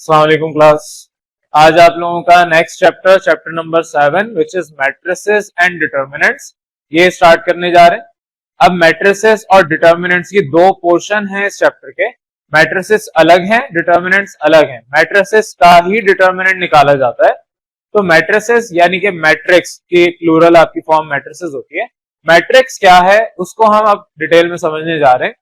अस्सलाम वालेकुम क्लास। आज आप लोगों का next chapter number 7 which is matrices and determinants, ये स्टार्ट करने जा रहे हैं। अब मैट्रिसेस और डिटर्मिनेंट्स की दो पोर्शन है इस चैप्टर के। मैट्रिसेस अलग हैं, डिटर्मिनेंट्स अलग हैं। मैट्रिसेस का ही डिटर्मिनेंट निकाला जाता है। तो मैट्रिसेस यानी कि मैट्रिक्स की प्लूरल आपकी फॉर्म मैट्रिसेस होती है। मैट्रिक्स क्या है उसको हम अब डिटेल में समझने जा रहे हैं।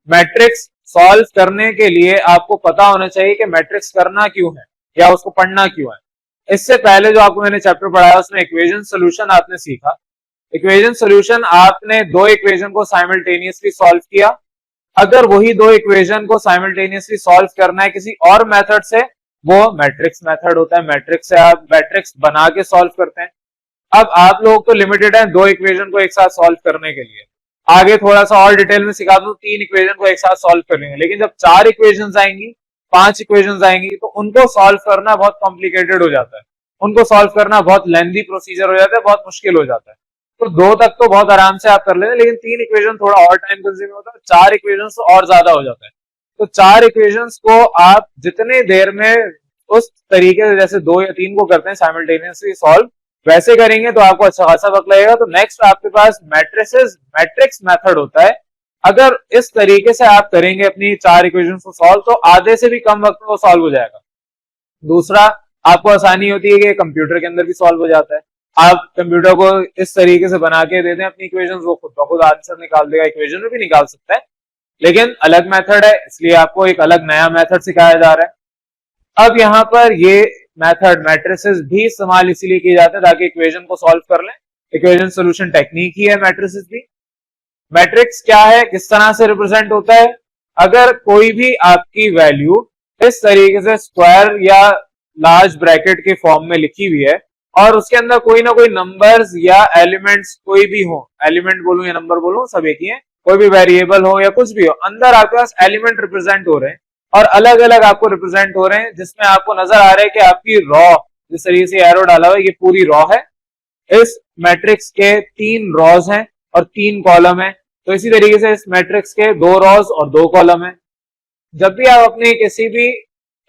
मैट्रिक्स सॉल्व करने के लिए आपको पता होना चाहिए कि मैट्रिक्स करना क्यों है या उसको पढ़ना क्यों है। इससे पहले जो आपको मैंने चैप्टर पढ़ाया उसमें इक्वेशन सोल्यूशन आपने सीखा। इक्वेशन सोल्यूशन आपने दो इक्वेशन को साइमल्टेनियसली सॉल्व किया। अगर वही दो इक्वेशन को साइमल्टेनियसली सॉल्व करना है किसी और मेथड से, वो मैट्रिक्स मेथड होता है। मैट्रिक्स से आप मैट्रिक्स बना के सॉल्व करते हैं। अब आप लोग तो लिमिटेड है दो इक्वेशन को एक साथ सॉल्व करने के लिए, आगे थोड़ा सा और डिटेल में सिखा दूं, तीन इक्वेशन को एक साथ सॉल्व कर लेंगे। लेकिन जब चार इक्वेशंस आएंगी, पांच इक्वेशंस आएंगी, तो उनको सॉल्व करना बहुत कॉम्प्लिकेटेड हो जाता है। उनको सॉल्व करना बहुत लेंथी प्रोसीजर हो जाता है, बहुत मुश्किल हो जाता है। तो दो तक तो बहुत आराम से आप कर लेते हैं, लेकिन तीन इक्वेशन थोड़ा और टाइम कंज्यूमिंग होता है, चार इक्वेशन तो और ज्यादा हो जाता है। तो चार इक्वेशन को आप जितने देर में उस तरीके से जैसे दो या तीन को करते हैं साइमल्टेनियसली सॉल्व, वैसे करेंगे तो आपको अच्छा खासा वक्त लगेगा। तो नेक्स्ट आपके पास मैट्रिक्स मेथड होता है। अगर इस तरीके से आप करेंगे अपनी चार इक्वेशन को सॉल्व, तो आधे से भी कम वक्त में वो सॉल्व हो जाएगा। दूसरा, आपको आसानी होती है कि कंप्यूटर के अंदर भी सॉल्व हो जाता है। आप कंप्यूटर को इस तरीके से बना के दे दें अपनी इक्वेशन, वो खुद ब खुद आंसर निकाल देगा। इक्वेशन में भी निकाल सकता है, लेकिन अलग मेथड है, इसलिए आपको एक अलग नया मेथड सिखाया जा रहा है। अब यहाँ पर ये मेथड मैट्रिसेस भी इस्तेमाल इसीलिए किए जाते हैं ताकि इक्वेशन को सॉल्व कर लें। इक्वेशन सोल्यूशन टेक्निक ही है मैट्रिसेस भी। मैट्रिक्स क्या है, किस तरह से रिप्रेजेंट होता है? अगर कोई भी आपकी वैल्यू इस तरीके से स्क्वायर या लार्ज ब्रैकेट के फॉर्म में लिखी हुई है और उसके अंदर कोई ना कोई नंबर्स या एलिमेंट्स कोई भी हो, एलिमेंट बोलूं या नंबर बोलूं सब एक ही है, कोई भी वेरिएबल हो या कुछ भी हो, अंदर आपके पास एलिमेंट रिप्रेजेंट हो रहे हैं और अलग अलग आपको रिप्रेजेंट हो रहे हैं, जिसमें आपको नजर आ रहा है कि आपकी रॉ जिस तरीके से एरो डाला हुआ है ये पूरी रॉ है। इस मैट्रिक्स के तीन रॉज हैं और तीन कॉलम है। तो इसी तरीके से इस मैट्रिक्स के दो रॉज और दो कॉलम है। जब भी आप अपने किसी भी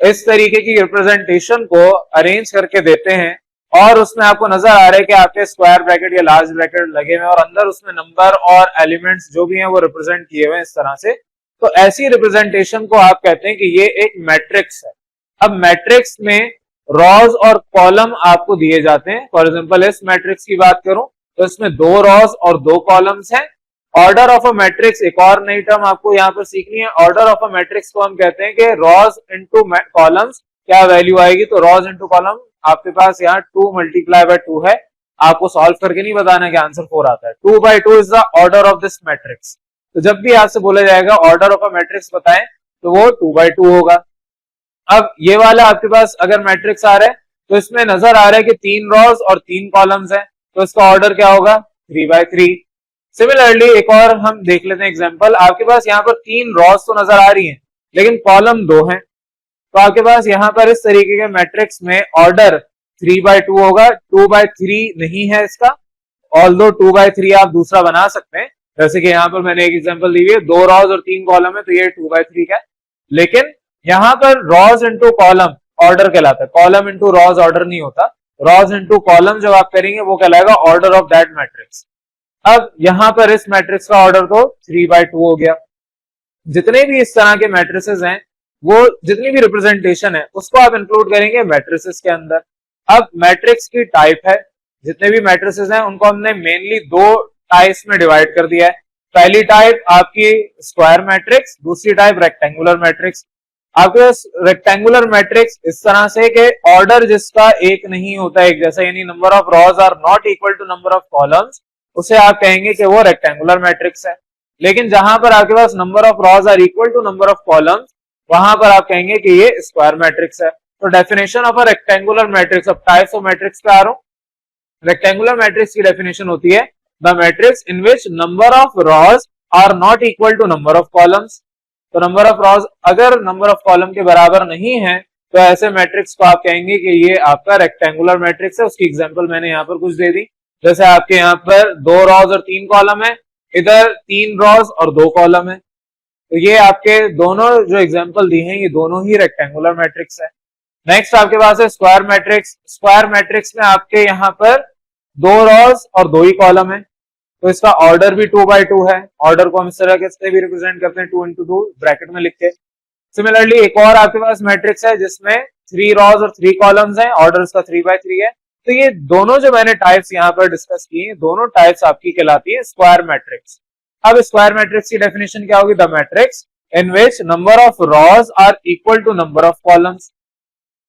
इस तरीके की रिप्रेजेंटेशन को अरेंज करके देते हैं और उसमें आपको नजर आ रहा है कि आपके स्क्वायर ब्रैकेट या लार्ज ब्रैकेट लगे हुए हैं और अंदर उसमें नंबर और एलिमेंट्स जो भी हैं वो रिप्रेजेंट किए हुए हैं इस तरह से, तो ऐसी रिप्रेजेंटेशन को आप कहते हैं कि ये एक मैट्रिक्स है। अब मैट्रिक्स में रॉज और कॉलम आपको दिए जाते हैं। फॉर एग्जांपल इस मैट्रिक्स की बात करूं तो इसमें दो रॉज और दो कॉलम्स हैं। ऑर्डर ऑफ अ मैट्रिक्स एक और नई टर्म आपको यहाँ पर सीखनी है। ऑर्डर ऑफ अ मैट्रिक्स को हम कहते हैं कि रॉज इंटू कॉलम्स क्या वैल्यू आएगी, तो रॉज इंटू कॉलम आपके पास यहाँ 2 मल्टीप्लाई बाय 2 है। आपको सॉल्व करके नहीं बताना कि आंसर 4 आता है। 2 by 2 is the order of this matrix. तो जब भी आपसे बोला जाएगा ऑर्डर ऑफ अ मैट्रिक्स बताएं तो वो 2 by 2 होगा। अब ये वाला आपके पास अगर मैट्रिक्स आ रहा है तो इसमें नजर आ रहा है कि तीन रॉज और तीन कॉलम्स हैं, तो इसका ऑर्डर क्या होगा 3 by 3। सिमिलरली एक और हम देख लेते हैं एग्जांपल। आपके पास यहाँ पर तीन रॉज तो नजर आ रही हैं लेकिन कॉलम दो हैं, तो आपके पास यहाँ पर इस तरीके के मैट्रिक्स में ऑर्डर 3 by 2 होगा। 2 by 3 नहीं है इसका, ऑल्दो 2 by 3 आप दूसरा बना सकते हैं। जैसे कि यहाँ पर मैंने एक एग्जांपल दी है, दो रॉज और तीन कॉलम है तो ये 2 by 3 का है। लेकिन यहाँ पर रॉज इंटू कॉलम ऑर्डर कहलाता है, कॉलम इंटू रॉज ऑर्डर नहीं होता। रॉज इंटू कॉलम जब आप करेंगे वो कहलाएगा ऑर्डर ऑफ दैट मैट्रिक्स। अब यहाँ पर इस मैट्रिक्स का ऑर्डर तो 3 by 2 हो गया। जितने भी इस तरह के मैट्रिसेस हैं, वो जितनी भी रिप्रेजेंटेशन है उसको आप इंक्लूड करेंगे मैट्रिसेस के अंदर। अब मैट्रिक्स की टाइप है, जितने भी मैट्रिसेस हैं उनको हमने मेनली दो टाइप्स में डिवाइड कर दिया है। पहली टाइप आपकी स्क्वायर मैट्रिक्स, दूसरी टाइप रेक्टेंगुलर मैट्रिक्स। आपके रेक्टेंगुलर मैट्रिक्स इस तरह से कि ऑर्डर जिसका एक नहीं होता एक जैसा, यानी number of rows are not equal to number of columns, उसे आप कहेंगे कि वो रेक्टेंगुलर मैट्रिक्स है। लेकिन जहां पर आपके पास number of rows are equal to number of columns, वहां पर आप कहेंगे कि ये स्क्वायर मैट्रिक्स है। तो definition of a rectangular matrix, अब टाइप्स ऑफ मैट्रिक्स पे आ रहा हूं। रेक्टेंगुलर मैट्रिक्स की डेफिनेशन होती है the matrix in which number of rows are not equal to number of columns. तो नंबर ऑफ रॉज अगर नंबर ऑफ कॉलम के बराबर नहीं है तो ऐसे मैट्रिक्स को आप कहेंगे कि ये आपका रेक्टेंगुलर मैट्रिक्स है। उसकी एग्जांपल मैंने यहाँ पर कुछ दे दी। जैसे आपके यहाँ पर दो रॉज और तीन कॉलम है, इधर तीन रॉज और दो कॉलम है, तो ये आपके दोनों जो एग्जांपल दी हैं ये दोनों ही रेक्टेंगुलर मैट्रिक्स है। नेक्स्ट आपके पास है स्क्वायर मैट्रिक्स। स्क्वायर मैट्रिक्स में आपके यहाँ पर 2 रॉज और 2 ही कॉलम है, तो इसका ऑर्डर भी 2 by 2 है। ऑर्डर को हम इस तरह से भी रिप्रेजेंट करते हैं 2 into 2 ब्रैकेट में लिख के। सिमिलरली एक और आपके पास मैट्रिक्स है जिसमें 3 रॉज और 3 कॉलम्स हैं, ऑर्डर इसका 3 by 3 है। तो ये दोनों जो मैंने टाइप्स यहाँ पर डिस्कस किए, दोनों टाइप्स आपकी कहलाती है स्क्वायर मैट्रिक्स। अब स्क्वायर मैट्रिक्स की डेफिनेशन क्या होगी? The matrix in which number of rows are equal to number of columns.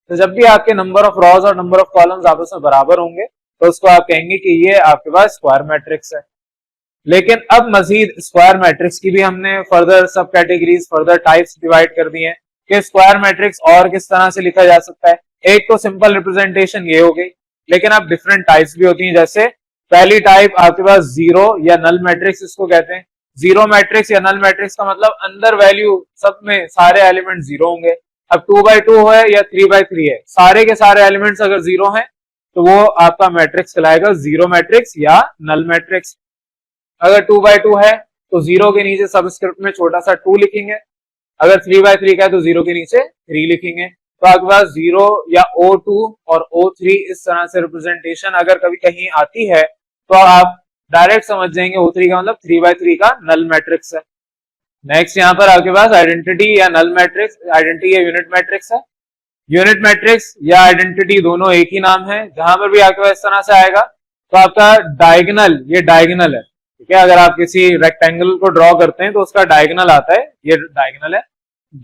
तो जब भी आपके नंबर ऑफ रॉज और नंबर ऑफ कॉलम्स आपस में बराबर होंगे तो उसको आप कहेंगे कि ये आपके पास स्क्वायर मैट्रिक्स है। लेकिन अब मजीद स्क्वायर मैट्रिक्स की भी हमने फर्दर सब कैटेगरीज, फर्दर टाइप्स डिवाइड कर दी हैं कि स्क्वायर मैट्रिक्स और किस तरह से लिखा जा सकता है। एक तो सिंपल रिप्रेजेंटेशन ये हो गई, लेकिन अब डिफरेंट टाइप्स भी होती हैं। जैसे पहली टाइप आपके पास जीरो या नल मैट्रिक्स इसको कहते हैं। जीरो मैट्रिक्स या नल मैट्रिक्स का मतलब अंदर वैल्यू सब में सारे एलिमेंट जीरो होंगे। अब 2 by 2 है या 3 by 3 है, सारे के सारे एलिमेंट्स अगर जीरो हैं तो वो आपका मैट्रिक्स कहलाएगा जीरो मैट्रिक्स या नल मैट्रिक्स। अगर 2 by 2 है तो जीरो के नीचे सबस्क्रिप्ट में छोटा सा 2 लिखेंगे। अगर 3 by 3 का है तो जीरो के नीचे 3 लिखेंगे। तो आपके पास जीरो या O2 और O3 इस तरह से रिप्रेजेंटेशन अगर कभी कहीं आती है तो आप डायरेक्ट समझ जाएंगे O3 का मतलब 3 by 3 का नल मैट्रिक्स है। नेक्स्ट यहाँ पर आपके पास आइडेंटिटी या नल मैट्रिक्स, आइडेंटिटी या यूनिट मैट्रिक्स है। यूनिट मैट्रिक्स या आइडेंटिटी दोनों एक ही नाम है। जहां पर भी आपके पास इस तरह से आएगा तो आपका डायगोनल, ये डायगोनल है, ठीक है। अगर आप किसी रेक्टेंगल को ड्रॉ करते हैं तो उसका डायगोनल आता है, ये डायगोनल है।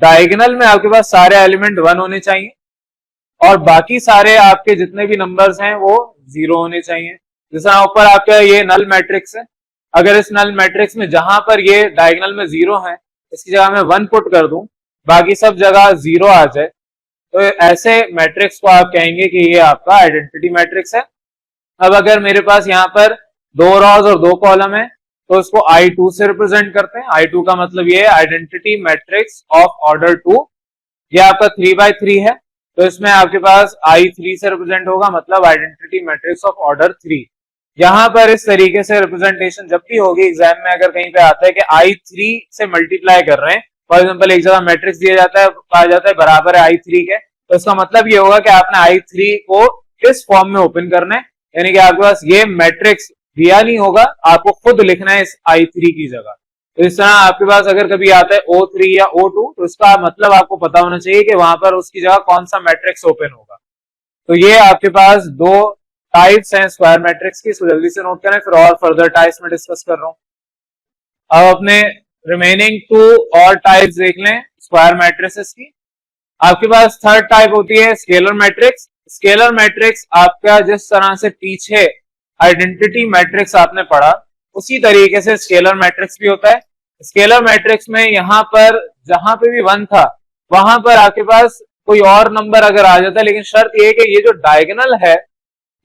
डायगोनल में आपके पास सारे एलिमेंट 1 होने चाहिए और बाकी सारे आपके जितने भी नंबर्स हैं वो 0 होने चाहिए। जैसा ऊपर आपका ये नल मैट्रिक्स है, अगर इस नल मैट्रिक्स में जहां पर ये डायगोनल में 0 है इसकी जगह मैं 1 पुट कर दूं, बाकी सब जगह 0 आ जाए, तो ऐसे मैट्रिक्स को आप कहेंगे कि ये आपका आइडेंटिटी मैट्रिक्स है। अब अगर मेरे पास यहाँ पर 2 रॉज और 2 कॉलम है तो इसको I2 से रिप्रेजेंट करते हैं। I2 का मतलब ये है आइडेंटिटी मैट्रिक्स ऑफ ऑर्डर 2। ये आपका 3 by 3 है तो इसमें आपके पास I3 से रिप्रेजेंट होगा, मतलब आइडेंटिटी मैट्रिक्स ऑफ ऑर्डर 3। यहाँ पर इस तरीके से रिप्रेजेंटेशन जब भी होगी एग्जाम में, अगर कहीं पे आता है कि I3 से मल्टीप्लाई कर रहे हैं, फॉर एग्जांपल एक जगह मैट्रिक्स दिया जाता है, कहा जाता है बराबर है I3 के, तो इसका मतलब ये होगा कि आपने I3 को किस फॉर्म में ओपन करना है, यानी कि आपके पास ये मैट्रिक्स दिया नहीं होगा, आपको खुद लिखना है इस I3 की जगह। तो इस तरह आपके पास अगर कभी आता है O3 या O2 तो इसका मतलब आपको पता होना चाहिए कि वहां पर उसकी जगह कौन सा मैट्रिक्स ओपन होगा। तो ये आपके पास 2 टाइप्स हैं स्क्वायर मैट्रिक्स की, इसको जल्दी से नोट करें, फिर और फर्दर टाइप्स में डिस्कस कर रहा हूं। अब अपने रिमेनिंग 2 और टाइप्स देख लें स्क्वायर मैट्रिसेस की। आपके पास थर्ड टाइप होती है स्केलर मैट्रिक्स। स्केलर मैट्रिक्स आपका जिस तरह से पीछे आइडेंटिटी मैट्रिक्स आपने पढ़ा उसी तरीके से स्केलर मैट्रिक्स भी होता है। स्केलर मैट्रिक्स में यहाँ पर जहां पे भी 1 था वहां पर आपके पास कोई और नंबर अगर आ जाता है, लेकिन शर्त ये कि ये जो डायगोनल है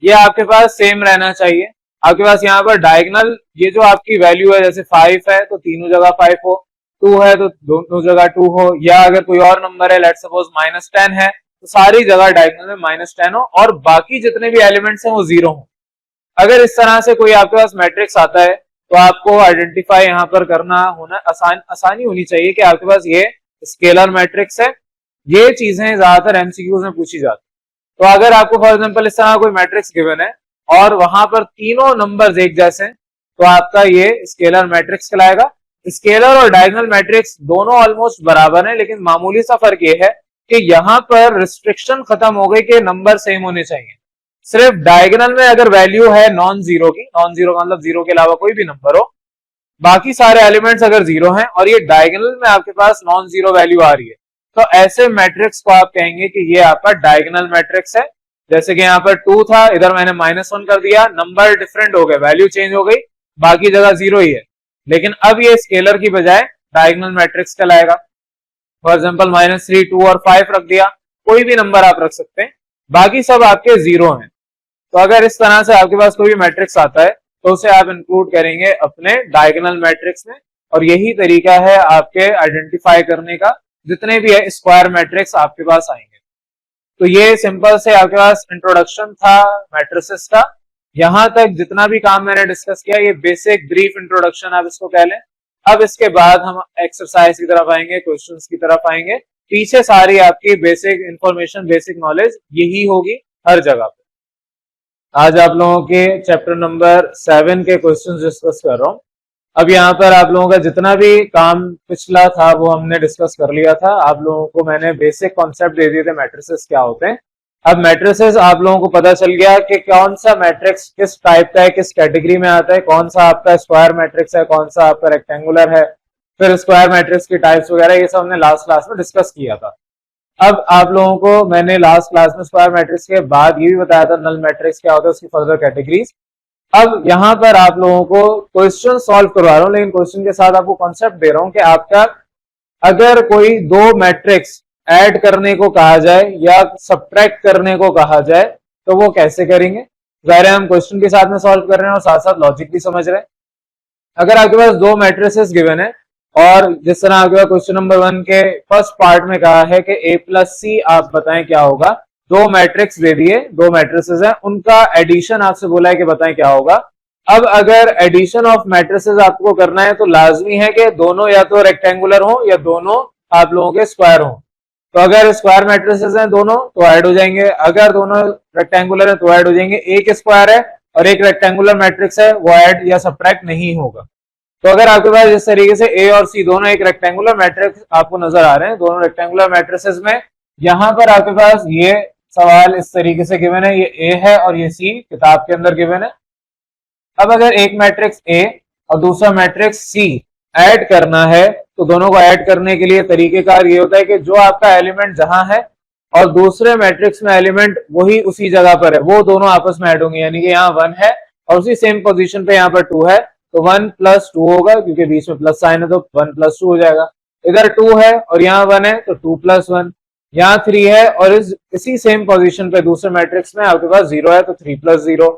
ये आपके पास सेम रहना चाहिए। आपके पास यहाँ पर डायगोनल ये जो आपकी वैल्यू है, जैसे 5 है तो तीनों जगह 5 हो, 2 है तो दोनों जगह 2 हो, या अगर कोई और नंबर है लेट सपोज -10 है तो सारी जगह डायगोनल में -10 हो और बाकी जितने भी एलिमेंट्स हैं वो 0 हो। अगर इस तरह से कोई आपके पास मैट्रिक्स आता है तो आपको आइडेंटिफाई यहाँ पर करना होना आसानी होनी चाहिए कि आपके पास ये स्केलर मैट्रिक्स है। ये चीजें ज्यादातर एमसीक्यूज में पूछी जाती है। तो अगर आपको फॉर एग्जांपल इस तरह कोई मैट्रिक्स गिवन है और वहां पर तीनों नंबर्स एक जैसे हैं तो आपका ये स्केलर मैट्रिक्स कहलाएगा। स्केलर और डायगोनल मैट्रिक्स दोनों ऑलमोस्ट बराबर हैं, लेकिन मामूली सा फर्क ये है कि यहाँ पर रिस्ट्रिक्शन खत्म हो गई कि नंबर सेम होने चाहिए। सिर्फ डायगोनल में अगर वैल्यू है नॉन जीरो की, नॉन जीरो का मतलब जीरो के अलावा कोई भी नंबर हो, बाकी सारे एलिमेंट्स अगर जीरो हैं और ये डायगोनल में आपके पास नॉन जीरो वैल्यू आ रही है तो ऐसे मैट्रिक्स को आप कहेंगे कि ये आपका डायगोनल मैट्रिक्स है। जैसे कि यहाँ पर 2 था, इधर मैंने -1 कर दिया, नंबर डिफरेंट हो गए, वैल्यू चेंज हो गई, बाकी जगह 0 ही है, लेकिन अब ये स्केलर की बजाय डायगोनल मैट्रिक्स कहलाएगा। फॉर एग्जाम्पल -3, 2 और 5 रख दिया, कोई भी नंबर आप रख सकते हैं, बाकी सब आपके 0 हैं। तो अगर इस तरह से आपके पास कोई भी मैट्रिक्स आता है तो उसे आप इंक्लूड करेंगे अपने डायगोनल मैट्रिक्स में, और यही तरीका है आपके आइडेंटिफाई करने का जितने भी है स्क्वायर मैट्रिक्स आपके पास आएंगे। तो ये सिंपल से आपके पास इंट्रोडक्शन था मैट्रिसेस का। यहां तक जितना भी काम मैंने डिस्कस किया ये बेसिक ब्रीफ इंट्रोडक्शन आप इसको कह लें। अब इसके बाद हम एक्सरसाइज की तरफ आएंगे, क्वेश्चंस की तरफ आएंगे पीछे सारी आपकी बेसिक इंफॉर्मेशन, बेसिक नॉलेज यही होगी हर जगह पे। आज आप लोगों के चैप्टर नंबर 7 के क्वेश्चंस डिस्कस कर रहा हूं। अब यहाँ पर आप लोगों का जितना भी काम पिछला था वो हमने डिस्कस कर लिया था। आप लोगों को मैंने बेसिक कॉन्सेप्ट दे दिए थे मैट्रिसेस क्या होते हैं। अब मैट्रिसेस आप लोगों को पता चल गया कि कौन सा मैट्रिक्स किस टाइप का है, किस कैटेगरी में आता है, कौन सा आपका स्क्वायर मैट्रिक्स है, कौन सा आपका रेक्टेंगुलर है, फिर स्क्वायर मैट्रिक्स की टाइप्स वगैरह, ये सब हमने लास्ट क्लास में डिस्कस किया था। अब आप लोगों को मैंने लास्ट क्लास में स्क्वायर मैट्रिक्स के बाद ये भी बताया था नल मैट्रिक्स क्या होता है, उसकी फर्दर कैटेगरीज। अब यहाँ पर आप लोगों को क्वेश्चन सॉल्व करवा रहा हूँ, लेकिन क्वेश्चन के साथ आपको कॉन्सेप्ट दे रहा हूँ कि आपका अगर कोई दो मैट्रिक्स ऐड करने को कहा जाए या सब्ट्रैक्ट करने को कहा जाए तो वो कैसे करेंगे। जाहिर है हम क्वेश्चन के साथ में सॉल्व कर रहे हैं और साथ साथ लॉजिक भी समझ रहे हैं। अगर आपके पास दो मैट्रिसेस गिवन है और जिस तरह आपके पास क्वेश्चन नंबर 1 के फर्स्ट पार्ट में कहा है कि a प्लस सी आप बताएं क्या होगा, दो मैट्रिक्स दे दिए, दो मैट्रिसेस हैं, उनका एडिशन आपसे बोला है कि बताएं क्या होगा। अब अगर एडिशन ऑफ मैट्रिसेस आपको करना है तो लाजमी है कि दोनों या तो रेक्टेंगुलर हो या दोनों आप लोगों के स्क्वायर हो। तो अगर स्क्वायर मैट्रिसेस हैं दोनों तो ऐड हो जाएंगे, अगर दोनों रेक्टेंगुलर है तो ऐड हो जाएंगे। एक स्क्वायर है और एक रेक्टेंगुलर मैट्रिक्स है वो ऐड या सब्ट्रैक्ट नहीं होगा। तो अगर आपके पास इस तरीके से ए और सी दोनों एक रेक्टेंगुलर मैट्रिक्स आपको नजर आ रहे हैं, दोनों रेक्टेंगुलर मैट्रिसेस में यहां पर आपके पास ये सवाल इस तरीके से गिवन है, ये ए है और ये सी किताब के अंदर गिवन है। अब अगर एक मैट्रिक्स ए और दूसरा मैट्रिक्स सी ऐड करना है तो दोनों को ऐड करने के लिए तरीकेकार ये होता है कि जो आपका एलिमेंट जहां है और दूसरे मैट्रिक्स में एलिमेंट वही उसी जगह पर है, वो दोनों आपस में ऐड होंगे। यानी कि यहाँ 1 है और उसी सेम पोजीशन पे यहाँ पर 2 है तो 1 + 2 होगा, क्योंकि बीच में प्लस साइन है तो 1 + 2 हो जाएगा। इधर 2 है और यहाँ 1 है तो 2 + 1। यहाँ 3 है और इसी सेम पोजीशन पे दूसरे मैट्रिक्स में आपके पास 0 है तो 3 + 0।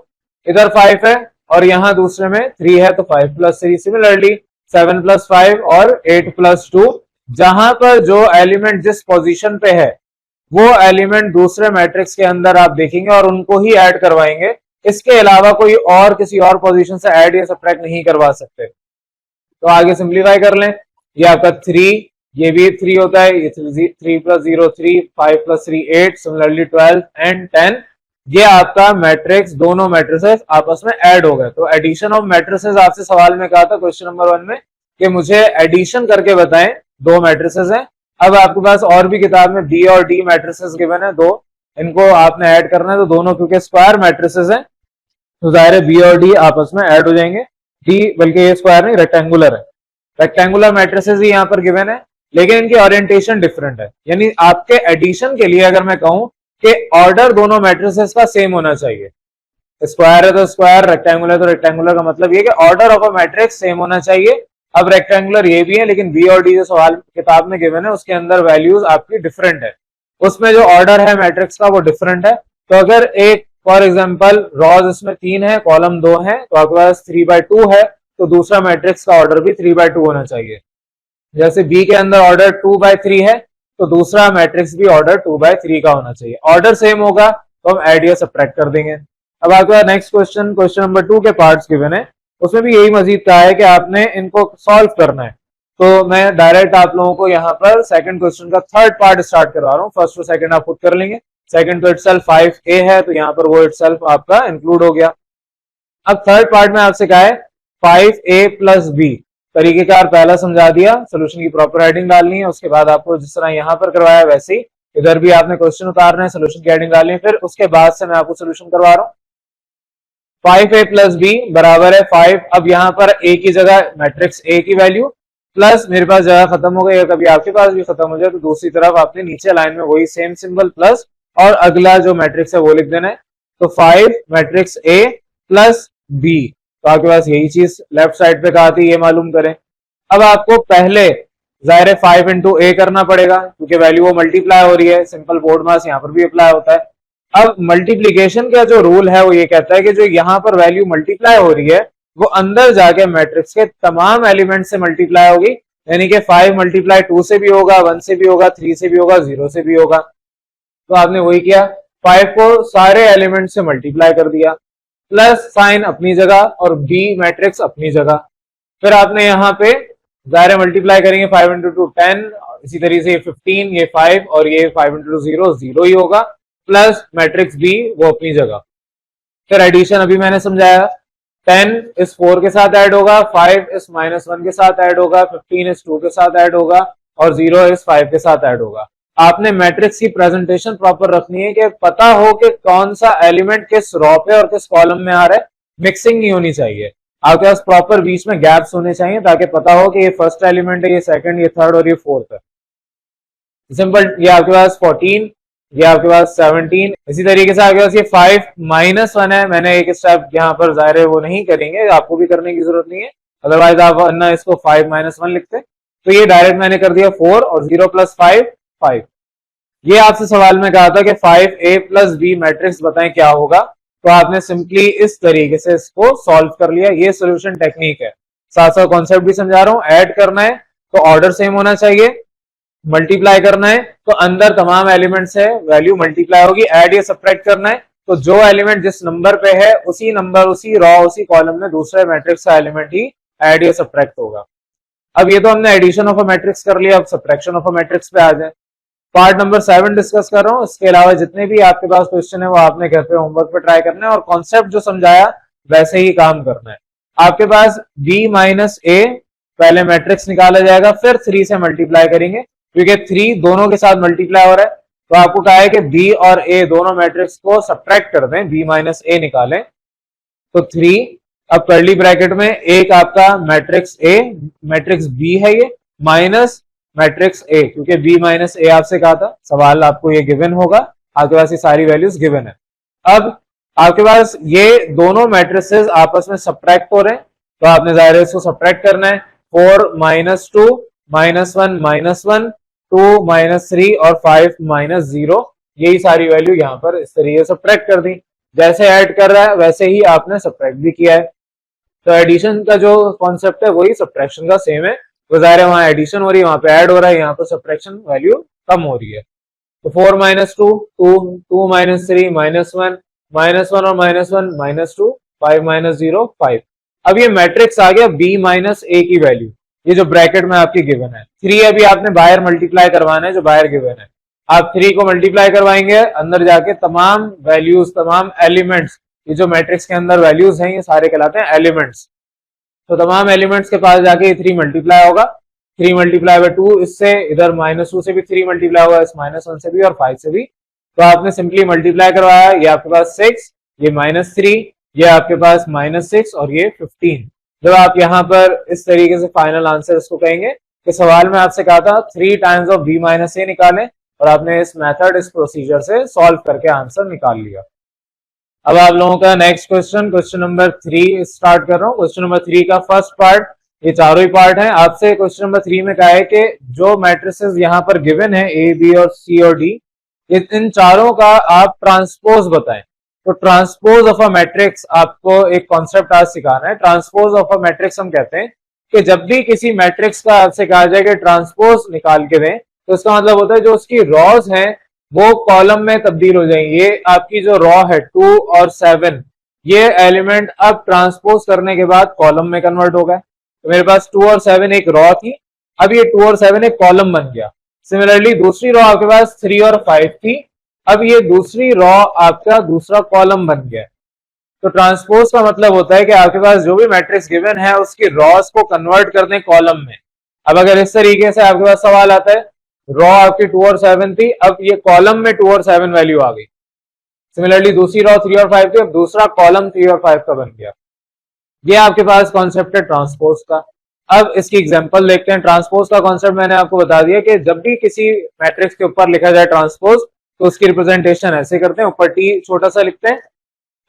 इधर 5 है और यहाँ दूसरे में 3 है तो 5 + 3। सिमिलरली 7 + 5 और 8 + 2, जहां पर जो एलिमेंट जिस पोजीशन पे है वो एलिमेंट दूसरे मैट्रिक्स के अंदर आप देखेंगे और उनको ही ऐड करवाएंगे। इसके अलावा कोई और किसी और पोजीशन से ऐड या सब्ट्रैक्ट नहीं करवा सकते। तो आगे सिंप्लीफाई कर लें, ये आपका 3, ये भी 3 होता है, ये 3 + 0 3, 5 + 3 8, सिमिलरली 12 एंड 10, ये आपका मैट्रिक्स, दोनों मैट्रिसेस आपस में ऐड हो गए। तो एडिशन ऑफ मैट्रिसेस आपसे सवाल में कहा था क्वेश्चन नंबर 1 में कि मुझे एडिशन करके बताएं, दो मैट्रिसेस हैं। अब आपके पास और भी किताब में बी और डी मैट्रिसेस गिवन है दो, इनको आपने ऐड करना है। तो दोनों क्योंकि स्क्वायर मैट्रिसेस हैं तो जाहिर है बी और डी आपस में ऐड हो जाएंगे। डी बल्कि ये स्क्वायर नहीं रेक्टेंगुलर है, रेक्टेंगुलर मैट्रिसेस ही यहाँ पर गिवन है, लेकिन इनकी ओरिएंटेशन डिफरेंट है। यानी आपके एडिशन के लिए अगर मैं कहूं कि ऑर्डर दोनों मैट्रिसेस का सेम होना चाहिए, स्क्वायर है तो स्क्वायर, रेक्टेंगुलर तो रेक्टेंगुलर, का मतलब ये कि order of a matrix same होना चाहिए। अब रेक्टेंगुलर ये भी है लेकिन बी और डी जो सवाल किताब में गिवन है उसके अंदर वैल्यूज आपकी डिफरेंट है, उसमें जो ऑर्डर है मैट्रिक्स का वो डिफरेंट है। तो अगर एक फॉर एग्जांपल रॉज इसमें 3 है, कॉलम 2 है, तो आपके पास 3/2 है तो दूसरा मैट्रिक्स का ऑर्डर भी 3/2 होना चाहिए। जैसे बी के अंदर ऑर्डर 2/3 है तो दूसरा मैट्रिक्स भी ऑर्डर 2/3 का होना चाहिए। ऑर्डर सेम होगा तो हम ऐड या सब्ट्रैक्ट कर देंगे। अब आपका नेक्स्ट क्वेश्चन, क्वेश्चन नंबर 2 के पार्ट्स गिवन है, उसमें भी यही मजीद कहा है कि आपने इनको सॉल्व करना है। तो मैं डायरेक्ट आप लोगों को यहाँ पर सेकंड क्वेश्चन का थर्ड पार्ट स्टार्ट करवा रहा हूँ। फर्स्ट और सेकंड आप खुद कर लेंगे। सेकंड तो इटसेल्फ 5a है तो यहाँ पर वो इटसेल्फ आपका इंक्लूड हो गया। अब थर्ड पार्ट में आपसे कहा है 5a + b, तरीकेकार पहला समझा दिया, सोल्यूशन की प्रॉपर हेडिंग डालनी है। उसके बाद आपको जिस तरह यहाँ पर करवाया वैसे ही इधर भी आपने क्वेश्चन उतारना है, सोल्यूशन की हेडिंग डालनी है, फिर उसके बाद से मैं आपको सोल्यूशन करवा रहा हूँ। 5a + b बराबर है 5। अब यहाँ पर a की जगह मैट्रिक्स a की वैल्यू प्लस मेरे पास जगह खत्म हो गई है, कभी आपके पास भी खत्म हो जाए तो दूसरी तरफ आपने नीचे लाइन में वही सेम सिंबल प्लस और अगला जो मैट्रिक्स है वो लिख देना है। तो 5 मैट्रिक्स a + b, तो आपके पास यही चीज लेफ्ट साइड पे कहा थी, ये मालूम करें। अब आपको पहले जाहिर है 5 × a करना पड़ेगा क्योंकि वैल्यू वो मल्टीप्लाई हो रही है, सिंपल बोर्ड मास यहाँ पर भी अप्लाई होता है। अब मल्टीप्लीकेशन का जो रूल है वो ये कहता है कि जो यहाँ पर वैल्यू मल्टीप्लाई हो रही है वो अंदर जाके मैट्रिक्स के तमाम एलिमेंट से मल्टीप्लाई होगी। यानी कि 5 × 2 से भी होगा, 1 से भी होगा, 3 से भी होगा, 0 से भी होगा। तो आपने वही किया, 5 को सारे एलिमेंट से मल्टीप्लाई कर दिया, प्लस साइन अपनी जगह और बी मैट्रिक्स अपनी जगह। फिर आपने यहाँ पे जाहिर मल्टीप्लाई करेंगे 5 × 2 10, इसी तरीके से ये 15, ये 5 और ये 5 इंटू 0 0 ही होगा, प्लस मैट्रिक्स बी वो अपनी जगह। फिर एडिशन अभी मैंने समझाया, 10 इस 4 के साथ ऐड होगा, 5 इस -1 के साथ ऐड होगा, 15 इस 2 के साथ ऐड होगा और 0 इस 5 के साथ ऐड होगा। आपने मैट्रिक्स की प्रेजेंटेशन प्रॉपर रखनी है कि पता हो कि कौन सा एलिमेंट किस रो पे और किस कॉलम में आ रहा है, मिक्सिंग नहीं होनी चाहिए। आपके पास प्रॉपर बीच में गैप्स होने चाहिए ताकि पता हो कि ये फर्स्ट एलिमेंट है, ये सेकंड, ये थर्ड और ये फोर्थ है। सिंपल, ये आपके पास 14, ये आपके पास 17, इसी तरीके से आपके पास ये 5 - 1 है। मैंने एक स्टेप यहाँ पर जाहिर है वो नहीं करेंगे, आपको भी करने की जरूरत नहीं है, अदरवाइज आप वरना इसको 5 - 1 लिखते। तो ये डायरेक्ट मैंने कर दिया 4 और 0 + 5 5। ये आपसे सवाल में कहा था कि 5a + b मैट्रिक्स बताएं क्या होगा, तो आपने सिंपली इस तरीके से इसको सॉल्व कर लिया। ये सोल्यूशन टेक्निक है, साथ साथ कॉन्सेप्ट भी समझा रहा हूं। ऐड करना है तो ऑर्डर सेम होना चाहिए, मल्टीप्लाई करना है तो अंदर तमाम एलिमेंट्स है वैल्यू मल्टीप्लाई होगी, ऐड या सब्ट्रैक्ट करना है तो जो एलिमेंट जिस नंबर पे है उसी नंबर, उसी रॉ, उसी कॉलम में दूसरे मैट्रिक्स का एलिमेंट ही ऐड या सब्ट्रैक्ट होगा। अब ये तो हमने एडिशन ऑफ अ मैट्रिक्स कर लिया, अब सब्ट्रैक्शन ऑफ अ मैट्रिक्स पे आ जाए। पार्ट नंबर 7 डिस्कस कर रहा हूँ, इसके अलावा जितने भी आपके पास क्वेश्चन है वो आपने घर पे होमवर्क पे ट्राई करना है और कॉन्सेप्ट जो समझाया वैसे ही काम करना है। आपके पास b - a पहले मैट्रिक्स निकाला जाएगा, फिर 3 से मल्टीप्लाई करेंगे क्योंकि 3 दोनों के साथ मल्टीप्लाई हो रहा है। तो आपको कहा है कि b और a दोनों मैट्रिक्स को सब्ट्रैक्ट कर दें, b - a निकालें। तो 3, अब कर्ली ब्रैकेट में एक आपका मैट्रिक्स a, मैट्रिक्स b है ये, माइनस मैट्रिक्स a, क्योंकि b - a आपसे कहा था, सवाल आपको ये गिवन होगा, आपके पास ये सारी वैल्यूज गिवन है। अब आपके पास ये दोनों मैट्रिसेस आपस में सब्ट्रैक्ट हो रहे हैं, तो आपने जाहिर है इसको सब्ट्रैक्ट करना है। 4 - 2 -1 -1 2 - 3 और 5 - 0, यही सारी वैल्यू यहाँ पर इस तरीके से सब्ट्रैक्ट कर दी। जैसे ऐड कर रहा है वैसे ही आपने सब्ट्रैक्ट भी किया है। तो एडिशन का जो कॉन्सेप्ट है वही सब्ट्रैक्शन का सेम है, तो जाहिर है वहां एडिशन हो रही है, वहां पे ऐड हो रहा है, यहाँ पर सब्ट्रैक्शन वैल्यू कम हो रही है। तो 4 - 2 2 2 - 3 -1 -1 और -1 -2 5 - 0 5। अब ये मैट्रिक्स आ गया b - a की वैल्यू, ये जो ब्रैकेट में आपकी गिवन है। 3 अभी आपने बाहर मल्टीप्लाई करवाना है, जो बाहर गिवन है आप 3 को मल्टीप्लाई करवाएंगे, अंदर जाके तमाम वैल्यूज, तमाम एलिमेंट्स, ये जो मैट्रिक्स के अंदर वैल्यूज हैं ये सारे कहलाते हैं एलिमेंट्स। तो तमाम एलिमेंट्स के पास जाके ये 3 मल्टीप्लाई होगा, 3 × 2, इससे इधर -2 से भी 3 मल्टीप्लाई होगा, इस -1 से भी और 5 से भी। तो आपने सिंपली मल्टीप्लाई करवाया, ये आपके पास 6, ये -3, ये आपके पास -6 और ये 15। जब आप यहाँ पर इस तरीके से फाइनल आंसर इसको कहेंगे कि सवाल में आपसे कहा था 3 टाइम्स ऑफ b - a निकालें, और आपने इस मेथड, इस प्रोसीजर से सॉल्व करके आंसर निकाल लिया। अब आप लोगों का next question, question number 3 start कर रहा हूँ। क्वेश्चन नंबर 3 का फर्स्ट पार्ट, ये चारों ही पार्ट हैं। आपसे क्वेश्चन नंबर 3 में कहा है कि जो मैट्रिसेस यहाँ पर गिवन है a, b और c और d, इन चारों का आप ट्रांसपोज बताएं। तो ट्रांसपोज ऑफ अ मैट्रिक्स आपको एक कॉन्सेप्ट आज सिखाना है। ट्रांसपोज ऑफ अ मैट्रिक्स हम कहते हैं कि जब भी किसी मैट्रिक्स का आपसे कहा जाए कि ट्रांसपोज निकाल के दें, तो इसका मतलब होता है जो उसकी रॉज हैं वो कॉलम में तब्दील हो जाएंगे। ये आपकी जो रॉ है 2 और 7, ये एलिमेंट अब ट्रांसपोज करने के बाद कॉलम में कन्वर्ट हो गए। तो मेरे पास 2 और 7 एक रॉ थी, अब ये 2 और 7 एक कॉलम बन गया। सिमिलरली दूसरी रॉ आपके पास 3 और 5 थी, अब ये दूसरी रॉ आपका दूसरा कॉलम बन गया। तो ट्रांसपोज का मतलब होता है कि आपके पास जो भी मैट्रिक्स गिवन है उसकी रॉस को कन्वर्ट कर दें कॉलम में। अब अगर इस तरीके से आपके पास सवाल आता है, रॉ आपकी 2 और 7 थी, अब ये कॉलम में 2 और 7 वैल्यू आ गई। सिमिलरली दूसरी रॉ 3 और 5 थी, अब दूसरा कॉलम 3 और 5 का बन गया। ये आपके पास कॉन्सेप्ट है ट्रांसपोज का। अब इसकी एग्जांपल देखते हैं। ट्रांसपोज का कॉन्सेप्ट मैंने आपको बता दिया कि जब भी किसी मैट्रिक्स के ऊपर लिखा जाए ट्रांसपोज, तो उसकी रिप्रेजेंटेशन ऐसे करते हैं, ऊपर टी छोटा सा लिखते हैं,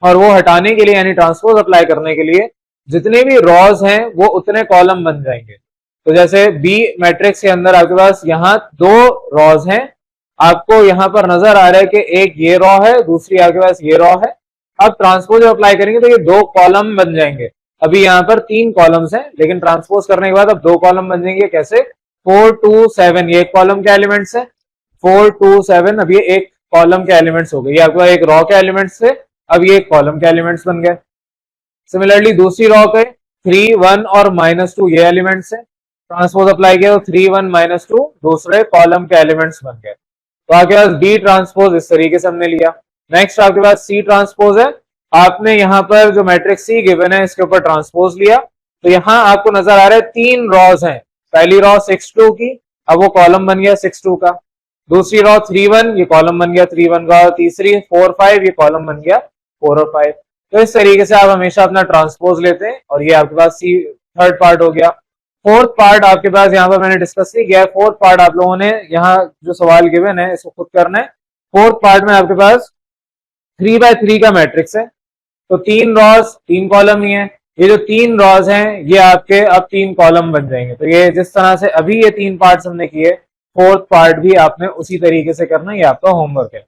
और वो हटाने के लिए यानी ट्रांसपोज अप्लाई करने के लिए जितने भी रॉज हैं वो उतने कॉलम बन जाएंगे। तो जैसे बी मैट्रिक्स के अंदर आपके पास यहाँ 2 रॉज हैं, आपको यहाँ पर नजर आ रहा है कि एक ये रॉ है, दूसरी आपके पास ये रॉ है। अब ट्रांसपोज अप्लाई करेंगे तो ये 2 कॉलम बन जाएंगे। अभी यहाँ पर 3 कॉलम्स हैं, लेकिन ट्रांसपोज करने के बाद अब 2 कॉलम बन जाएंगे। कैसे? 4 2 7 ये एक कॉलम के एलिमेंट्स है, 4 2 7 अब ये एक कॉलम के एलिमेंट्स हो गए। ये आपका एक रॉ के एलिमेंट्स थे, अब ये एक कॉलम के एलिमेंट्स बन गए। सिमिलरली दूसरी रॉ पे 3 1 और -2 ये एलिमेंट्स है, ट्रांसपोज अप्लाई किया तो 3 1 -2 दूसरे कॉलम के एलिमेंट्स बन गए। तो आपके पास डी ट्रांसपोज इस तरीके से हमने लिया। नेक्स्ट आपके पास सी ट्रांसपोज है, आपने यहाँ पर जो मैट्रिक्स सी गिवन है इसके ऊपर ट्रांसपोज लिया, तो यहाँ आपको नजर आ रहा है 3 रॉज हैं। पहली रॉ 6 2 की, अब वो कॉलम बन गया 6 2 का। दूसरी रॉ 3 1, ये कॉलम बन गया 3 1 का। और तीसरी 4 5, ये कॉलम बन गया 4 और 5। तो इस तरीके से आप हमेशा अपना ट्रांसपोज लेते हैं और ये आपके पास सी थर्ड पार्ट हो गया। फोर्थ पार्ट आपके पास यहाँ पर मैंने डिस्कस नहीं किया है। फोर्थ पार्ट आप लोगों ने यहाँ जो सवाल गिवन है इसको खुद करना है। फोर्थ पार्ट में आपके पास 3 by 3 का मैट्रिक्स है, तो 3 रॉज 3 कॉलम ही है। ये जो 3 रॉज हैं ये आपके अब 3 कॉलम बन जाएंगे। तो ये जिस तरह से अभी ये 3 पार्ट्स हमने किए, फोर्थ पार्ट भी आपने उसी तरीके से करना, ये आपका होमवर्क है।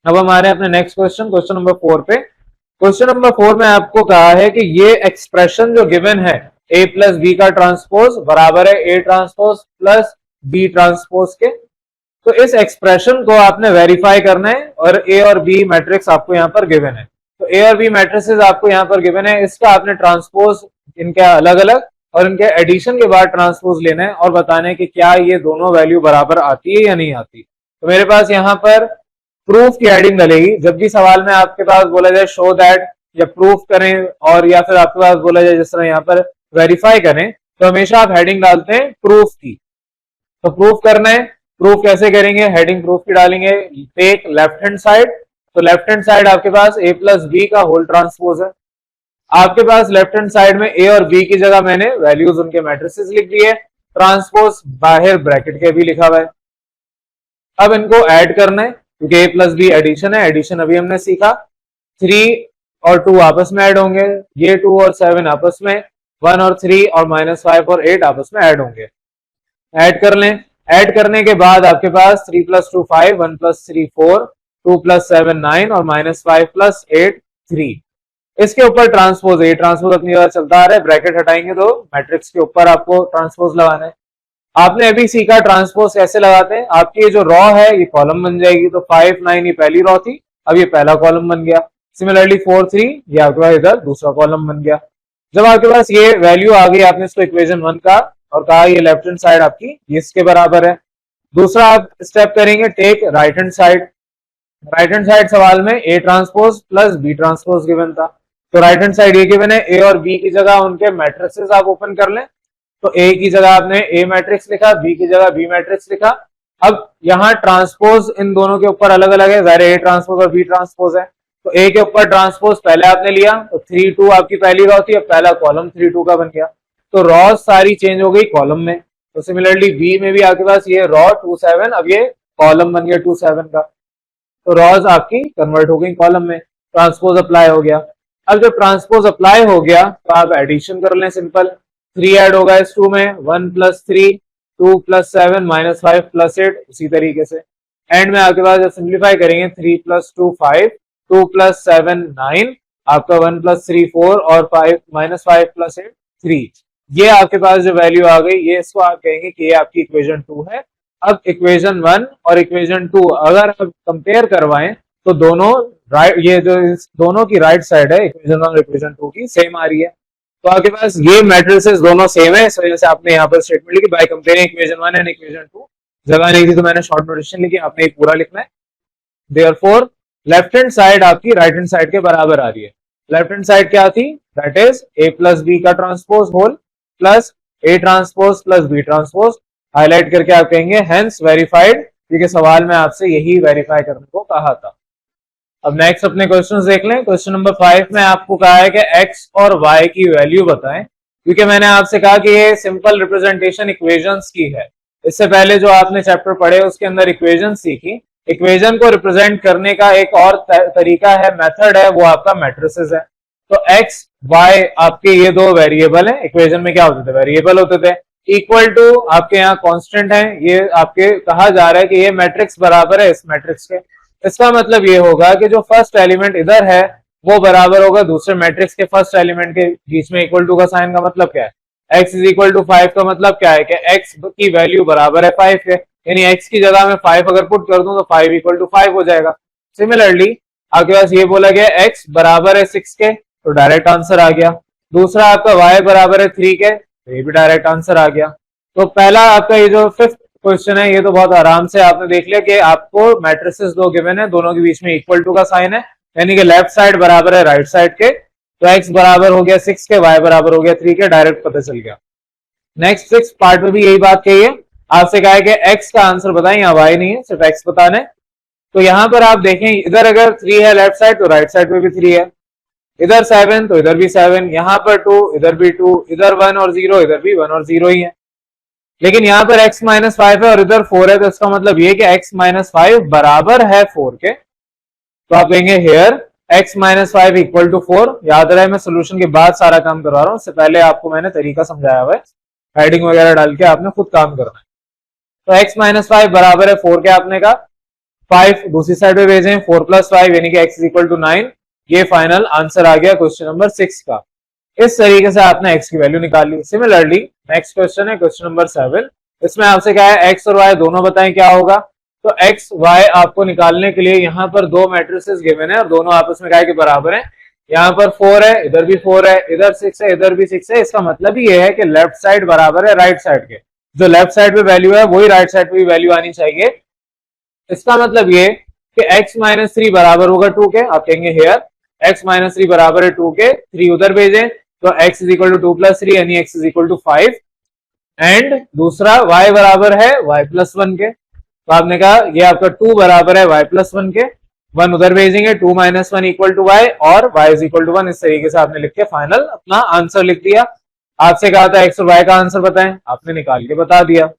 अब हमारे अपने नेक्स्ट क्वेश्चन नंबर 4 पे। क्वेश्चन नंबर 4 में आपको कहा है कि ये एक्सप्रेशन जो गिवन है a प्लस बी का ट्रांसपोज बराबर है a transpose plus b transpose के। तो इस एक्सप्रेशन को आपने वेरीफाई करना है और a और b मैट्रिक्स आपको यहाँ पर गिवन है। तो a और b मैट्रिसेस आपको यहाँ पर गिवन है, इसका आपने ट्रांसपोज इनके अलग अलग और इनके एडिशन के बाद ट्रांसपोज लेना है और बताना है कि क्या ये दोनों वैल्यू बराबर आती है या नहीं आती। तो मेरे पास यहाँ पर प्रूफ की हेडिंग डलेगी। जब भी सवाल में आपके पास बोला जाए शो दैट या प्रूफ करें और या फिर आपके पास बोला जाए जिस तरह यहाँ पर वेरीफाई करें, तो हमेशा आप हेडिंग डालते हैं प्रूफ की। तो प्रूफ करना है, प्रूफ कैसे करेंगे, हेडिंग प्रूफ की डालेंगे। टेक लेफ्ट हैंड साइड, तो लेफ्ट हैंड साइड आपके पास a प्लस बी का होल ट्रांसपोज है। आपके पास लेफ्ट हैंड साइड में a और b की जगह मैंने वैल्यूज उनके मैट्रिसेस लिख दिए, ट्रांसपोज बाहर ब्रैकेट के भी लिखा हुआ है। अब इनको ऐड करना है क्योंकि a प्लस बी एडिशन है, एडिशन अभी हमने सीखा। 3 और 2 आपस में ऐड होंगे, ये 2 और 7 आपस में, 1 और 3 और -5 और 8 आपस में ऐड होंगे। ऐड कर लें। ऐड करने के बाद आपके पास 3 + 2 5, 1 + 3 4, 2 + 7 9 और -5 + 8 3। इसके ऊपर ट्रांसपोज, ये ट्रांसपोज अपनी जगह चलता आ रहा है, ब्रैकेट हटाएंगे तो मैट्रिक्स के ऊपर आपको ट्रांसपोज लगाना है। आपने अभी सीखा ट्रांसपोज कैसे लगाते हैं। आपकी ये जो रॉ है ये कॉलम बन जाएगी, तो 5 9 ये पहली रॉ थी, अब ये पहला कॉलम बन गया। सिमिलरली 4 3 ये आपके पास इधर दूसरा कॉलम बन गया। जब आपके पास ये वैल्यू आ गई, आपने इसको इक्वेशन 1 का और कहा ये लेफ्ट हैंड साइड आपकी इसके बराबर है। दूसरा आप स्टेप करेंगे, take right hand side. Right hand side सवाल में a transpose plus b transpose given था, तो राइट हैंड साइड ये गिवन है, a और b की जगह उनके मैट्रिसेस आप ओपन कर लें। तो a की जगह आपने a मैट्रिक्स लिखा, b की जगह b मैट्रिक्स लिखा। अब यहाँ ट्रांसपोज इन दोनों के ऊपर अलग अलग है, ज़ाहिर a ट्रांसपोज और b ट्रांसपोज है। तो a के ऊपर ट्रांसपोज पहले आपने लिया, तो 3 2 आपकी पहली रॉ थी, अब पहला कॉलम 3 2 का बन गया। तो रॉ सारी चेंज हो गई कॉलम में। तो सिमिलरली b में भी आपके पास ये रॉ 2 7, अब ये कॉलम बन गया 2 7 का। तो रॉज आपकी कन्वर्ट हो गई कॉलम में, ट्रांसपोज अप्लाई हो गया। अब जब ट्रांसपोज अप्लाई हो गया तो आप एडिशन कर लें सिंपल। 3 ऐड होगा इस 2 में, 1 + 3, 2 + 7 -5 + 8, उसी तरीके से एंड में आपके पास जब सिंप्लीफाई करेंगे 3 + 2 5, 2 + 7 9, आपका 1 + 3 4 और 5 -5 + 8 3। ये आपके पास जो वैल्यू आ गई, ये इसको आप कहेंगे कि ये आपकी इक्वेशन 2 है। अब इक्वेशन 1 और इक्वेशन 2 अगर आप कंपेयर करवाएं तो दोनों राइट, ये जो दोनों की राइट साइड है इक्वेशन 1 और इक्वेशन 2 की सेम आ रही है। तो आपके पास ये मैट्रिसेस दोनों सेम है, इस वजह से आपने यहाँ पर स्टेटमेंट लिखी by comparing equation 1 and equation 2। जगह नहीं थी तो मैंने शॉर्ट नोटेशन लिखी, आपने एक पूरा लिखना है। देयरफॉर लेफ्ट हैंड साइड आपकी राइट हैंड साइड के बराबर आ रही है। लेफ्ट हैंड साइड क्या थी, that is a plus b का transpose whole plus a transpose plus b transpose. Highlight करके आप कहेंगे हेंस वेरीफाइड, क्योंकि सवाल में आपसे यही वेरीफाई करने को कहा था। अब नेक्स्ट अपने क्वेश्चंस देख लें। क्वेश्चन नंबर 5 में आपको कहा है कि x और y की वैल्यू बताएं, क्योंकि मैंने आपसे कहा कि ये सिंपल रिप्रेजेंटेशन इक्वेशंस की है। इससे पहले जो आपने चैप्टर पढ़े उसके अंदर इक्वेशन सीखी, इक्वेशन को रिप्रेजेंट करने का एक और तरीका है, मेथड है, वो आपका मैट्रिसेस है। तो x y आपके ये दो वेरिएबल हैं, इक्वेशन में क्या होते थे, वेरिएबल होते थे। इक्वल टू आपके यहाँ कांस्टेंट है, ये आपके कहा जा रहा है कि ये मैट्रिक्स बराबर है इस मैट्रिक्स के। इसका मतलब ये होगा कि जो फर्स्ट एलिमेंट इधर है वो बराबर होगा दूसरे मैट्रिक्स के फर्स्ट एलिमेंट के। बीच में इक्वल टू का साइन का मतलब क्या है, x = 5 का मतलब क्या है कि x की वैल्यू बराबर है 5 के, यानी x की जगह में 5 अगर पुट कर दूं तो 5 = 5 हो जाएगा। सिमिलरली आपके पास ये बोला गया x बराबर है 6 के, तो डायरेक्ट आंसर आ गया। दूसरा आपका y बराबर है 3 के, तो ये भी डायरेक्ट आंसर आ गया। तो पहला आपका ये जो फिफ्थ क्वेश्चन है ये तो बहुत आराम से आपने देख लिया कि आपको मैट्रिसेस दो गिवन है, दोनों के बीच में इक्वल टू का साइन है, यानी कि लेफ्ट साइड बराबर है राइट साइड के, तो x बराबर हो गया 6 के, y बराबर हो गया 3 के, डायरेक्ट पता चल गया। नेक्स्ट सिक्स पार्ट में भी यही बात कही है, आपसे कहा है कि x का आंसर बताएं, यहाँ y नहीं है, सिर्फ x बताना है। तो यहां पर आप देखें इधर अगर 3 है लेफ्ट साइड तो राइट साइड में भी 3 है, इधर 7 तो इधर भी 7, यहां पर 2 इधर भी 2, इधर 1 और 0 इधर भी 1 और 0 ही है। लेकिन यहाँ पर x माइनस 5 है और इधर 4 है, तो इसका मतलब ये कि x माइनस 5 बराबर है 4 के। तो आप कहेंगे here x minus 5 equal to 4। याद रहे मैं सोल्यूशन के बाद सारा काम करवा रहा हूँ, इससे पहले आपको मैंने तरीका समझाया हुआ है, हेडिंग वगैरह डाल के आपने खुद काम करना है। तो x माइनस 5 बराबर है 4 के, आपने कहा 5 दूसरी साइड पे भेजें, 4 प्लस 5 यानी कि x इज इक्वल टू 9। ये फाइनल आंसर आ गया क्वेश्चन नंबर 6 का। इस तरीके से आपने x की वैल्यू निकाल ली। सिमिलरली नेक्स्ट क्वेश्चन है क्वेश्चन नंबर 7। इसमें आपसे क्या है x और y दोनों बताएं क्या होगा। तो x y आपको निकालने के लिए यहाँ पर दो मैट्रिसेस गिवन है और दोनों आपस में क्या है कि बराबर है। यहाँ पर 4 है, इधर भी 4 है, इधर 6 है, इधर भी 6 है। इसका मतलब ही ये है कि लेफ्ट साइड बराबर है राइट साइड के, जो लेफ्ट साइड पे वैल्यू है वही राइट साइड पे भी वैल्यू आनी चाहिए। इसका मतलब ये कि x माइनस 3 बराबर होगा 2 के। आप कहेंगे हेयर x माइनस 3 बराबर है 2 के, 3 उधर भेजें तो x is equal to 2 plus 3 यानी x is equal to 5। And दूसरा y बराबर है y प्लस 1 के, तो आपने कहा ये आपका 2 बराबर है y प्लस 1 के, 1 उधर भेजेंगे, 2 माइनस 1 इक्वल टू y और y इज इक्वल टू 1। इस तरीके से आपने लिख के फाइनल अपना आंसर लिख दिया। आपसे कहा था x और y का आंसर बताएं, आपने निकाल के बता दिया।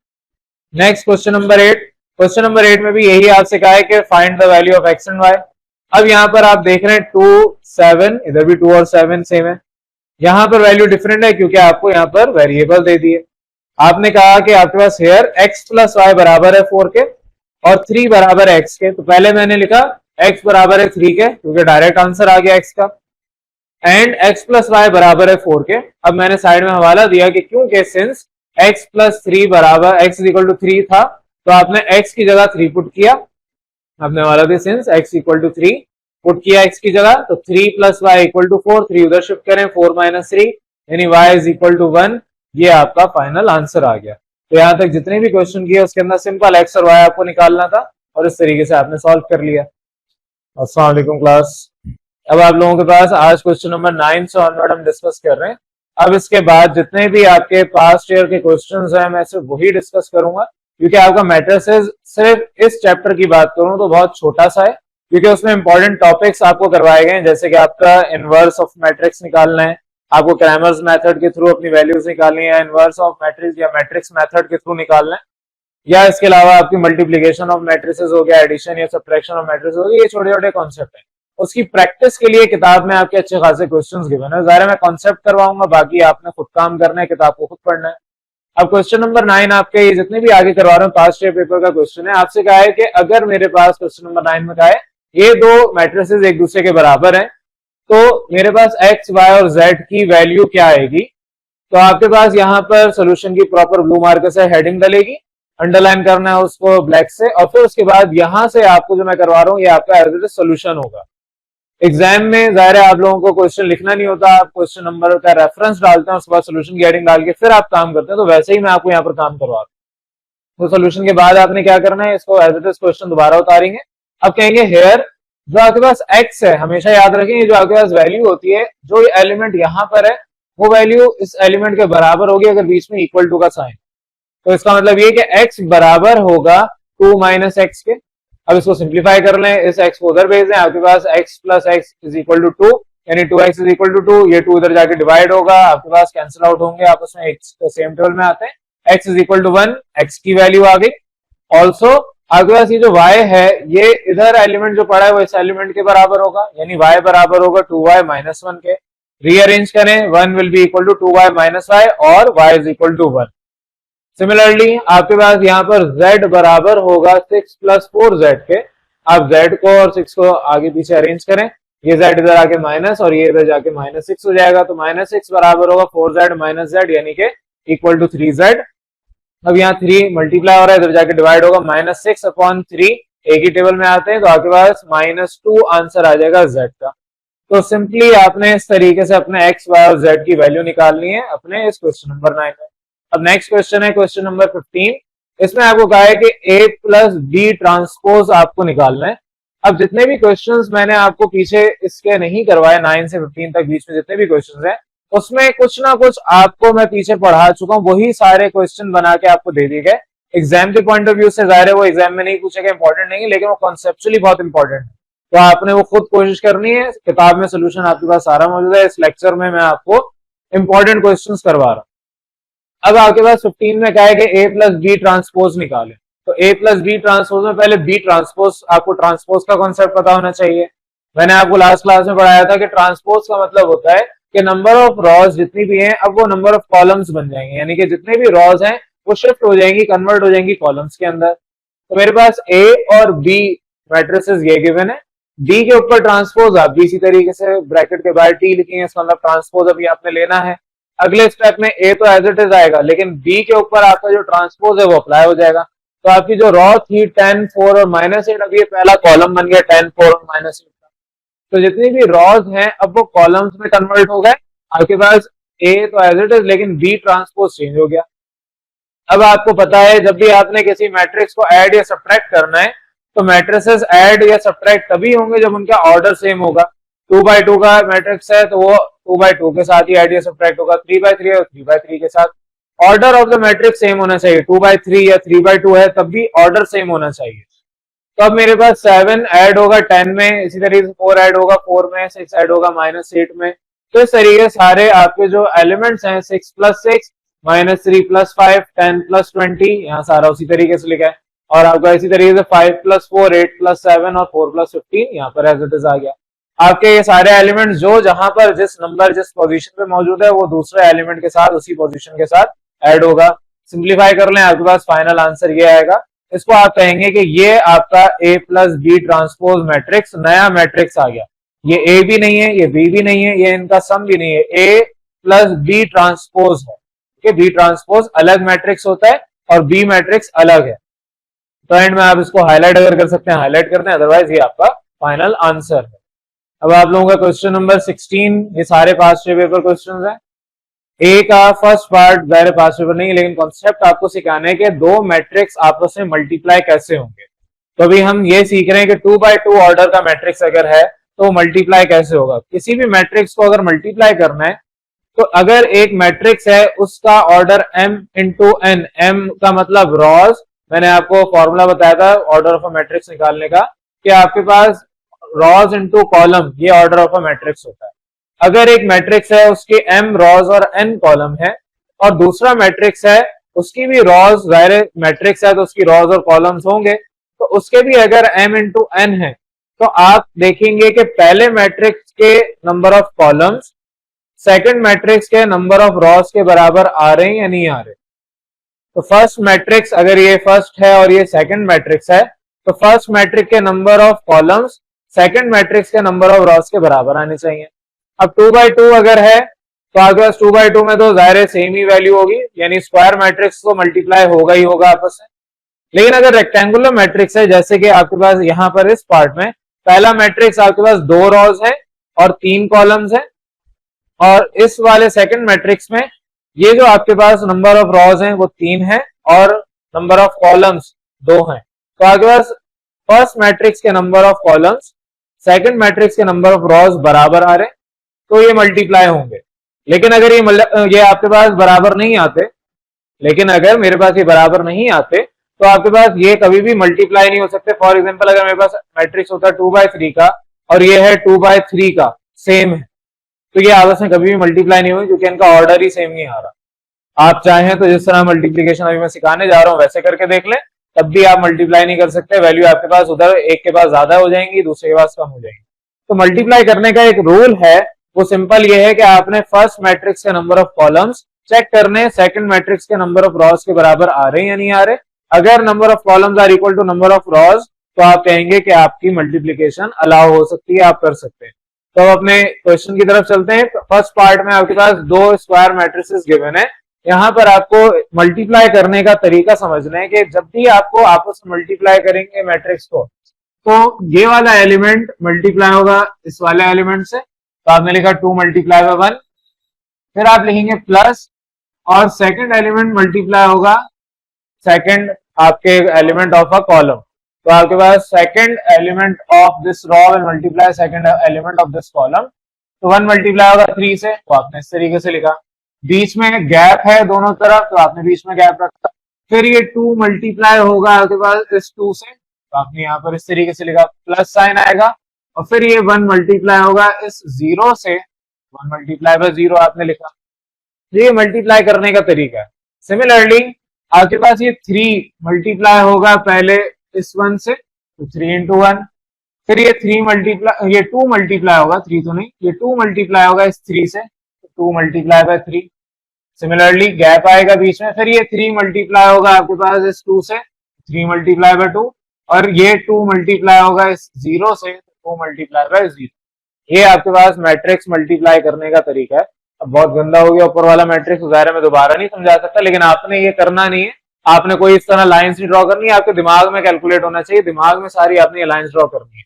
Next question number 8। Question number 8 में भी यही आपसे कहा है कि find the value of x and y। अब यहाँ पर आप देख रहे हैं 2 7, इधर भी 2 और 7 सेम है। यहाँ पर वैल्यू डिफरेंट है क्योंकि आपको यहाँ पर वेरिएबल दे दिए। आपने कहा कि आपके पास हेयर x प्लस वाई बराबर है 4 के और 3 बराबर है x के। तो पहले मैंने लिखा x बराबर है 3 के क्योंकि डायरेक्ट आंसर आ गया x का, एंड x प्लस वाई बराबर है 4 के। अब मैंने साइड में हवाला दिया कि क्योंकि सिंस x प्लस 3 बराबर x इज इक्वल टू 3 था तो आपने x की जगह 3 पुट किया। आपने हवाला दिया since x equal to 3 put किया x की जगह, तो 3 प्लस वाई इक्वल टू 4, 3 उधर शिफ्ट करें, 4 माइनस 3 यानी y इज इक्वल टू 1। ये आपका फाइनल आंसर आ गया। तो यहां तक जितने भी क्वेश्चन किए उसके अंदर सिंपल x और y आपको निकालना था और इस तरीके से आपने सॉल्व कर लिया। अस्सलाम वालेकुम क्लास। अब आप लोगों के पास आज क्वेश्चन नंबर 9 से ऑनवर्ड हम डिस्कस कर रहे हैं। अब इसके बाद जितने भी आपके पास्ट ईयर के क्वेश्चंस हैं मैं सिर्फ वही डिस्कस करूंगा, क्योंकि आपका मैट्रिसेस सिर्फ इस चैप्टर की बात करूं तो बहुत छोटा सा है, क्योंकि उसमें इंपॉर्टेंट टॉपिक्स आपको करवाए गए हैं, जैसे कि आपका इनवर्स ऑफ मैट्रिक्स निकालना है, आपको क्रैमर्स मेथड के थ्रू अपनी वैल्यूज निकालनी है, इनवर्स ऑफ मैट्रिक्स या मैट्रिक्स मेथड के थ्रू निकालना है, या इसके अलावा आपकी मल्टीप्लीकेशन ऑफ मैट्रिसेस हो गया, एडिशन या सब्ट्रैक्शन ऑफ मैट्रिक्स हो गया। ये छोटे छोटे कॉन्सेप्ट है, उसकी प्रैक्टिस के लिए किताब में आपके अच्छे खासे क्वेश्चंस गिवन है। ज़ाहिर मैं कॉन्सेप्ट करवाऊंगा, बाकी आपने खुद काम करना है, किताब को खुद पढ़ना है। अब क्वेश्चन नंबर 9 आपके ये जितने भी आगे करवा रहे हैं पास्ट ईयर पेपर का क्वेश्चन है। आपसे कहा है कि अगर मेरे पास क्वेश्चन नंबर 9 में कहा है ये दो मैट्रिसेस एक दूसरे के बराबर हैं तो मेरे पास x, y और z की वैल्यू क्या आएगी। तो आपके पास यहाँ पर सोल्यूशन की प्रॉपर ब्लू मार्कर से हेडिंग डलेगी, अंडरलाइन करना है उसको ब्लैक से, और फिर उसके बाद यहां से आपको जो मैं करवा रहा हूँ ये आपका एज इट इज सोल्यूशन होगा। एग्जाम में जाहिर है आप लोगों को क्वेश्चन लिखना नहीं होता, आप क्वेश्चन नंबर का रेफरेंस डालते हैं, उसके बाद सोल्यूशन की हेडिंग डाल के फिर आप काम करते हैं। तो वैसे ही मैं आपको यहाँ पर काम करवा रहा हूँ। तो सोल्यूशन के बाद आपने क्या करना है, इसको एज इट इज क्वेश्चन दोबारा उतारेंगे। अब कहेंगे हेयर जो आपके पास x है, हमेशा याद रखेंगे जो आपके पास वैल्यू होती है, जो एलिमेंट यहाँ पर है वो वैल्यू इस एलिमेंट के बराबर होगी अगर बीच में इक्वल टू का साइन। तो इसका मतलब ये कि x बराबर होगा 2 माइनस एक्स के। अब इसको सिंप्लीफाई कर लें, इस x को उधर भेज दें, आपके पास x plus x is equal to 2 यानी 2x इज इक्वल टू 2। ये 2 इधर जाके डिवाइड होगा, आपके पास कैंसिल आउट होंगे, आपस में x सेम टेबल में आते हैं। x is equal to 1, x की वैल्यू आ गई। ऑल्सो आपके पास ये जो y है ये इधर एलिमेंट जो पड़ा है वो इस एलिमेंट के बराबर होगा, यानी y बराबर होगा 2y माइनस 1 के। रीअरेंज करें, 1 will be equal to 2y minus y और y is equal to 1। Similarly आपके पास यहाँ पर z बराबर होगा 6 प्लस 4z के। आप z को और 6 को आगे पीछे अरेंज करें, ये z इधर आके माइनस और ये इधर जाके माइनस 6 हो जाएगा। तो माइनस 6 बराबर होगा 4z माइनस z यानी कि इक्वल टू 3z। अब यहाँ 3 मल्टीप्लाई हो रहा है, इधर जाके डिवाइड होगा, माइनस 6 अपॉन 3 एक ही टेबल में आते हैं, तो आपके पास -2 आंसर आ जाएगा z का। तो सिंपली आपने इस तरीके से अपने x, y और z की वैल्यू निकालनी है अपने इस क्वेश्चन नंबर 9 में। अब नेक्स्ट क्वेश्चन है क्वेश्चन नंबर 15। इसमें आपको कहा है कि A प्लस बी ट्रांसपोज आपको निकालना है। अब जितने भी क्वेश्चंस मैंने आपको पीछे इसके नहीं करवाए 9 से 15 तक बीच में जितने भी क्वेश्चंस हैं उसमें कुछ ना कुछ आपको मैं पीछे पढ़ा चुका हूं, वही सारे क्वेश्चन बना के आपको दे दिए गए। एग्जाम के पॉइंट ऑफ व्यू से जाहिर है वो एग्जाम में नहीं पूछेगा, इंपॉर्टेंट नहीं है, लेकिन वो कॉन्सेप्चुअली बहुत इंपॉर्टेंट है, तो आपने वो खुद कोशिश करनी है। किताब में सोल्यूशन आपके पास सारा मौजूद है। इस लेक्चर में मैं आपको इंपॉर्टेंट क्वेश्चंस करवा रहा हूं। अब आपके पास 15 में क्या है कि A प्लस बी ट्रांसपोज निकाले, तो A प्लस बी ट्रांसपोज में पहले बी ट्रांसपोज, आपको ट्रांसपोज का कॉन्सेप्ट पता होना चाहिए। मैंने आपको लास्ट क्लास में पढ़ाया था कि ट्रांसपोज का मतलब होता है कि नंबर ऑफ रॉज जितनी भी हैं अब वो नंबर ऑफ कॉलम्स बन जाएंगे, यानी कि जितने भी रॉज हैं वो शिफ्ट हो जाएंगी, कन्वर्ट हो जाएंगी कॉलम्स के अंदर। तो मेरे पास A और B मैट्रिसेस ये गिवन है, D के ऊपर ट्रांसपोज आप भी इसी तरीके से ब्रैकेट के बाहर T लिखेंगे, इसका मतलब ट्रांसपोज अभी आपने लेना है। अगले स्टेप में A तो एज इट इज आएगा, लेकिन B के ऊपर आपका जो ट्रांसपोज है वो अप्लाई हो जाएगा। तो आपकी जो रॉ थी 10, 4 और -8, अब ये पहला कॉलम बन गया 10, 4 और -8 का। तो जितनी भी रॉज हैं अब वो कॉलम्स में कन्वर्ट हो गए। आपके पास A तो एज इट इज, लेकिन B ट्रांसपोज चेंज हो गया। अब आपको पता है जब भी आपने किसी मैट्रिक्स को ऐड या सब्ट्रैक्ट करना है तो मैट्रिसेस ऐड या सब्ट्रैक्ट तभी होंगे जब उनका ऑर्डर सेम होगा। 2x2 का मैट्रिक्स है तो वो 2x2 के साथ ही ऐड या सब्ट्रैक्ट होगा, 3x3 है तो 3x3 के साथ। Order of the matrix same होना चाहिए, 2x3 या 3x2 है तब भी ऑर्डर सेम होना चाहिए। तो अब मेरे पास 7 ऐड होगा 10 में, इसी तरीके से 4 ऐड होगा 4 में, 6 ऐड होगा -8 में। तो इस तरीके सारे आपके जो एलिमेंट्स हैं 6 + 6 -3 + 5 10 + 20, यहाँ सारा उसी तरीके से लिखा है। और आपका इसी तरीके से 5 + 4 8 + 7 और 4 + 15 यहाँ पर एज इट इज आ गया। आपके ये सारे एलिमेंट्स जो जहां पर जिस नंबर जिस पोजीशन पे मौजूद है वो दूसरे एलिमेंट के साथ उसी पोजीशन के साथ ऐड होगा। सिंप्लीफाई कर लें, आपके पास फाइनल आंसर ये आएगा। इसको आप कहेंगे कि ये आपका A plus B transpose matrix नया मैट्रिक्स आ गया। ये A भी नहीं है, ये B भी नहीं है, ये इनका सम भी नहीं है, A प्लस बी ट्रांसपोज है। कि बी ट्रांसपोज अलग मैट्रिक्स होता है और बी मैट्रिक्स अलग है। तो एंड में आप इसको हाईलाइट अगर कर सकते हैं हाईलाइट करते हैं, अदरवाइज ये आपका फाइनल आंसर है। अब आप लोगों का क्वेश्चन नंबर 16, ये सारे पास्ट पेपर क्वेश्चन है। ए का फर्स्ट पार्ट जाहिर पास्ट पेपर नहीं, लेकिन कॉन्सेप्ट आपको सिखाने है कि दो मैट्रिक्स आपस में मल्टीप्लाई कैसे होंगे। तो अभी हम ये सीख रहे हैं कि 2x2 ऑर्डर का मैट्रिक्स अगर है तो मल्टीप्लाई कैसे होगा। किसी भी मैट्रिक्स को अगर मल्टीप्लाई करना है तो अगर एक मैट्रिक्स है उसका order m into n, m का मतलब रॉज, मैंने आपको फॉर्मूला बताया था ऑर्डर ऑफ अ मैट्रिक्स निकालने का कि आपके पास रॉज इंटू कॉलम ये ऑर्डर ऑफ अ मैट्रिक्स होता है। अगर एक मैट्रिक्स है उसके m रॉज और n कॉलम है और दूसरा मैट्रिक्स है उसकी भी रॉज, जाहिर मैट्रिक्स है तो उसकी रॉज और कॉलम्स होंगे, तो उसके भी अगर m इंटू n है तो आप देखेंगे कि पहले मैट्रिक्स के number of columns second matrix के नंबर ऑफ रॉस के बराबर आ रहे हैं या नहीं आ रहे। तो फर्स्ट मैट्रिक्स अगर ये फर्स्ट है और ये सेकंड मैट्रिक्स है तो फर्स्ट मैट्रिक्स के number of columns second matrix के नंबर ऑफ रॉस के बराबर आने चाहिए। अब 2x2 अगर है तो आपके पास 2x2 में तो जाहिर है सेम ही वैल्यू होगी, यानी स्क्वायर मैट्रिक्स तो मल्टीप्लाई होगा ही होगा आपस में। लेकिन अगर रेक्टेंगुलर मैट्रिक्स है, जैसे कि आपके पास यहाँ पर इस पार्ट में पहला मैट्रिक्स आपके पास 2 रॉज है और 3 कॉलम्स है, और इस वाले सेकंड मैट्रिक्स में ये जो आपके पास नंबर ऑफ रॉज हैं वो 3 है और नंबर ऑफ कॉलम्स 2 हैं। तो आपके पास फर्स्ट मैट्रिक्स के number of columns second matrix के नंबर ऑफ रॉज बराबर आ रहे हैं तो ये मल्टीप्लाई होंगे। लेकिन अगर ये आपके पास बराबर नहीं आते, लेकिन अगर मेरे पास ये बराबर नहीं आते तो आपके पास ये कभी भी मल्टीप्लाई नहीं हो सकते। फॉर एग्जांपल अगर मेरे पास मैट्रिक्स होता है 2/3 का और ये है 2/3 का, सेम है, तो ये आपस में कभी भी मल्टीप्लाई नहीं होगी क्योंकि इनका ऑर्डर ही सेम नहीं आ रहा। आप चाहें तो जिस तरह मल्टीप्लीकेशन अभी मैं सिखाने जा रहा हूं वैसे करके देख लें, तब भी आप मल्टीप्लाई नहीं कर सकते। वैल्यू आपके पास उधर एक के पास ज्यादा हो जाएंगी, दूसरे के पास कम हो जाएंगी। तो मल्टीप्लाई करने का एक रूल है, वो सिंपल ये है कि आपने फर्स्ट मैट्रिक्स के नंबर ऑफ कॉलम्स चेक करने सेकंड मैट्रिक्स के नंबर ऑफ रॉज के बराबर आ रहे हैं या नहीं आ रहे। अगर number of columns are equal to number of rows तो आप कहेंगे कि आपकी मल्टीप्लीकेशन अलाउ हो सकती है, आप कर सकते हैं। तो अपने क्वेश्चन की तरफ चलते हैं। फर्स्ट पार्ट में आपके पास 2 स्क्वायर मैट्रिसेस गिवन है। यहाँ पर आपको मल्टीप्लाई करने का तरीका समझना है कि जब भी आपको आपस में मल्टीप्लाई करेंगे मैट्रिक्स को तो ये वाला एलिमेंट मल्टीप्लाई होगा इस वाले एलिमेंट से, तो आपने लिखा 2 × 1, फिर आप लिखेंगे प्लस और सेकंड एलिमेंट मल्टीप्लाई होगा सेकंड आपके एलिमेंट ऑफ अ कॉलम। तो आपके पास second element of this row will multiply second element of this column. तो 1 मल्टीप्लाई होगा 3 से, तो आपने इस तरीके से लिखा। बीच में गैप है दोनों तरफ, तो आपने बीच में गैप रखा। फिर ये 2 मल्टीप्लाई होगा आपके पास इस 2 से, तो आपने यहाँ पर इस तरीके से लिखा, प्लस साइन आएगा। और फिर ये 1 मल्टीप्लाई होगा इस 0 से, 1 मल्टीप्लाई बाय 0 आपने लिखा। ये मल्टीप्लाई करने का तरीका है। सिमिलरली आपके पास ये 3 मल्टीप्लाई होगा पहले इस 1 से, तो 3 इंटू 1। फिर ये 3 मल्टीप्लाई, ये 2 मल्टीप्लाई होगा, 3 तो नहीं, ये 2 मल्टीप्लाई होगा इस 3 से, तो 2 मल्टीप्लाई बाय 3। सिमिलरली गैप आएगा बीच में, फिर ये 3 मल्टीप्लाई होगा आपके पास इस 2 से, 3 मल्टीप्लाई बाय 2। और ये 2 मल्टीप्लाई होगा इस 0 से, 2 मल्टीप्लाई बाय 0। ये आपके पास मैट्रिक्स मल्टीप्लाई करने का तरीका है। अब बहुत गंदा हो गया ऊपर वाला मैट्रिक्स वगैरह, में दोबारा नहीं समझा सकता, लेकिन आपने ये करना नहीं है। आपने कोई इस तरह लाइंस नहीं ड्रॉ करनी है, आपके दिमाग में कैलकुलेट होना चाहिए, दिमाग में सारी आपने लाइंस ड्रॉ करनी है।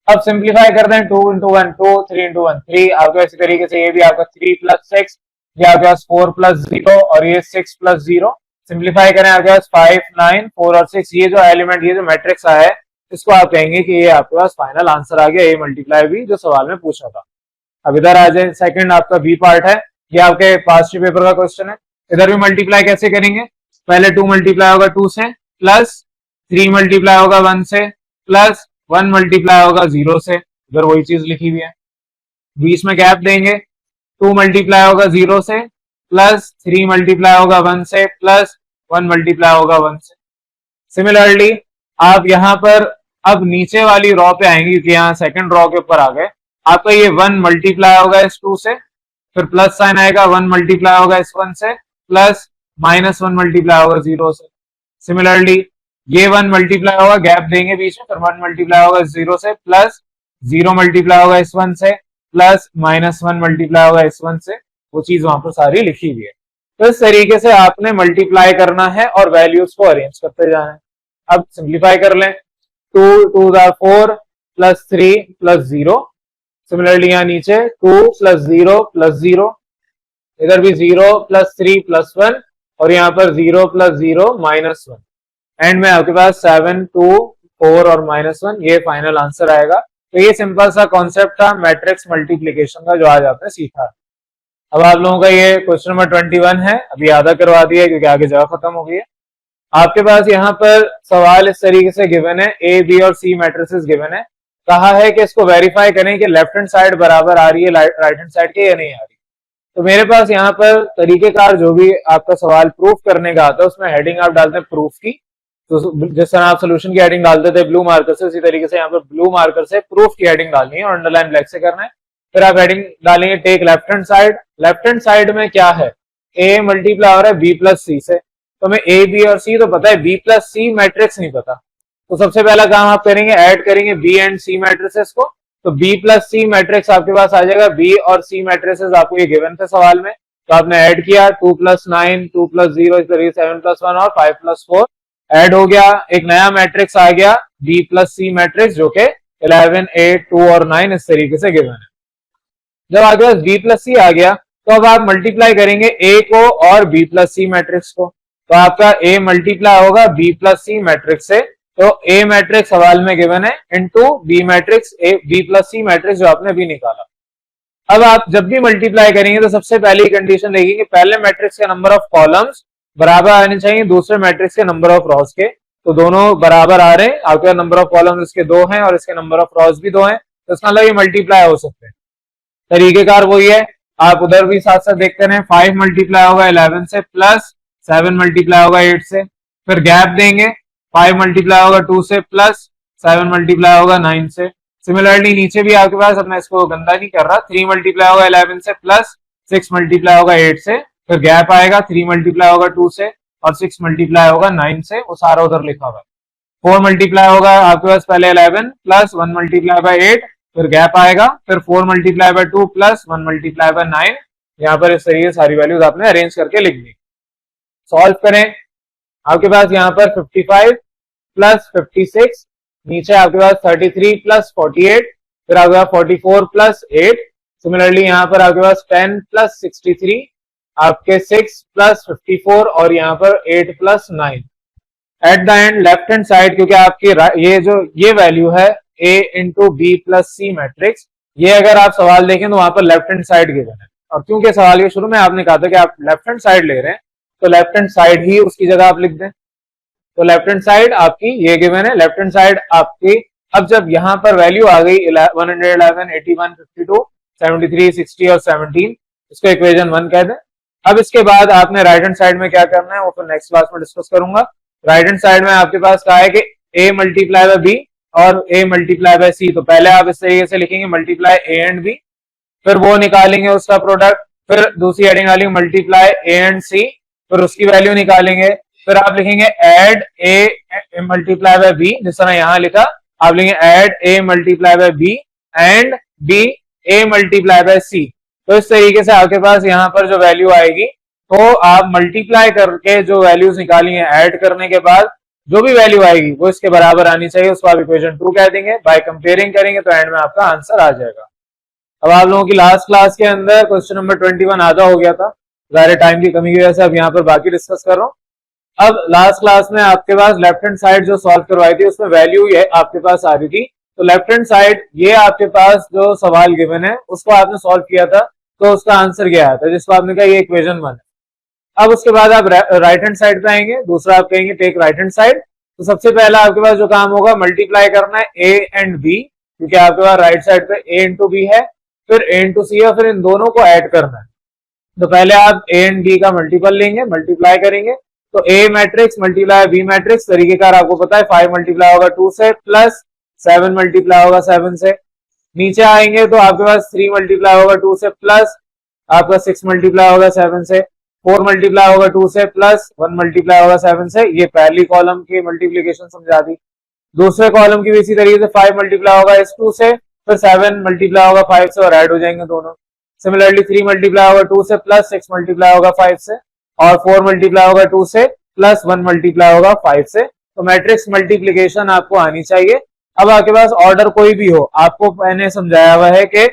अब सिंप्लीफाई कर दें, 2 इंटू 1 2, 3 इंटू 1 3। आपको इसी तरीके से ये भी आपका 3 प्लस 6, ये आपके पास 4 प्लस 0 और ये 6 प्लस 0। सिंप्लीफाई करें आपके पास 5 9 4 और 6। ये जो एलिमेंट, ये जो मैट्रिक्स आया है, इसको आप कहेंगे कि ये आपके पास फाइनल आंसर आ गया, ये मल्टीप्लाई भी जो सवाल में पूछा था। अब इधर आ जाए, सेकंड आपका बी पार्ट है, ये आपके पास्ट पेपर का क्वेश्चन है। इधर भी मल्टीप्लाई कैसे करेंगे, पहले 2 मल्टीप्लाई होगा 2 से, प्लस 3 मल्टीप्लाई होगा 1 से, प्लस 1 मल्टीप्लाई होगा 0 से। इधर वही चीज लिखी हुई है, बीच में गैप देंगे, 2 मल्टीप्लाई होगा 0 से, प्लस 3 मल्टीप्लाई होगा 1 से, प्लस 1 मल्टीप्लाई होगा 1 से। सिमिलरली आप यहाँ पर अब नीचे वाली रॉ पे आएंगे, क्योंकि यहाँ सेकंड रॉ के ऊपर आ गए। आपका ये 1 मल्टीप्लाई होगा इस 2 से, फिर प्लस साइन आएगा, 1 मल्टीप्लाई होगा इस 1 से, प्लस माइनस 1 मल्टीप्लाई होगा 0 से। सिमिलरली ये 1 मल्टीप्लाई होगा, गैप देंगे बीच में, फिर 1 मल्टीप्लाई होगा इस 0 से, प्लस 0 मल्टीप्लाई होगा इस 1 से, प्लस माइनस 1 मल्टीप्लाई होगा इस 1 से। वो चीज वहां पर सारी लिखी हुई है। तो इस तरीके से आपने मल्टीप्लाई करना है और वैल्यूज को अरेंज करते जाना है। अब सिंप्लीफाई कर लें, 2 2 4 प्लस 3 प्लस 0। सिमिलरली यहाँ नीचे 2 प्लस 0 प्लस 0, इधर भी 0 प्लस 3 प्लस 1, और यहाँ पर 0 प्लस 0 माइनस 1। एंड में आपके पास 7 2 4 और माइनस 1, ये फाइनल आंसर आएगा। तो ये सिंपल सा कॉन्सेप्ट था मैट्रिक्स मल्टीप्लिकेशन का, जो आज आपने सीखा। अब आप लोगों का ये क्वेश्चन नंबर 21 है, अभी आधा करवा दिया क्योंकि आगे जगह खत्म हो गई है। आपके पास यहाँ पर सवाल इस तरीके से गिवन है, ए बी और सी मैट्रिसेस गिवन है। कहा है कि इसको वेरीफाई करें कि लेफ्ट हैंड साइड बराबर आ रही है राइट हैंड साइड के या नहीं आ रही। तो मेरे पास यहाँ पर तरीकेकार जो भी आपका सवाल प्रूफ करने का आता है, उसमें हेडिंग आप डालते हैं प्रूफ की। तो जिस तरह आप सोल्यूशन की हेडिंग डालते थे ब्लू मार्कर से, उसी तरीके से यहाँ पर ब्लू मार्कर से प्रूफ की हेडिंग डालनी है और अंडरलाइन ब्लैक से करना है। फिर आप हेडिंग डालेंगे take left hand side. Left hand side में क्या है, ए मल्टीप्लाई हो रहा है बी प्लस सी से, तो हमें ए बी और सी तो पता है, बी प्लस सी मैट्रिक्स नहीं पता। तो सबसे पहला काम आप करेंगे, ऐड करेंगे बी एंड सी मैट्रिसेस को। तो बी प्लस सी मैट्रिक्स आपके पास आ जाएगा, बी और सी मैट्रिसेस आपको ये गिवन थे सवाल में, तो आपने ऐड किया 2 प्लस 9 2 प्लस 0 इस तरीके 7 प्लस 1 और 5 प्लस 4 ऐड हो गया। एक नया मैट्रिक्स आ गया बी प्लस सी मैट्रिक्स, जो कि 11 8 2 और 9 इस तरीके से गिवन है। जब आपके पास बी प्लस सी आ गया, तो अब आप मल्टीप्लाई करेंगे ए को और बी प्लस सी मैट्रिक्स को। तो आपका ए मल्टीप्लाई होगा बी प्लस सी मैट्रिक्स से, तो ए मैट्रिक्स सवाल में गिवन है into B matrix, A B plus C matrix जो आपने अभी निकाला। अब आप जब भी मल्टीप्लाई करेंगे तो सबसे पहली कंडीशन देखेंगे, पहले मैट्रिक्स के नंबर ऑफ कॉलम्स बराबर आने चाहिए दूसरे मैट्रिक्स के नंबर ऑफ रॉस के। तो दोनों बराबर आ रहे हैं, आपके नंबर ऑफ कॉलम्स इसके 2 हैं और इसके नंबर ऑफ रॉस भी 2 हैं, तो इसका मतलब ये मल्टीप्लाई हो सकते हैं। तरीकेकार वही है, आप उधर भी साथ साथ देखते रहे। 5 मल्टीप्लाई होगा 11 से, प्लस 7 मल्टीप्लाई होगा 8 से, फिर गैप देंगे, 5 मल्टीप्लाई होगा 2 से, प्लस 7 मल्टीप्लाई होगा 9 से। सिमिलरली नीचे भी आपके पास, अब मैं इसको गंदा नहीं कर रहा, 3 मल्टीप्लाई होगा 11 से, प्लस 6 मल्टीप्लाई होगा 8 से, फिर गैप आएगा, 3 मल्टीप्लाई होगा 2 से और 6 मल्टीप्लाई होगा 9 से, वो सारा उधर लिखा हुआ है। 4 मल्टीप्लाई होगा आपके पास पहले 11 प्लस 1 मल्टीप्लाई बाय 8, फिर गैप आएगा, फिर 4 multiply by 2 plus 1 multiply by 9। यहाँ पर इस तरीके सारी वैल्यूज आपने अरेंज करके लिख दी। सॉल्व करें, आपके पास यहाँ पर 55 प्लस 56, नीचे आपके पास 33 प्लस 48, फिर आपके पास 44 प्लस 8। सिमिलरली यहाँ पर आपके पास 10 प्लस 63, आपके 6 प्लस 54 और यहाँ पर 8 plus 9। At the end left hand side, क्योंकि आपकी ये वैल्यू है a into B plus C matrix, ये अगर आप सवाल देखें तो वहां पर लेफ्ट हैंड साइड गिवन है, और क्योंकि सवाल के शुरू में आपने कहा था कि आप लेफ्ट हैंड साइड ले रहे हैं तो लेफ्ट हैंड साइड ही उसकी जगह आप लिख दें। तो लेफ्ट हैंड साइड आपकी ये गिवन है, लेफ्ट हैंड साइड आपकी। अब जब यहाँ पर वैल्यू आ गई 111, 81, 52, 73, 60 और 17, इसको इक्वेशन 1 कह दें। अब इसके बाद आपने राइट हैंड साइड में क्या करना है वो फिर नेक्स्ट क्लास में डिस्कस करूंगा। राइट हैंड साइड में आपके पास क्या है कि a मल्टीप्लाई बाय b और a मल्टीप्लाई बाय c। तो पहले आप इस तरीके से लिखेंगे मल्टीप्लाई a एंड b, फिर वो निकालेंगे उसका प्रोडक्ट, फिर दूसरी हेडिंग डालेंगे मल्टीप्लाई a एंड c, फिर उसकी वैल्यू निकालेंगे, फिर आप लिखेंगे add a multiply by b, जिस तरह यहां लिखा आप लिखेंगे add a multiply by b and b a multiply by c। तो इस तरीके से आपके पास यहाँ पर जो वैल्यू आएगी तो आप मल्टीप्लाई करके जो वैल्यूज निकाली है ऐड करने के बाद जो भी वैल्यू आएगी वो इसके बराबर आनी चाहिए, उसको आप इक्वेशन 2 कह देंगे। बाय कंपेयरिंग करेंगे तो एंड में आपका आंसर आ जाएगा। अब आप लोगों की लास्ट क्लास के अंदर क्वेश्चन नंबर 21 आधा हो गया था, ज़ाहिर टाइम की कमी की वजह से अब यहाँ पर बाकी डिस्कस कर रहा हूँ। अब लास्ट क्लास में आपके पास लेफ्ट हैंड साइड जो सॉल्व करवाई थी उसमें वैल्यू ये आपके पास आ रही थी, तो लेफ्ट हैंड साइड ये आपके पास जो सवाल गिवन है उसको आपने सॉल्व किया था तो उसका आंसर क्या आया था, जिसको आपने कहा ये इक्वेशन 1 है। अब उसके बाद आप राइट हैंड साइड पे आएंगे, दूसरा आप कहेंगे टेक राइट हैंड साइड। तो सबसे पहला आपके पास जो काम होगा मल्टीप्लाई करना है a एंड b, क्योंकि आपके पास राइट साइड पे a इंटू बी है, फिर a इंटू सी है, फिर इन दोनों को ऐड करना है। तो पहले आप a एंड b का मल्टीपल लेंगे, मल्टीप्लाई करेंगे तो a matrix multiply b matrix, तरीकेकार आपको पता है 5 मल्टीप्लाई होगा 2 से, प्लस 7 मल्टीप्लाई होगा 7 से। नीचे आएंगे तो आपके पास 3 मल्टीप्लाई होगा 2 से, प्लस आपका 6 मल्टीप्लाई होगा 7 से, 4 मल्टीप्लाई होगा 2 से, प्लस 1 मल्टीप्लाई होगा 7 से। ये पहली कॉलम की मल्टीप्लीकेशन समझा दी। दूसरे कॉलम की भी इसी तरीके से 5 मल्टीप्लाई होगा इस 2 से, फिर 7 मल्टीप्लाई होगा 5 से और ऐड हो जाएंगे दोनों। सिमिलरली 3 मल्टीप्लाई होगा 2 से, प्लस 6 मल्टीप्लाई होगा 5 से, और 4 मल्टीप्लाई होगा 2 से, प्लस 1 मल्टीप्लाई होगा 5 से। तो मैट्रिक्स मल्टीप्लीकेशन आपको आनी चाहिए। अब आपके पास ऑर्डर कोई भी हो, आपको मैंने समझाया हुआ है कि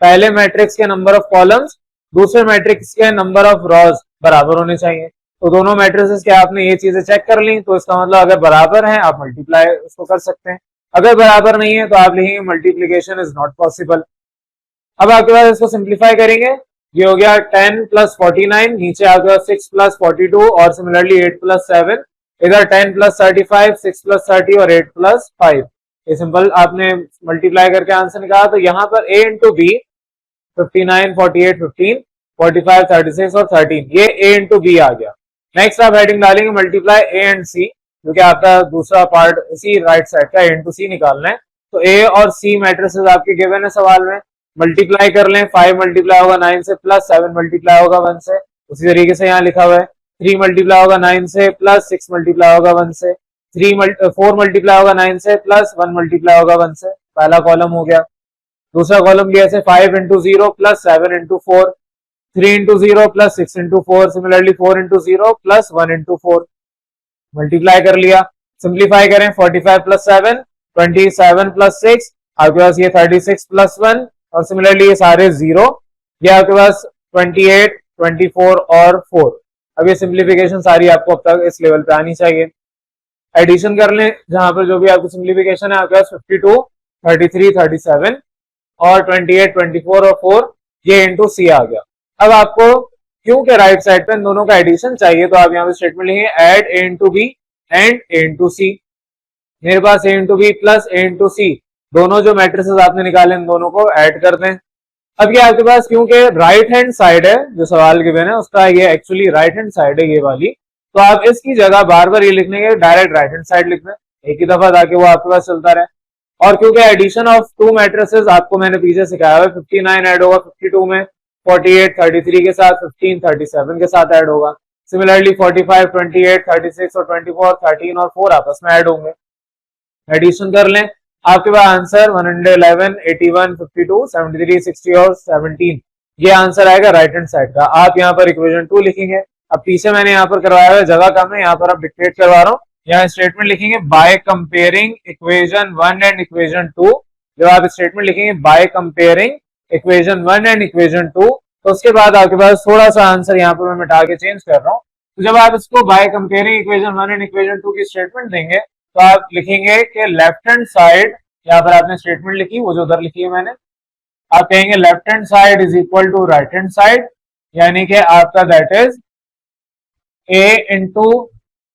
पहले मैट्रिक्स के नंबर ऑफ कॉलम्स दूसरे मैट्रिक्स के नंबर ऑफ रॉज बराबर होने चाहिए। तो दोनों मैट्रिसेस के आपने ये चीजें चेक कर ली, तो इसका मतलब अगर बराबर है आप मल्टीप्लाई उसको कर सकते हैं, अगर बराबर नहीं है तो आप लिखेंगे मल्टीप्लीकेशन इज नॉट पॉसिबल। अब आपके पास इसको सिंप्लीफाई करेंगे, ये हो गया 10 प्लस 49, नीचे आपके पास 6 प्लस 42 और सिमिलरली 8 प्लस 7, इधर 10 प्लस 35, 6 प्लस 30 और 8 प्लस 5। ये सिंपल आपने मल्टीप्लाई करके आंसर निकाला। तो यहाँ पर a इंटू बी 59, 48, 15, 45, 36 और 13, ये a इंटू बी आ गया। नेक्स्ट आप हेडिंग डालेंगे मल्टीप्लाई a एंड c, क्योंकि आपका दूसरा पार्ट इसी राइट साइड का a इंटू सी निकालना है। तो a और c मैट्रिसेस आपके गिवन है सवाल में, मल्टीप्लाई कर लें। 5 मल्टीप्लाई होगा 9 से, प्लस 7 मल्टीप्लाई होगा 1 से, उसी तरीके से यहाँ लिखा हुआ है। 3 मल्टीप्लाई होगा 9 से, प्लस 6 मल्टीप्लाई होगा 1 से, 4 मल्टीप्लाई होगा 9 से, प्लस 1 मल्टीप्लाई होगा 1 से। पहला कॉलम हो गया। दूसरा कॉलम भी ऐसे 5 into 0 plus 7 into 4, 3 into 0 plus 6 into 4, similarly 4 into 0 plus 1 into 4, multiply कर लिया। सिंप्लीफाई करें 45 प्लस 7, 27 प्लस 6, आपके पास ये 36 प्लस 1, और सिमिलरली ये सारे 0, ये आपके पास 28, 24 और 4। अब ये सिंप्लीफिकेशन सारी आपको अब तक इस लेवल पे आनी चाहिए। एडिशन कर लें, जहां पर जो भी आपकी सिंप्लीफिकेशन है आपके पास 52, 33, 37 और 28, 24 और 4, ये इंटू सी आ गया। अब आपको क्योंकि राइट साइड पे इन दोनों का एडिशन चाहिए तो आप यहाँ पे स्टेटमेंट लिखेंगे add a into B and a into C. मेरे पास a into B plus a into C, दोनों जो मैट्रिसेस आपने निकाले इन दोनों को ऐड कर दें। अब ये आपके पास क्योंकि राइट हैंड साइड है, जो सवाल गिवन है उसका ये एक्चुअली राइट हैंड साइड है ये वाली, तो आप इसकी जगह बार बार ये लिखने के डायरेक्ट राइट हैंड साइड लिख दें एक ही दफा, ताकि वो आपके पास चलता रहे। और क्योंकि एडिशन ऑफ 2 मैट्रिसेस आपको मैंने पीछे सिखाया हुआ है, 59 ऐड होगा 52 में, 48 33 के साथ, 15 37 के साथ ऐड होगा। सिमिलरली 45, 28, 36 और 24, 13 और 4 आपस में ऐड होंगे। एडिशन कर लें, आपके पास आंसर 111, 81, 52, 73, 60 और 17, ये आंसर आएगा राइट हैंड साइड का। आप यहाँ पर इक्वेशन 2 लिखेंगे। अब पीछे मैंने यहाँ पर करवाया हुआ जगह कम है, यहाँ पर आप डिक्टेट करवा रहा हूँ। यहाँ स्टेटमेंट लिखेंगे by comparing equation 1 and equation 2। जब आप स्टेटमेंट लिखेंगे by comparing equation 1 and equation 2, तो उसके बाद आपके पास थोड़ा सा आंसर यहाँ पर मैं मिटा के चेंज कर रहा हूँ। तो जब आप इसको by comparing equation 1 and equation 2 की स्टेटमेंट देंगे तो आप लिखेंगे कि लेफ्ट हैंड साइड, यहाँ पर आपने स्टेटमेंट लिखी वो जो उधर लिखी है मैंने, आप कहेंगे left hand side is equal to right hand side, यानी कि आपका that is a into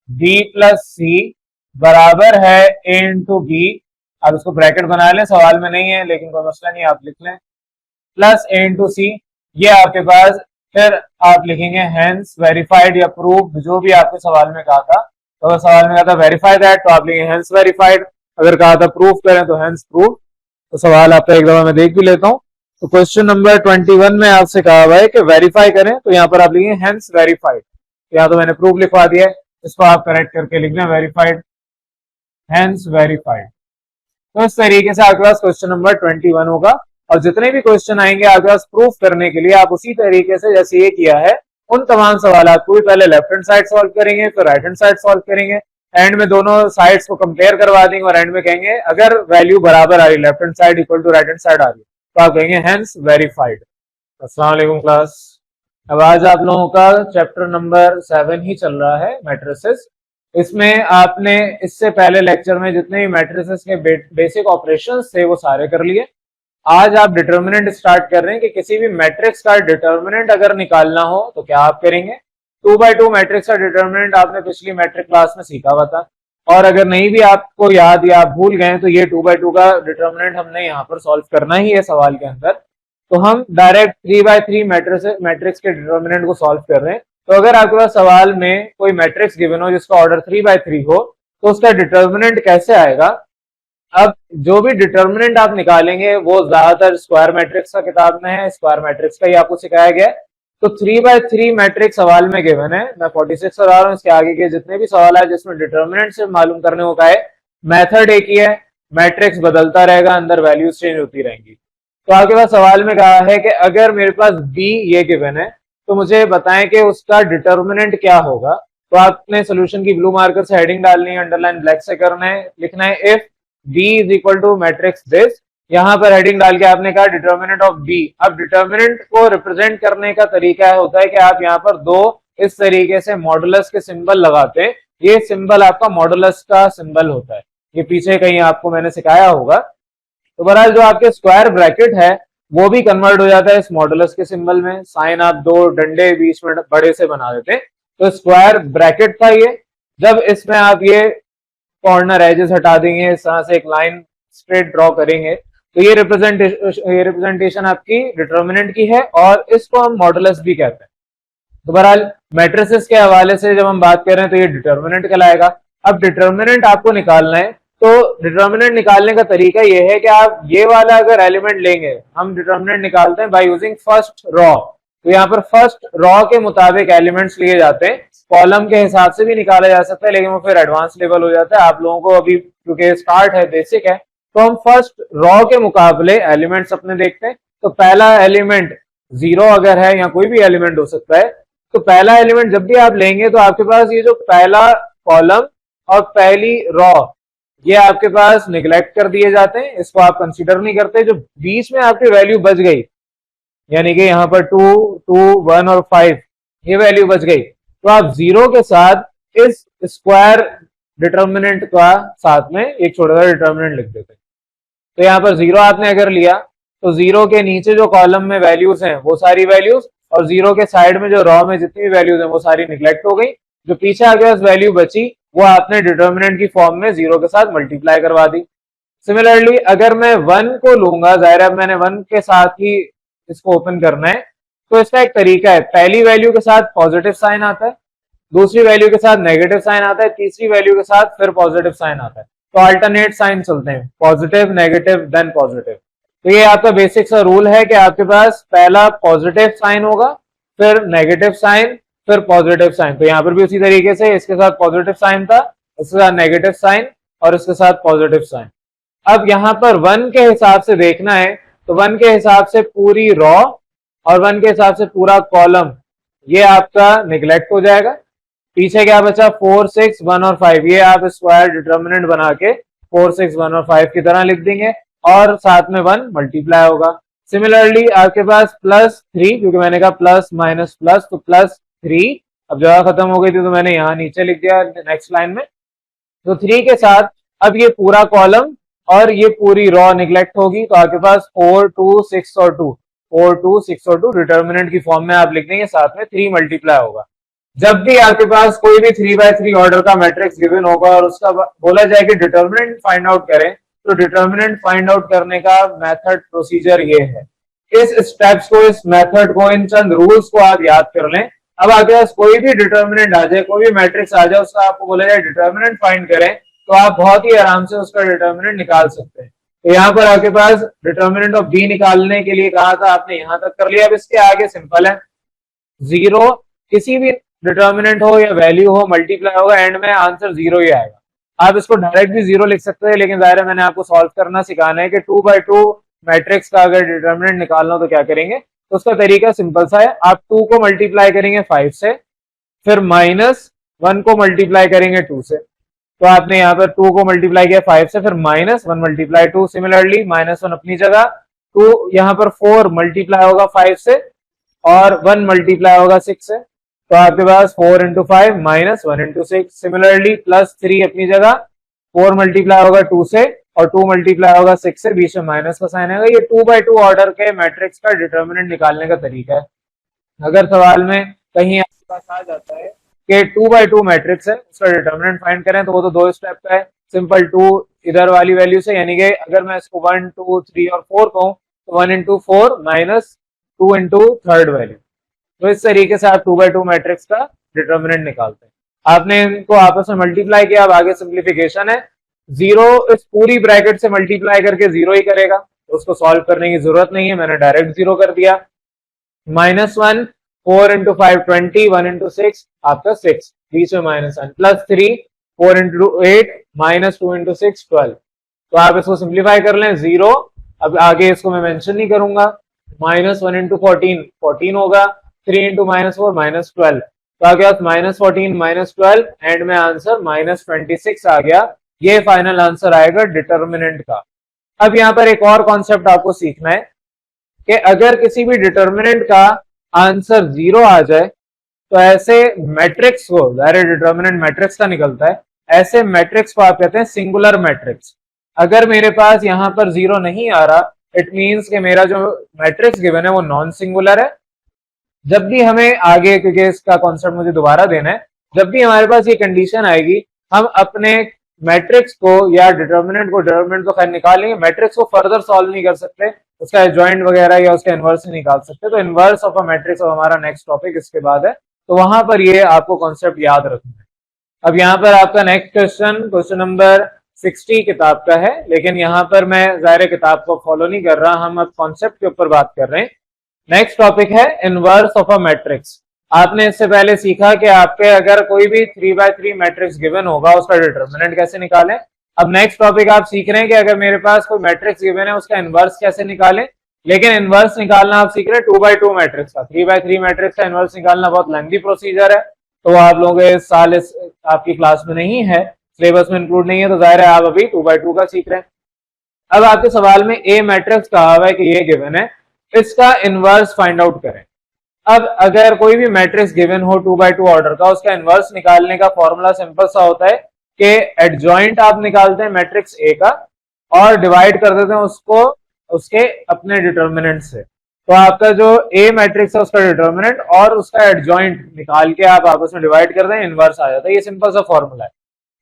B plus C बराबर है a इंटू बी। आप इसको ब्रैकेट बना लें, सवाल में नहीं है लेकिन कोई मसला नहीं, आप लिख लें, प्लस a इंटू सी। ये आपके पास फिर आप लिखेंगे हेंस वेरीफाइड या प्रूव, जो भी आपके सवाल में कहा था। तो अगर सवाल में कहा था वेरीफाई दैट तो आप लिखेंगे हेंस वेरीफाइड, अगर कहा था प्रूफ करें तो हेंस प्रूफ। तो सवाल आपका एक दफा मैं देख भी लेता हूँ। तो क्वेश्चन नंबर 21 में आपसे कहा हुआ है कि वेरीफाई करें, तो यहाँ पर आप लिखेंगे हेंस वेरीफाइड। यहाँ तो मैंने प्रूफ लिखवा दिया है, इसको आप करेक्ट करके लिखना वेरीफाइड, हेंस वेरीफाइड। तो इस तरीके से आपके पास क्वेश्चन नंबर 21 होगा। और जितने भी क्वेश्चन आएंगे आपके पास प्रूफ करने के लिए आप उसी तरीके से जैसे ये किया है उन तमाम सवाल को भी पहले लेफ्ट हैंड साइड सॉल्व करेंगे, फिर राइट हैंड साइड सॉल्व करेंगे, एंड में दोनों साइड्स को कंपेयर करवा देंगे और एंड में कहेंगे अगर वैल्यू बराबर आ रही, left hand side equal to right hand side आ रही, तो आप कहेंगे हेंस वेरीफाइड। अस्सलाम वालेकुम क्लास। अब आज आप लोगों का चैप्टर नंबर 7 ही चल रहा है, मैट्रिसेस। इसमें आपने इससे पहले लेक्चर में जितने भी मैट्रिसेस के बेसिक ऑपरेशंस थे वो सारे कर लिए। आज आप डिटर्मिनेंट स्टार्ट कर रहे हैं कि किसी भी मैट्रिक्स का डिटर्मिनेंट अगर निकालना हो तो क्या आप करेंगे। 2x2 मैट्रिक्स का डिटर्मिनेंट आपने पिछली मैट्रिक क्लास में सीखा हुआ था, और अगर नहीं भी आपको याद या आप भूल गए तो ये 2x2 का डिटर्मिनेंट हमने यहाँ पर सॉल्व करना ही है सवाल के अंदर। तो हम डायरेक्ट 3x3 मैट्रिक्स के डिटर्मिनेंट को सॉल्व कर रहे हैं। तो अगर आपके पास सवाल में कोई मैट्रिक्स गिवन हो जिसका ऑर्डर 3x3 हो तो उसका डिटर्मिनेंट कैसे आएगा। अब जो भी डिटर्मिनेंट आप निकालेंगे वो ज्यादातर स्क्वायर मैट्रिक्स का किताब में है, स्क्वायर मैट्रिक्स का ही आपको सिखाया गया है। तो 3x3 मैट्रिक्स सवाल में गिवन है, मैं 46 बता रहा हूँ, इसके आगे के जितने भी सवाल है जिसमें डिटर्मिनेंट से मालूम करने को कहा है, मेथड एक ही है, मैट्रिक्स बदलता रहेगा, अंदर वैल्यूज चेंज होती रहेंगी। तो आपके पास सवाल में कहा है कि अगर मेरे पास बी ये गिवन है तो मुझे बताएं कि उसका डिटर्मिनेंट क्या होगा। तो आपने सोल्यूशन की ब्लू मार्कर से हेडिंग डालनी है, अंडरलाइन ब्लैक से करना है, लिखना है if b is equal to matrix this. यहां पर हेडिंग डाल के आपने कहा डिटर्मिनेंट ऑफ b। अब डिटर्मिनेंट को रिप्रेजेंट करने का तरीका होता है कि आप यहाँ पर दो इस तरीके से मॉडुलस के सिंबल लगाते हैं, ये सिंबल आपका मॉडुलस का सिंबल होता है, ये पीछे कहीं आपको मैंने सिखाया होगा। तो बहरहाल जो आपके स्क्वायर ब्रैकेट है वो भी कन्वर्ट हो जाता है इस मॉडुलस के सिंबल में, साइन आप दो डंडे बीच में बड़े से बना देते हैं, तो स्क्वायर ब्रैकेट था ये। जब इसमें आप ये कॉर्नर एजेस हटा देंगे, इस तरह से एक लाइन स्ट्रेट ड्रॉ करेंगे, तो ये रिप्रेजेंटेशन आपकी डिटर्मिनेंट की है और इसको हम मॉडुलस भी कहते हैं। तो बहरहाल मैट्रिसेस के हवाले से जब हम बात कर रहे हैं तो ये डिटर्मिनेंट कहलाएगा। अब डिटर्मिनेंट आपको निकालना है, तो डिटर्मिनेंट निकालने का तरीका ये है कि आप ये वाला अगर एलिमेंट लेंगे, हम डिटर्मिनेंट निकालते हैं बाय यूजिंग फर्स्ट रॉ। तो यहाँ पर फर्स्ट रॉ के मुताबिक एलिमेंट्स लिए जाते हैं, कॉलम के हिसाब से भी निकाला जा सकता है लेकिन वो फिर एडवांस लेवल हो जाता है, आप लोगों को अभी क्योंकि स्टार्ट है बेसिक है। तो हम फर्स्ट रॉ के मुकाबले एलिमेंट्स अपने देखते हैं। तो पहला एलिमेंट 0 अगर है या कोई भी एलिमेंट हो सकता है, तो पहला एलिमेंट जब भी आप लेंगे तो आपके पास ये जो पहला कॉलम और पहली रॉ ये आपके पास निगलेक्ट कर दिए जाते हैं, इसको आप कंसीडर नहीं करते। जो बीच में आपकी वैल्यू बच गई, यानी कि यहाँ पर 2, 2, 1 और 5 ये वैल्यू बच गई, तो आप 0 के साथ इस स्क्वायर डिटर्मिनेंट का साथ में एक छोटा सा डिटर्मिनेंट लिख देते हैं। तो यहाँ पर 0 आपने अगर लिया तो 0 के नीचे जो कॉलम में वैल्यूज हैं वो सारी वैल्यूज, और 0 के साइड में जो रॉ में जितनी भी वैल्यूज हैं वो सारी निगलेक्ट हो गई। जो पीछे आपके पास वैल्यू बची वो आपने डिटर्मिनेंट की फॉर्म में 0 के साथ मल्टीप्लाई करवा दी। सिमिलरली अगर मैं 1 को लूंगा, जाहिर है मैंने 1 के साथ ही इसको ओपन करना है, तो इसका एक तरीका है, पहली वैल्यू के साथ पॉजिटिव साइन आता है, दूसरी वैल्यू के साथ नेगेटिव साइन आता है, तीसरी वैल्यू के साथ फिर पॉजिटिव साइन आता है। तो अल्टरनेट साइन चलते हैं, पॉजिटिव नेगेटिव देन पॉजिटिव। तो ये आपका बेसिक सा रूल है कि आपके पास पहला पॉजिटिव साइन होगा, फिर नेगेटिव साइन, फिर पॉजिटिव साइन। तो यहाँ पर भी उसी तरीके से इसके साथ पॉजिटिव साइन था, इसके साथ नेगेटिव साइन और इसके साथ पॉजिटिव साइन। अब यहाँ पर 1 के हिसाब से देखना है तो 1 के हिसाब से पूरी रॉ और 1 के हिसाब से पूरा कॉलम ये आपका निगलेक्ट हो जाएगा। पीछे क्या बचा, 4, 6, 1 और 5, ये आप स्क्वायर डिटर्मिनेंट बना के 4, 6, 1 और 5 की तरह लिख देंगे और साथ में 1 मल्टीप्लाई होगा। सिमिलरली आपके पास +3, क्योंकि मैंने कहा प्लस माइनस प्लस, तो +3। अब जगह खत्म हो गई थी तो मैंने यहाँ नीचे लिख दिया नेक्स्ट लाइन में। तो 3 के साथ अब ये पूरा कॉलम और ये पूरी रॉ निगलेक्ट होगी, तो आपके पास 4 2 6 और 2, 4 2 6 और 2 डिटर्मिनेंट की फॉर्म में आप लिख देंगे, साथ में 3 मल्टीप्लाई होगा। जब भी आपके पास कोई भी 3x3 ऑर्डर का मैट्रिक्स गिवन होगा और उसका बोला जाए कि डिटर्मिनेंट फाइंड आउट करें, तो डिटर्मिनेंट फाइंड आउट करने का मेथड प्रोसीजर ये है। इस स्टेप्स को, इस मेथड को, इन चंद रूल्स को आप याद कर लें। अब आपके पास कोई भी डिटर्मिनेंट आ जाए, कोई भी मैट्रिक्स आ जाए, उसका आपको बोला जाए डिटर्मिनेंट फाइंड करें, तो आप बहुत ही आराम से उसका डिटर्मिनेंट निकाल सकते हैं। तो यहाँ पर आपके पास डिटर्मिनेंट ऑफ बी निकालने के लिए कहा था, आपने यहां तक कर लिया। अब इसके आगे सिंपल है, 0 किसी भी डिटर्मिनेंट हो या वैल्यू हो, मल्टीप्लाई होगा, एंड में आंसर 0 ही आएगा। आप इसको डायरेक्ट भी 0 लिख सकते हैं, लेकिन जाहिर है मैंने आपको सॉल्व करना सिखाना है कि 2/2 मैट्रिक्स का अगर डिटर्मिनेंट निकालना हो तो क्या करेंगे। तो उसका तरीका सिंपल सा है, आप 2 को मल्टीप्लाई करेंगे 5 से, फिर -1 को मल्टीप्लाई करेंगे 2 से। तो आपने यहाँ पर 2 को मल्टीप्लाई किया 5 से, फिर -1 मल्टीप्लाई 2। सिमिलरली -1 अपनी जगह, 2 यहाँ पर 4 मल्टीप्लाई होगा 5 से, और 1 मल्टीप्लाई होगा 6 से। तो आपके पास 4 × 5 -1 × 6। सिमिलरली +3 अपनी जगह, 4 मल्टीप्लाई होगा 2 से, और 2 मल्टीप्लाई होगा 6 से, बीच में माइनस का साइन आएगा। ये 2/2 ऑर्डर के मैट्रिक्स का डिटर्मिनेंट निकालने का तरीका है। अगर सवाल में कहीं आपके पास आ जाता है कि 2/2 मैट्रिक्स है, उसका डिटर्मिनेंट फाइंड करें, तो वो तो 2 स्टेप का है। सिंपल 2 इधर वाली वैल्यू से, यानी कि अगर मैं इसको 1 2 3 और 4 कहूं, तो 1 × 4 -2 × थर्ड वैल्यू। तो इस तरीके से आप 2/2 मैट्रिक्स का डिटर्मिनेंट निकालते हैं। आपने इनको आपस में मल्टीप्लाई किया, अब आगे सिंप्लीफिकेशन है। 0 इस पूरी ब्रैकेट से मल्टीप्लाई करके 0 ही करेगा, तो उसको सॉल्व करने की जरूरत नहीं है, मैंने डायरेक्ट 0 कर दिया। -1 4 × 5 20, 1 × 6 आपका 6, बीच में -1, +3 4 × 8 -2 × 6 12। तो आप इसको सिंप्लीफाई कर लें, 0। अब आगे इसको मैं मेंशन नहीं करूंगा। -1 × 14 14 होगा, 3 × -4 -12। तो आ गया -14 -12, एंड में आंसर -26 आ गया। ये फाइनल आंसर आएगा डिटर्मिनेंट का। अब यहाँ पर एक और कॉन्सेप्ट आपको सीखना है कि अगर किसी भी डिटर्मिनेंट का आंसर 0 आ जाए, तो ऐसे मैट्रिक्स को, डायरेक्ट डिटर्मिनेंट मैट्रिक्स का निकलता है, ऐसे मैट्रिक्स को आप कहते हैं सिंगुलर मैट्रिक्स। अगर मेरे पास यहाँ पर 0 नहीं आ रहा, इट मीन्स कि मेरा जो मैट्रिक्स गिवन है वो नॉन सिंगुलर है। जब भी हमें आगे, क्योंकि इसका कॉन्सेप्ट मुझे दोबारा देना है, जब भी हमारे पास ये कंडीशन आएगी, हम अपने मैट्रिक्स को या डिटर्मिनेंट को, डिटर्मिनेंट तो खैर निकालेंगे, मैट्रिक्स को फर्दर सॉल्व नहीं कर सकते, उसका एडजॉइंट वगैरह या उसका इनवर्स नहीं निकाल सकते। तो इनवर्स ऑफ अ मैट्रिक्स और हमारा नेक्स्ट टॉपिक इसके बाद है, तो वहां पर ये आपको कॉन्सेप्ट याद रखना है। अब यहाँ पर आपका नेक्स्ट क्वेश्चन नंबर 60 किताब का है, लेकिन यहाँ पर मैं जाहिर किताब को फॉलो नहीं कर रहा, हम अब कॉन्सेप्ट के ऊपर बात कर रहे हैं। नेक्स्ट टॉपिक है इनवर्स ऑफ अ मैट्रिक्स। आपने इससे पहले सीखा कि आपके अगर कोई भी 3/3 मैट्रिक्स गिवन होगा, उसका डिटर्मिनेंट कैसे निकालें। अब नेक्स्ट टॉपिक आप सीख रहे हैं कि अगर मेरे पास कोई मैट्रिक्स गिवन है, उसका इनवर्स कैसे निकालें। लेकिन इनवर्स निकालना आप सीख रहे हैं 2/2 मैट्रिक्स का। 3/3 मैट्रिक्स का इनवर्स निकालना बहुत लेंथी प्रोसीजर है, तो आप लोग इस साल इस आपकी क्लास में नहीं है, सिलेबस में इंक्लूड नहीं है, तो जाहिर है आप अभी 2/2 का सीख रहे हैं। अब आपके सवाल में ए मैट्रिक्स कहा हुआ है कि ये गिवन है, इसका इनवर्स फाइंड आउट करें। अब अगर कोई भी मैट्रिक्स गिवन हो 2/2 ऑर्डर का, उसका इनवर्स निकालने का फॉर्मूला सिंपल सा होता है कि एडजॉइंट आप निकालते हैं मैट्रिक्स ए का और डिवाइड कर देते हैं उसको उसके अपने डिटर्मिनेंट से। तो आपका जो ए मैट्रिक्स है उसका डिटर्मिनेंट और उसका एडजॉइंट निकाल के आप आपस में डिवाइड कर दें, इनवर्स आ जाता है। ये सिंपल सा फॉर्मूला है।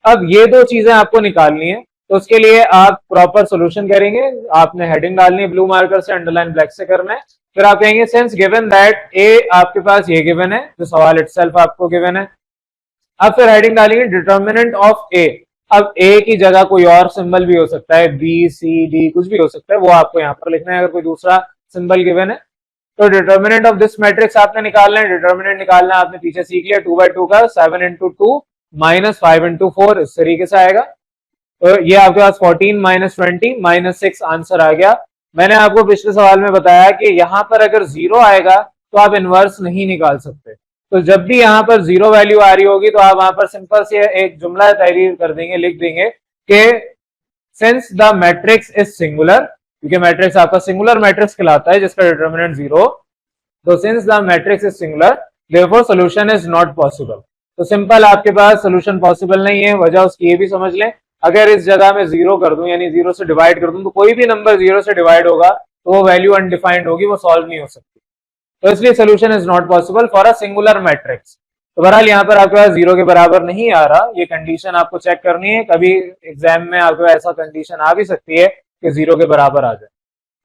अब ये दो चीजें आपको निकालनी है, तो उसके लिए आप प्रॉपर सोल्यूशन करेंगे। आपने हेडिंग डालनी है ब्लू मार्कर से, अंडरलाइन ब्लैक से करना है। फिर आप कहेंगे सिंस गिवन दैट ए आपके पास ये गिवन है, जो सवाल इटसेल्फ आपको गिवन है। अब फिर हेडिंग डालेंगे डिटर्मिनेंट ऑफ ए। अब ए की जगह कोई और सिंबल भी हो सकता है, बी सी डी कुछ भी हो सकता है, वो आपको यहाँ पर लिखना है अगर कोई दूसरा सिंबल गिवन है। तो डिटर्मिनेंट ऑफ दिस मैट्रिक्स आपने निकालना है। डिटर्मिनेंट निकालना आपने पीछे सीख लिया, 2/2 का 7 × 2 -5 × 4 इस तरीके से आएगा। तो ये आपके पास 14 -20 -6 आंसर आ गया। मैंने आपको पिछले सवाल में बताया कि यहाँ पर अगर 0 आएगा तो आप इनवर्स नहीं निकाल सकते। तो जब भी यहाँ पर 0 वैल्यू आ रही होगी तो आप वहां पर सिंपल से एक जुमला तहरीर कर देंगे, लिख देंगे कि since the matrix is singular, क्योंकि मैट्रिक्स आपका सिंगुलर मैट्रिक्स कहलाता है जिसका डिटर्मिनेंट 0। तो since the matrix is singular therefore solution is not possible. तो सिंपल आपके पास सॉल्यूशन पॉसिबल नहीं है। वजह उसकी ये भी समझ लें, अगर इस जगह में 0 कर दूं यानी 0 से डिवाइड कर दूं तो कोई भी नंबर 0 से डिवाइड होगा तो वो वैल्यू अनडिफाइंड होगी, वो सॉल्व नहीं हो सकती। तो इसलिए solution is not possible for a singular matrix. तो बहरहाल यहाँ पर आपके पास 0 के बराबर नहीं आ रहा, ये कंडीशन आपको चेक करनी है। कभी एग्जाम में आपके पास ऐसा कंडीशन आ भी सकती है कि 0 के बराबर आ जाए।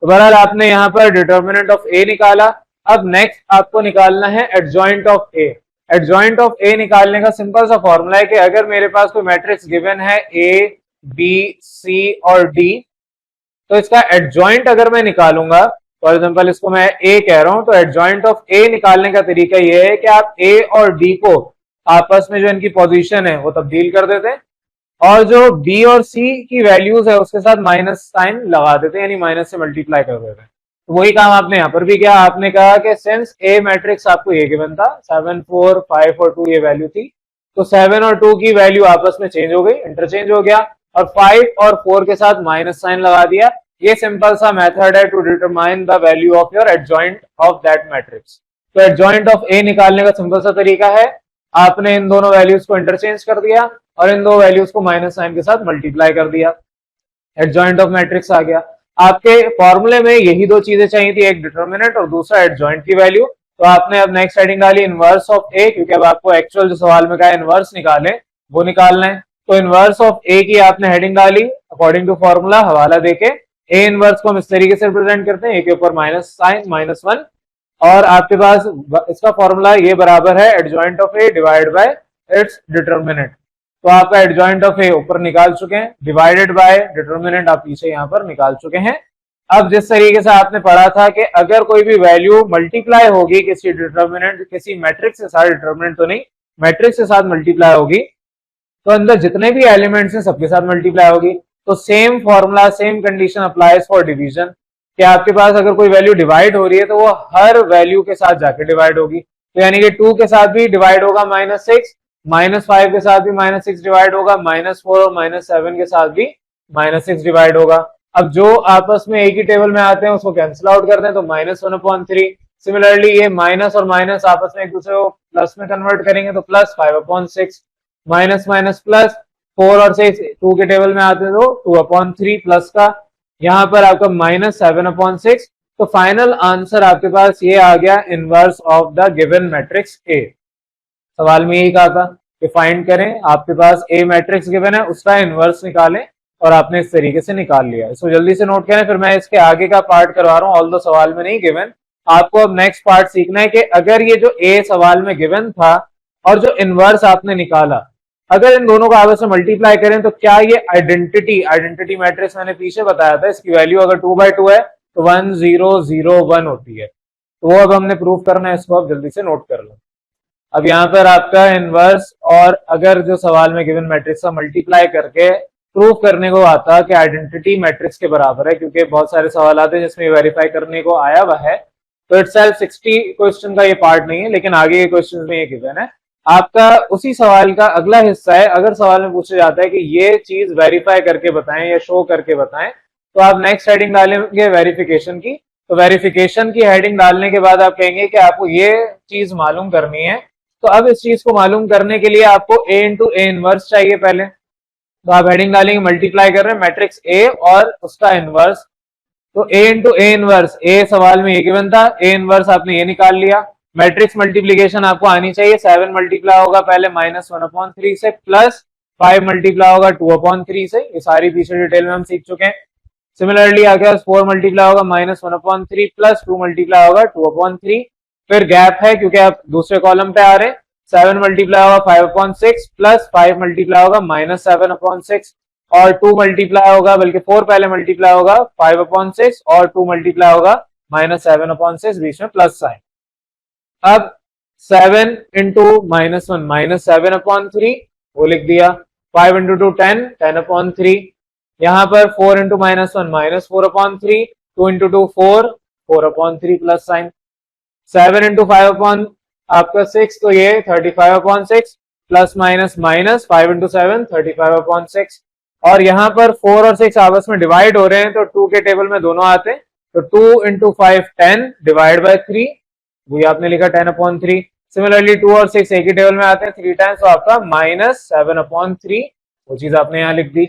तो बहरहाल आपने यहाँ पर डिटर्मिनेंट ऑफ ए निकाला। अब नेक्स्ट आपको निकालना है adjoint of A. Adjoint of A निकालने का सिंपल सा फॉर्मूला है कि अगर मेरे पास कोई मैट्रिक्स गिवन है ए बी सी और डी, तो इसका एडजॉइंट अगर मैं निकालूंगा, फॉर एग्जांपल इसको मैं ए कह रहा हूं, तो एडजॉइंट ऑफ ए निकालने का तरीका ये है कि आप ए और डी को आपस में जो इनकी पोजीशन है वो तब्दील कर देते हैं और जो बी और सी की वैल्यूज है उसके साथ माइनस साइन लगा देते हैं, यानी माइनस से मल्टीप्लाई कर देते हैं। तो वही काम आपने यहाँ पर भी किया। आपने कहा कि सिंस ए मैट्रिक्स आपको ये गिवन था 7 4 5 और 2 ये वैल्यू थी, तो 7 और 2 की वैल्यू आपस में चेंज हो गई, इंटरचेंज हो गया और 5 और 4 के साथ माइनस साइन लगा दिया। ये सिंपल सा मेथड है to determine the value of your adjoint of that matrix. तो एडजॉइंट ऑफ ए निकालने का सिंपल सा तरीका है, आपने इन दोनों वैल्यूज को इंटरचेंज कर दिया और इन दो वैल्यूज को माइनस साइन के साथ मल्टीप्लाई कर दिया, एडजॉइंट ऑफ मैट्रिक्स आ गया। आपके फॉर्मूले में यही दो चीजें चाहिए थी, एक डिटर्मिनेंट और दूसरा एडजॉइंट की वैल्यू। तो आपने अब नेक्स्ट हेडिंग डाली इनवर्स ऑफ ए, क्योंकि अब आपको एक्चुअल जो सवाल में कहा इनवर्स निकाले वो निकालना है। तो इनवर्स ऑफ ए की आपने हेडिंग डाली अकॉर्डिंग टू फॉर्मूला, हवाला देके। ए इनवर्स को हम इस तरीके से रिप्रेजेंट करते हैं, ए के ऊपर माइनस साइन -1 और आपके पास इसका फॉर्मूला ये बराबर है adjoint of A divide by its determinant. तो आपका एडजॉइंट ऑफ ए ऊपर निकाल चुके हैं, डिवाइडेड बाय डिटर्मिनेंट आप पीछे यहाँ पर निकाल चुके हैं। अब जिस तरीके से आपने पढ़ा था कि अगर कोई भी वैल्यू मल्टीप्लाई होगी किसी डिटर्मिनेंट, किसी मैट्रिक्स के साथ, डिटर्मिनेंट तो नहीं मैट्रिक्स के साथ मल्टीप्लाई होगी, तो अंदर जितने भी एलिमेंट्स हैं सबके साथ मल्टीप्लाई होगी। तो same formula, same condition applies for division कि आपके पास अगर कोई वैल्यू डिवाइड हो रही है तो वो हर वैल्यू के साथ जाके डिवाइड होगी। तो यानी कि 2 के साथ भी डिवाइड होगा -6, -5 के साथ भी -6 डिवाइड होगा, -4 और -7 के साथ भी -6 डिवाइड होगा। अब जो आपस में एक ही टेबल में आते हैं उसको कैंसिल आउट करते हैं तो -1/3। सिमिलरली ये माइनस और माइनस आपस में एक दूसरे को प्लस में कन्वर्ट करेंगे तो +5/6, माइनस माइनस प्लस 4 और 6 2 के टेबल में आते हैं तो 2/3 प्लस का, यहाँ पर आपका -7/6। तो फाइनल आंसर आपके पास ये आ गया inverse of the given matrix A. सवाल में यही कहा था कि फाइंड करें, आपके पास ए मैट्रिक्स गिवन है उसका इनवर्स निकालें और आपने इस तरीके से निकाल लिया। इसको जल्दी से नोट करें, फिर मैं इसके आगे का पार्ट करवा रहा हूँ। ऑल दो सवाल में नहीं गिवन, आपको अब नेक्स्ट पार्ट सीखना है कि अगर ये जो ए सवाल में गिवन था और जो इनवर्स आपने निकाला, अगर इन दोनों को आपस में मल्टीप्लाई करें तो क्या ये आइडेंटिटी मैट्रिक्स मैंने पीछे बताया था, इसकी वैल्यू अगर 2/2 है तो 1 0 0 1 होती है। तो वो अब हमने प्रूव करना है, इसको आप जल्दी से नोट कर लो। अब यहाँ पर आपका इनवर्स और अगर जो सवाल में गिवन मैट्रिक्स का मल्टीप्लाई करके प्रूव करने को आता कि आइडेंटिटी मैट्रिक्स के बराबर है, क्योंकि बहुत सारे सवाल आते हैं जिसमें वेरीफाई करने को आया हुआ है, तो इटसेल्फ 60 क्वेश्चन का ये पार्ट नहीं है, लेकिन आगे के क्वेश्चन में ये गिवन है। आपका उसी सवाल का अगला हिस्सा है, अगर सवाल में पूछा जाता है कि ये चीज वेरीफाई करके बताएं या शो करके बताएं, तो आप नेक्स्ट हेडिंग डालेंगे वेरिफिकेशन की। तो वेरिफिकेशन की हेडिंग डालने के बाद आप कहेंगे कि आपको ये चीज मालूम करनी है। तो अब इस चीज को मालूम करने के लिए आपको a इंटू ए इनवर्स चाहिए पहले। तो आप हेडिंग डालेंगे मल्टीप्लाई कर रहे हैं मैट्रिक्स ए और उसका इनवर्स। तो a इंटू ए इनवर्स, ए सवाल में ये गिवन था, ए इनवर्स आपने ये निकाल लिया। मैट्रिक्स मल्टीप्लीकेशन आपको आनी चाहिए, 7 मल्टीप्लाई होगा पहले -1/3 से, प्लस 5 मल्टीप्लाई होगा 2/3 से। ये सारी पीछे डिटेल में हम सीख चुके हैं। सिमिलरली आगे 4 मल्टीप्लाई होगा -1/3 प्लस 2 मल्टीप्लाई होगा 2/3। फिर गैप है क्योंकि आप दूसरे कॉलम पे आ रहे हैं, 7 मल्टीप्लाई होगा 5/6 प्लस 5 मल्टीप्लाई होगा -7/6 और 2 मल्टीप्लाई होगा, बल्कि 4 पहले मल्टीप्लाई होगा 5/6 और 2 मल्टीप्लाई होगा -7/6, बीच में प्लस साइन। अब 7 इंटू -1 -7/3 वो लिख दिया, 5 इंटू 2 10 10/3, यहाँ पर 4 into -1 -4/3, 2 into 2 4 4/3 plus sign, 7 into 5 आपका 6 तो ये 35/6 प्लस माइनस माइनस 5 इंटू 7 35/6, और यहाँ पर 4 और 6 आपस में डिवाइड हो रहे हैं, तो 2 के टेबल में दोनों आते हैं, तो 2 इंटू 5 10 डिवाइड बाय 3, वही आपने लिखा 10/3। सिमिलरली 2 और 6 एक ही टेबल में आते हैं 3 टाइम्स, तो आपका -7/3, वो चीज आपने यहाँ लिख दी।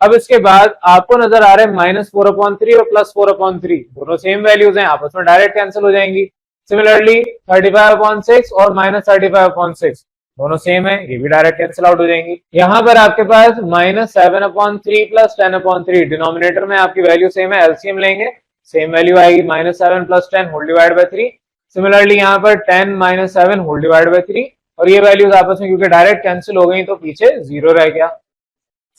अब इसके बाद आपको नजर आ रहा है -4/3 और +4/3, दोनों सेम वैल्यूज हैं, आपस में डायरेक्ट कैंसिल हो जाएंगी। सिमिलरली 35/6 और -35/6 दोनों सेम है, ये भी डायरेक्ट कैंसिल आउट हो जाएंगी। यहाँ पर आपके पास -7/3 + 10/3, डिनोमिनेटर में आपकी वैल्यू सेम है, एलसीएम लेंगे, सेम वैल्यू आएगी -7 + 10 होल डिवाइड बाय 3। सिमिलरली यहाँ पर 10 - 7 होल डिवाइड बाय 3, और ये वैल्यूज आपस में क्योंकि डायरेक्ट कैंसिल हो गई तो पीछे 0 रह गया।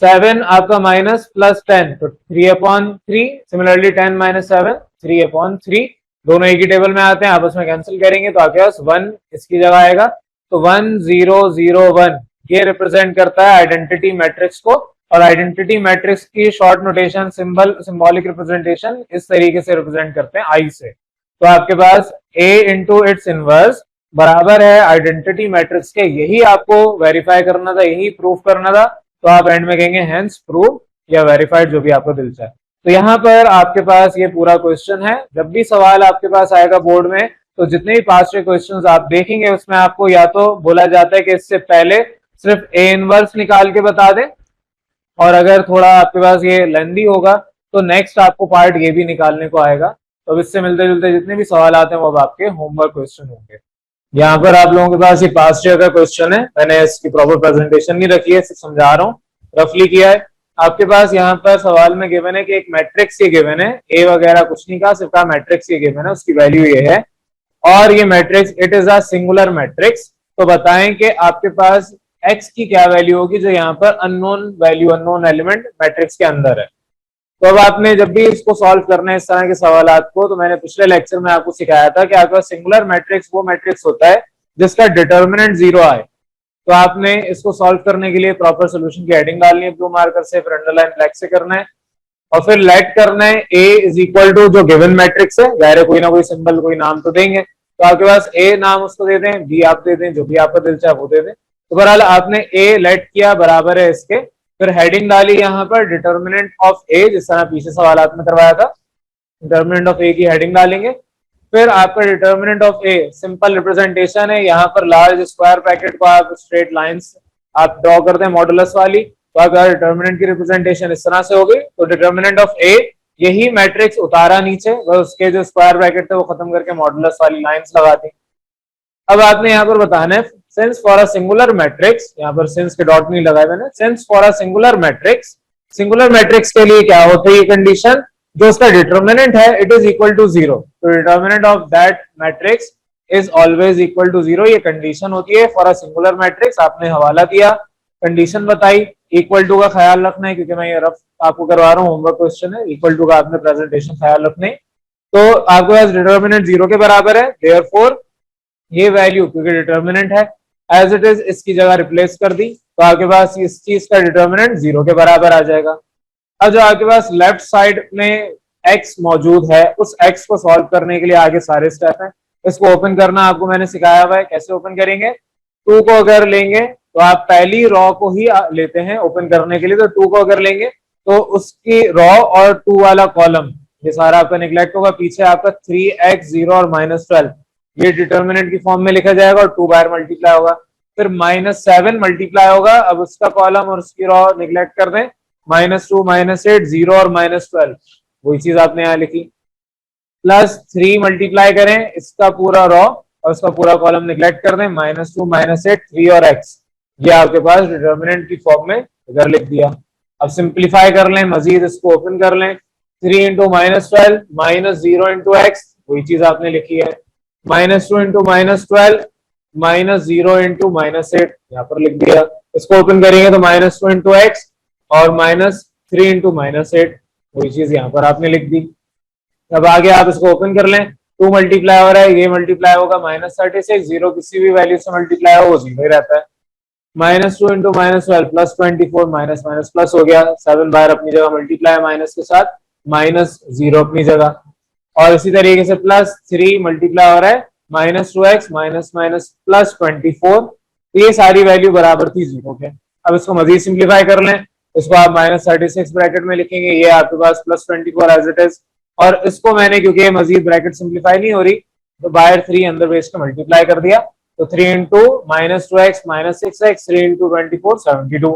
7 आपका माइनस प्लस 10, तो 3/3। सिमिलरली 10 - 7 3/3, दोनों एक ही टेबल में आते हैं, आपस में कैंसिल करेंगे तो आपके पास 1 इसकी जगह आएगा, तो 1 0 0 1 ये रिप्रेजेंट करता है आइडेंटिटी मैट्रिक्स को। और आइडेंटिटी मैट्रिक्स की शॉर्ट नोटेशन सिंबॉलिक रिप्रेजेंटेशन इस तरीके से रिप्रेजेंट करते हैं आई से। तो आपके पास A इंटू इट्स इनवर्स बराबर है आइडेंटिटी मैट्रिक्स के, यही आपको वेरीफाई करना था, यही प्रूफ करना था, तो आप एंड में कहेंगे हेंस प्रूव या वेरीफाइड, जो भी आपको दिल चाहे। तो यहाँ पर आपके पास ये पूरा क्वेश्चन है। जब भी सवाल आपके पास आएगा बोर्ड में, तो जितने भी पास्ट के क्वेश्चंस आप देखेंगे उसमें आपको या तो बोला जाता है कि इससे पहले सिर्फ A इनवर्स निकाल के बता दें, और अगर थोड़ा आपके पास ये लेंदी होगा तो नेक्स्ट आपको पार्ट ये भी निकालने को आएगा। तो इससे मिलते जुलते जितने भी सवाल आते हैं वो अब आपके होमवर्क क्वेश्चन होंगे। यहाँ पर आप लोगों के पास ये पास्ट ईयर का क्वेश्चन है, मैंने इसकी प्रॉपर प्रेजेंटेशन नहीं रखी है, सिर्फ समझा रहा हूँ, रफली किया है। आपके पास यहाँ पर सवाल में गिवन है कि एक मैट्रिक्स ये गिवन है, ए वगैरह कुछ नहीं कहा, सिर्फ मैट्रिक्स ये गिवन है, उसकी वैल्यू ये है, और ये matrix it is a singular matrix. तो बताएं कि आपके पास एक्स की क्या वैल्यू होगी जो यहाँ पर unknown value, unknown element matrix के अंदर है। तो अब आपने जब भी इसको सॉल्व करना है इस तरह के सवालात को, तो मैंने पिछले लेक्चर में आपको सिखाया था कि आपका सिंगुलर मैट्रिक्स वो मैट्रिक्स होता है जिसका डिटर्मिनेंट 0 आए। तो आपने इसको सॉल्व करने के लिए प्रॉपर सोल्यूशन की हेडिंग डालनी है ब्लू मार्कर से, फिर अंडरलाइन ब्लैक से करना है, और फिर लेट करना है A इज इक्वल टू जो गिवन मैट्रिक्स है, जाहिर कोई ना कोई सिंबल कोई नाम तो देंगे, तो आपके पास A नाम उसको दे दें, B आप दे दें, जो भी आपका दिल चाहे वो दे दें। तो बहरहाल आपने A लेट किया बराबर है इसके, फिर हेडिंग डाली यहाँ पर डिटर्मिनेंट ऑफ A, जिस तरह पीछे सवालात में करवाया था, डिटर्मिनेंट ऑफ A की हेडिंग डालेंगे। फिर आपका determinant of A simple representation है, यहाँ पर लार्ज स्क्वायर ब्रैकेट को आप स्ट्रेट लाइंस आप ड्रॉ करते हैं मॉडुलस वाली, तो आपका डिटर्मिनेंट की रिप्रेजेंटेशन इस तरह से हो गई। तो डिटर्मिनेंट ऑफ A यही मैट्रिक्स उतारा नीचे, वह उसके जो स्क्वायर ब्रैकेट थे वो खत्म करके मॉडुलस वाली लाइंस लगा दी। अब आपने यहाँ पर बताना है since for a singular matrix, यहाँ पर सिंस के डॉट नहीं लगाए मैंने, since for a singular matrix के लिए क्या होती है ये कंडीशन, जो उसका डिटर्मिनेंट है इट इज इक्वल टू 0, तो determinant of that matrix is always equal to 0, ये कंडीशन होती है फॉर अ सिंगुलर मैट्रिक्स। आपने हवाला दिया, कंडीशन बताई, इक्वल टू का ख्याल रखना है, क्योंकि मैं ये रफ आपको करवा रहा हूँ, होमवर्क क्वेश्चन है, इक्वल टू का आपने प्रेजेंटेशन ख्याल रखने। तो आपके पास डिटर्मिनेंट 0 के बराबर है, देयरफॉर ये वैल्यू क्योंकि डिटर्मिनेंट है एज इट इज इसकी जगह रिप्लेस कर दी, तो आपके पास इस चीज का डिटर्मिनेंट 0 के बराबर आ जाएगा। अब जो आपके पास लेफ्ट साइड में x मौजूद है, उस x को सॉल्व करने के लिए आगे सारे स्टेप हैं। इसको ओपन करना आपको मैंने सिखाया हुआ है, कैसे ओपन करेंगे। 2 को अगर लेंगे तो आप पहली रॉ को ही लेते हैं ओपन करने के लिए, तो 2 को अगर लेंगे तो उसकी रॉ और 2 वाला कॉलम ये सारा आपका निगलेक्ट होगा, पीछे आपका 3x 0 और -12 ये डिटर्मिनेंट की फॉर्म में लिखा जाएगा, और 2 बार मल्टीप्लाई होगा, फिर -7 मल्टीप्लाई होगा, अब उसका कॉलम और उसकी रॉ निगलेक्ट कर दें, -2 -8 0 और -12 वही चीज आपने यहाँ लिखी, +3 मल्टीप्लाई करें इसका पूरा रॉ और उसका पूरा कॉलम निगलेक्ट कर दें, -2 -8 3 और x, ये आपके पास डिटर्मिनेंट की फॉर्म में इधर लिख दिया। अब सिंप्लीफाई कर लें, मजीद इसको ओपन कर लें, 3 × -12 -0 × x वही चीज आपने लिखी है, -2 × -12 -0 × -8 यहाँ पर लिख दिया। इसको ओपन करेंगे तो -2 × x और -3 × -8 वही चीज यहाँ पर आपने लिख दी। अब आगे आप इसको ओपन कर लें, 2 मल्टीप्लाई हो रहा है, ये मल्टीप्लाई होगा -36, 0 किसी भी वैल्यू से मल्टीप्लाई हो वो 0 ही रहता है, -2 × -12 +24 माइनस माइनस प्लस हो गया, 7 बार अपनी जगह मल्टीप्लाई माइनस के साथ, -0 अपनी जगह, और इसी तरीके से +3 मल्टीप्लाई हो रहा है, -2x +24, तो ये सारी वैल्यू बराबर थी 0 के। अब इसको मजीद सिंप्लीफाई कर लें, इसको आप -36 ब्रैकेट में लिखेंगे, ये आपके पास +24 एज इट इज। और इसको मैंने, क्योंकि ये मजीद ब्रैकेट सिंप्लीफाई नहीं हो रही, तो बाय 3 अंदर बेस का मल्टीप्लाई कर दिया, तो 3 इंटू -2x -6x 3 इंटू 24 72।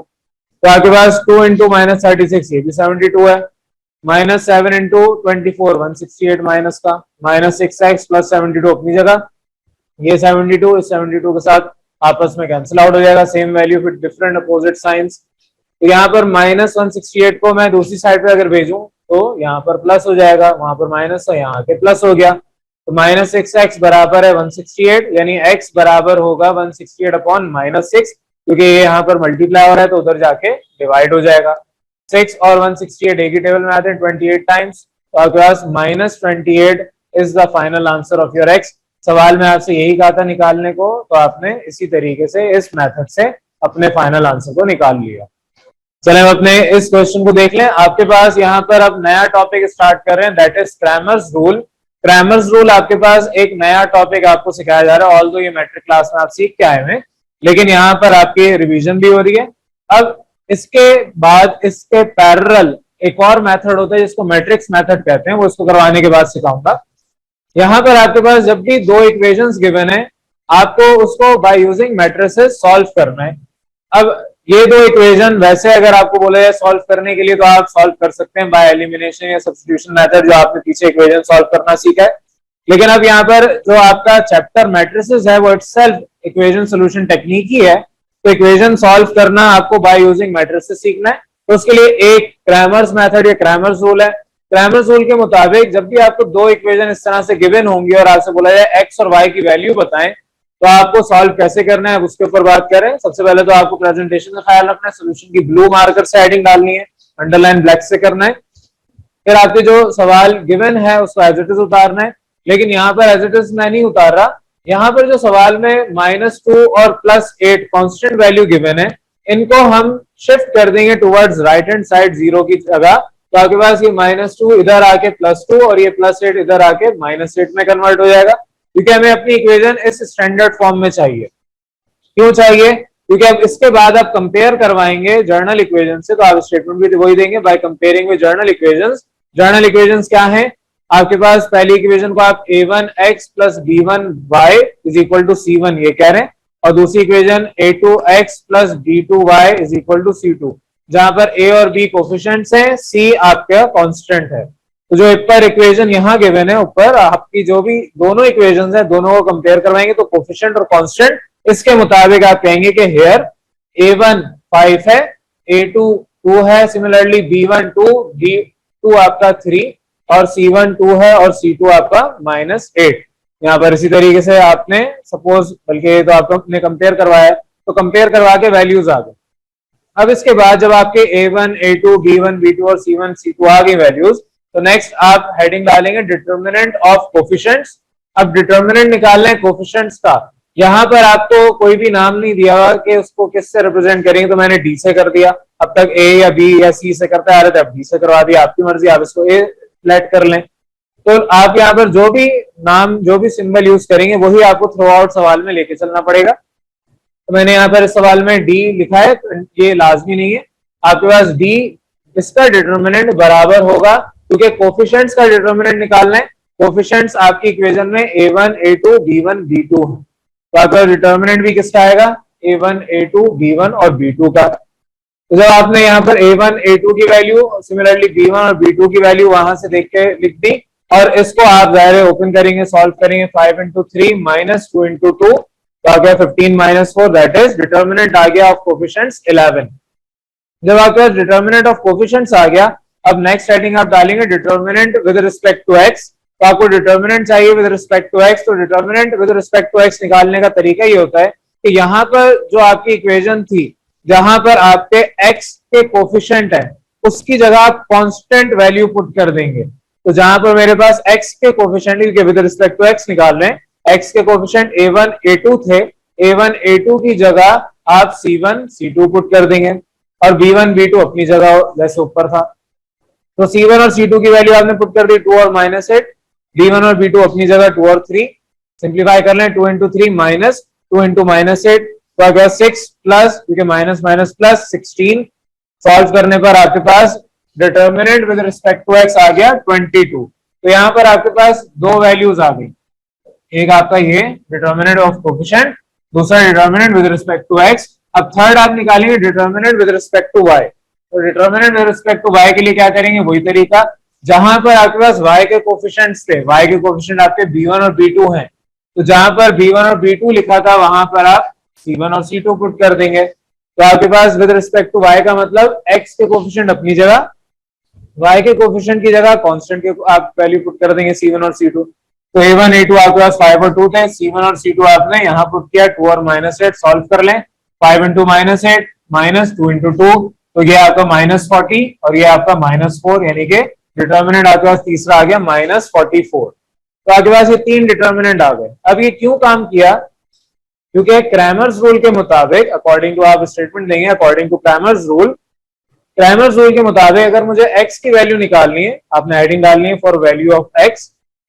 तो आपके पास 2 इंटू -36 ये भी 72 है, -7 इंटू 24 168 माइनस का, -6x + 72 अपनी जगह, ये 72 इस 72 के साथ आपस में कैंसिल आउट हो जाएगा, सेम वैल्यू फिर डिफरेंट अपोजिट साइंस। तो यहाँ पर -168 को मैं दूसरी साइड पे अगर भेजूं तो यहाँ पर प्लस हो जाएगा, वहां पर माइनस है, यहाँ के प्लस हो गया, तो -6x बराबर है 168, यानी x बराबर होगा 168 अपॉन -6, क्योंकि ये यहाँ पर मल्टीप्लाई हो रहा है तो उधर जाके डिवाइड हो जाएगा। 6 और 168 एक ही टेबल में आते हैं 28 टाइम्स, तो आपके पास -28 is the final answer of your x। सवाल में आपसे यही कहा था निकालने को, तो आपने इसी तरीके से इस मेथड से अपने फाइनल आंसर को निकाल लिया। चले हम अपने इस क्वेश्चन को देख लें। आपके पास यहाँ पर अब नया टॉपिक स्टार्ट कर रहे हैं, that is Cramer's rule. Cramer's rule आपके पास एक नया टॉपिक आपको सिखाया जा रहा है, ऑल्दो ये मैट्रिक क्लास में आप सीख के आए हैं, लेकिन यहाँ पर आपकी रिवीजन भी हो रही है। अब इसके बाद इसके पैरेलल एक और मेथड होता है जिसको मैट्रिक्स मेथड कहते हैं, वो इसको करवाने के बाद सिखाऊंगा। यहाँ पर आपके पास जब भी दो इक्वेशंस गिवन है, आपको उसको बाय यूजिंग मैट्रिसेस सॉल्व करना है। अब ये दो इक्वेशन वैसे अगर आपको बोला जाए सॉल्व करने के लिए तो आप सॉल्व कर सकते हैं बाय एलिमिनेशन या सब्स्टिट्यूशन मेथड, जो आपने पीछे इक्वेशन सॉल्व करना सीखा है। लेकिन अब यहाँ पर जो आपका चैप्टर मैट्रिसेस है वो इटसेल्फ इक्वेशन सोल्यूशन टेक्निक ही है, तो इक्वेशन सॉल्व करना आपको बाय यूजिंग मैट्रिसेस सीखना है। तो उसके लिए एक क्रैमर्स मेथड या क्रैमर्स रूल है। क्रैमर्स रूल के मुताबिक जब भी आपको दो इक्वेशन इस तरह से गिवन होंगी और आपसे बोला जाए एक्स और वाई की वैल्यू बताएं, तो आपको सॉल्व कैसे करना है उसके ऊपर बात करें। सबसे पहले तो आपको प्रेजेंटेशन का ख्याल रखना है, सोल्यूशन की ब्लू मार्कर से हेडिंग डालनी है, अंडरलाइन ब्लैक से करना है। फिर आपके जो सवाल गिवन है उसको एज इट इज उतारना है, लेकिन यहाँ पर एज इट इज मैं नहीं उतार रहा। यहाँ पर जो सवाल में -2 और +8 कॉन्स्टेंट वैल्यू गिवन है, इनको हम शिफ्ट कर देंगे टुवर्ड्स राइट हैंड साइड 0 की जगह। तो आपके पास ये -2 इधर आके +2 और ये +8 इधर आके -8 में कन्वर्ट हो जाएगा, क्योंकि हमें अपनी इक्वेशन इस स्टैंडर्ड फॉर्म में चाहिए। क्यों चाहिए? क्योंकि अब इसके बाद आप कंपेयर करवाएंगे जर्नल इक्वेशन से, तो आप स्टेटमेंट भी वही देंगे by comparing with journal equations. Journal equations क्या है? आपके पास पहली इक्वेशन को आप a1x + b1y = c1 ये कह रहे हैं, और दूसरी इक्वेशन a2x + b2y = c2, जहां पर a और b कोफिशिएंट्स हैं, c आपका कांस्टेंट है। तो जो ऊपर इक्वेशन यहाँ गिवन है, ऊपर आपकी जो भी दोनों इक्वेशंस हैं दोनों को कंपेयर करवाएंगे, तो कोफिशिएंट और कांस्टेंट इसके मुताबिक आप कहेंगे कि हियर a1 5 है, a2 2 है, सिमिलरली b1 2, b2 आपका 3 और c1 2 है और c2 आपका -8। यहाँ पर इसी तरीके से आपने सपोज, बल्कि तो आपने कंपेयर करवाया, तो कंपेयर करवा के वैल्यूज आ गए। अब इसके बाद जब आपके a1 a2 b1 b2 और c1 c2 आ गई वैल्यूज, तो नेक्स्ट आप हेडिंग डालेंगे डिटर्मिनेंट ऑफ कोफिशिएंट्स। अब डिटर्मिनेंट निकालना है कोफिशिएंट्स का। यहाँ पर आपको कोई भी नाम नहीं दिया हुआ कि उसको किससे रिप्रेजेंट करेंगे, तो मैंने डी से कर दिया। अब तक ए या बी या सी से करता आ रहे थे, अब डी से करवा दिया, आपकी मर्जी, आप इसको ए सेलेक्ट कर लें। तो आप यहाँ पर जो भी नाम जो भी सिंबल यूज करेंगे वही आपको थ्रू आउट सवाल में लेके चलना पड़ेगा। तो मैंने यहाँ पर इस सवाल में डी लिखा है, तो ये लाजमी नहीं है। आपके पास डी इसका डिटर्मिनेंट बराबर होगा, क्योंकि कोफिशिएंट्स का डिटर्मिनेंट निकालना है। कोफिशिएंट्स आपकी इक्वेशन में a1 a2 b1 b2 है, तो आपका डिटर्मिनेंट भी किसका आएगा? a1 a2 b1 और b2 का। तो जब आपने यहाँ पर a1 a2 की वैल्यू, सिमिलरली b1 और b2 की वैल्यू वहां से देख के लिख दी, और इसको आप जाहिर ओपन करेंगे, सॉल्व करेंगे, 5 × 3 -2 × 2, तो आ गया 15 - 4, दैट इज डिटर्मिनेंट आ गया ऑफ कोफिशिएंट्स 11। जब आपके पास डिटर्मिनेंट ऑफ कोफिशिएंट्स आ गया, अब नेक्स्ट हेडिंग आप डालेंगे determinant with respect to x. तो आपको डिटर्मिनेंट चाहिए विद रिस्पेक्ट टू एक्स, तो determinant with respect to x निकालने का तरीका ये होता है कि यहाँ पर जो आपकी इक्वेशन थी, जहां पर आपके एक्स के कोफिशिएंट है, उसकी जगह आप कांस्टेंट वैल्यू पुट कर देंगे। तो जहां पर मेरे पास एक्स के coefficient with respect to x निकाल रहे हैं, एक्स के कोफिशिएंट a1 a2 थे, a1 a2 की जगह आप c1 c2 पुट कर देंगे, और b1 b2 अपनी जगह जैसे ऊपर था। तो c1 और c2 की वैल्यू आपने पुट कर दी 2 और -8, b1 और b2 अपनी जगह 2 और 3। सिंप्लीफाई कर लें, 2 × 3 -2 × -8, तो आ गया 6 प्लस, क्योंकि माइनस माइनस प्लस 16, सॉल्व करने पर आपके पास determinant with respect to x आ गया 22। तो यहाँ पर आपके पास दो वैल्यूज आ गई, एक आपका ये डिटर्मिनेंट ऑफ कोफिशिएंट, दूसरा determinant with respect to x. अब थर्ड आप निकालेंगे determinant with respect to y. तो determinant with respect to y के लिए क्या करेंगे, वही तरीका, जहां पर आपके पास y के कोफिशिएंट्स थे, y के कोफिशिएंट आपके b1 और b2 हैं, तो जहां पर b1 और b2 लिखा था वहां पर आप c1 और c2 पुट कर देंगे। तो आपके पास विद रिस्पेक्ट टू y का मतलब x के कोफिशिएंट अपनी जगह, y के कोफिशिएंट की जगह कांस्टेंट के आप वैल्यू पुट कर देंगे c1 और c2। तो a1 a2 आपके पास 5 और 2 थे, c1 और c2 आपने यहाँ पुट किया, 2 और -8 सॉल्व कर लें, 5 इंटू -8 -2 इंटू 2, तो ये आपका -40 और ये आपका -4, यानी कि डिटर्मिनेंट आपके पास तीसरा आ गया -44। तो आपके पास ये तीन डिटर्मिनेंट आ गए। अब ये क्यों काम किया, क्योंकि क्रैमर्स रूल के मुताबिक, अकॉर्डिंग टू आप स्टेटमेंट देंगे अकॉर्डिंग टू क्रैमर्स रूल के मुताबिक अगर मुझे x की वैल्यू निकालनी है, आपने हेडिंग डालनी है फॉर वैल्यू ऑफ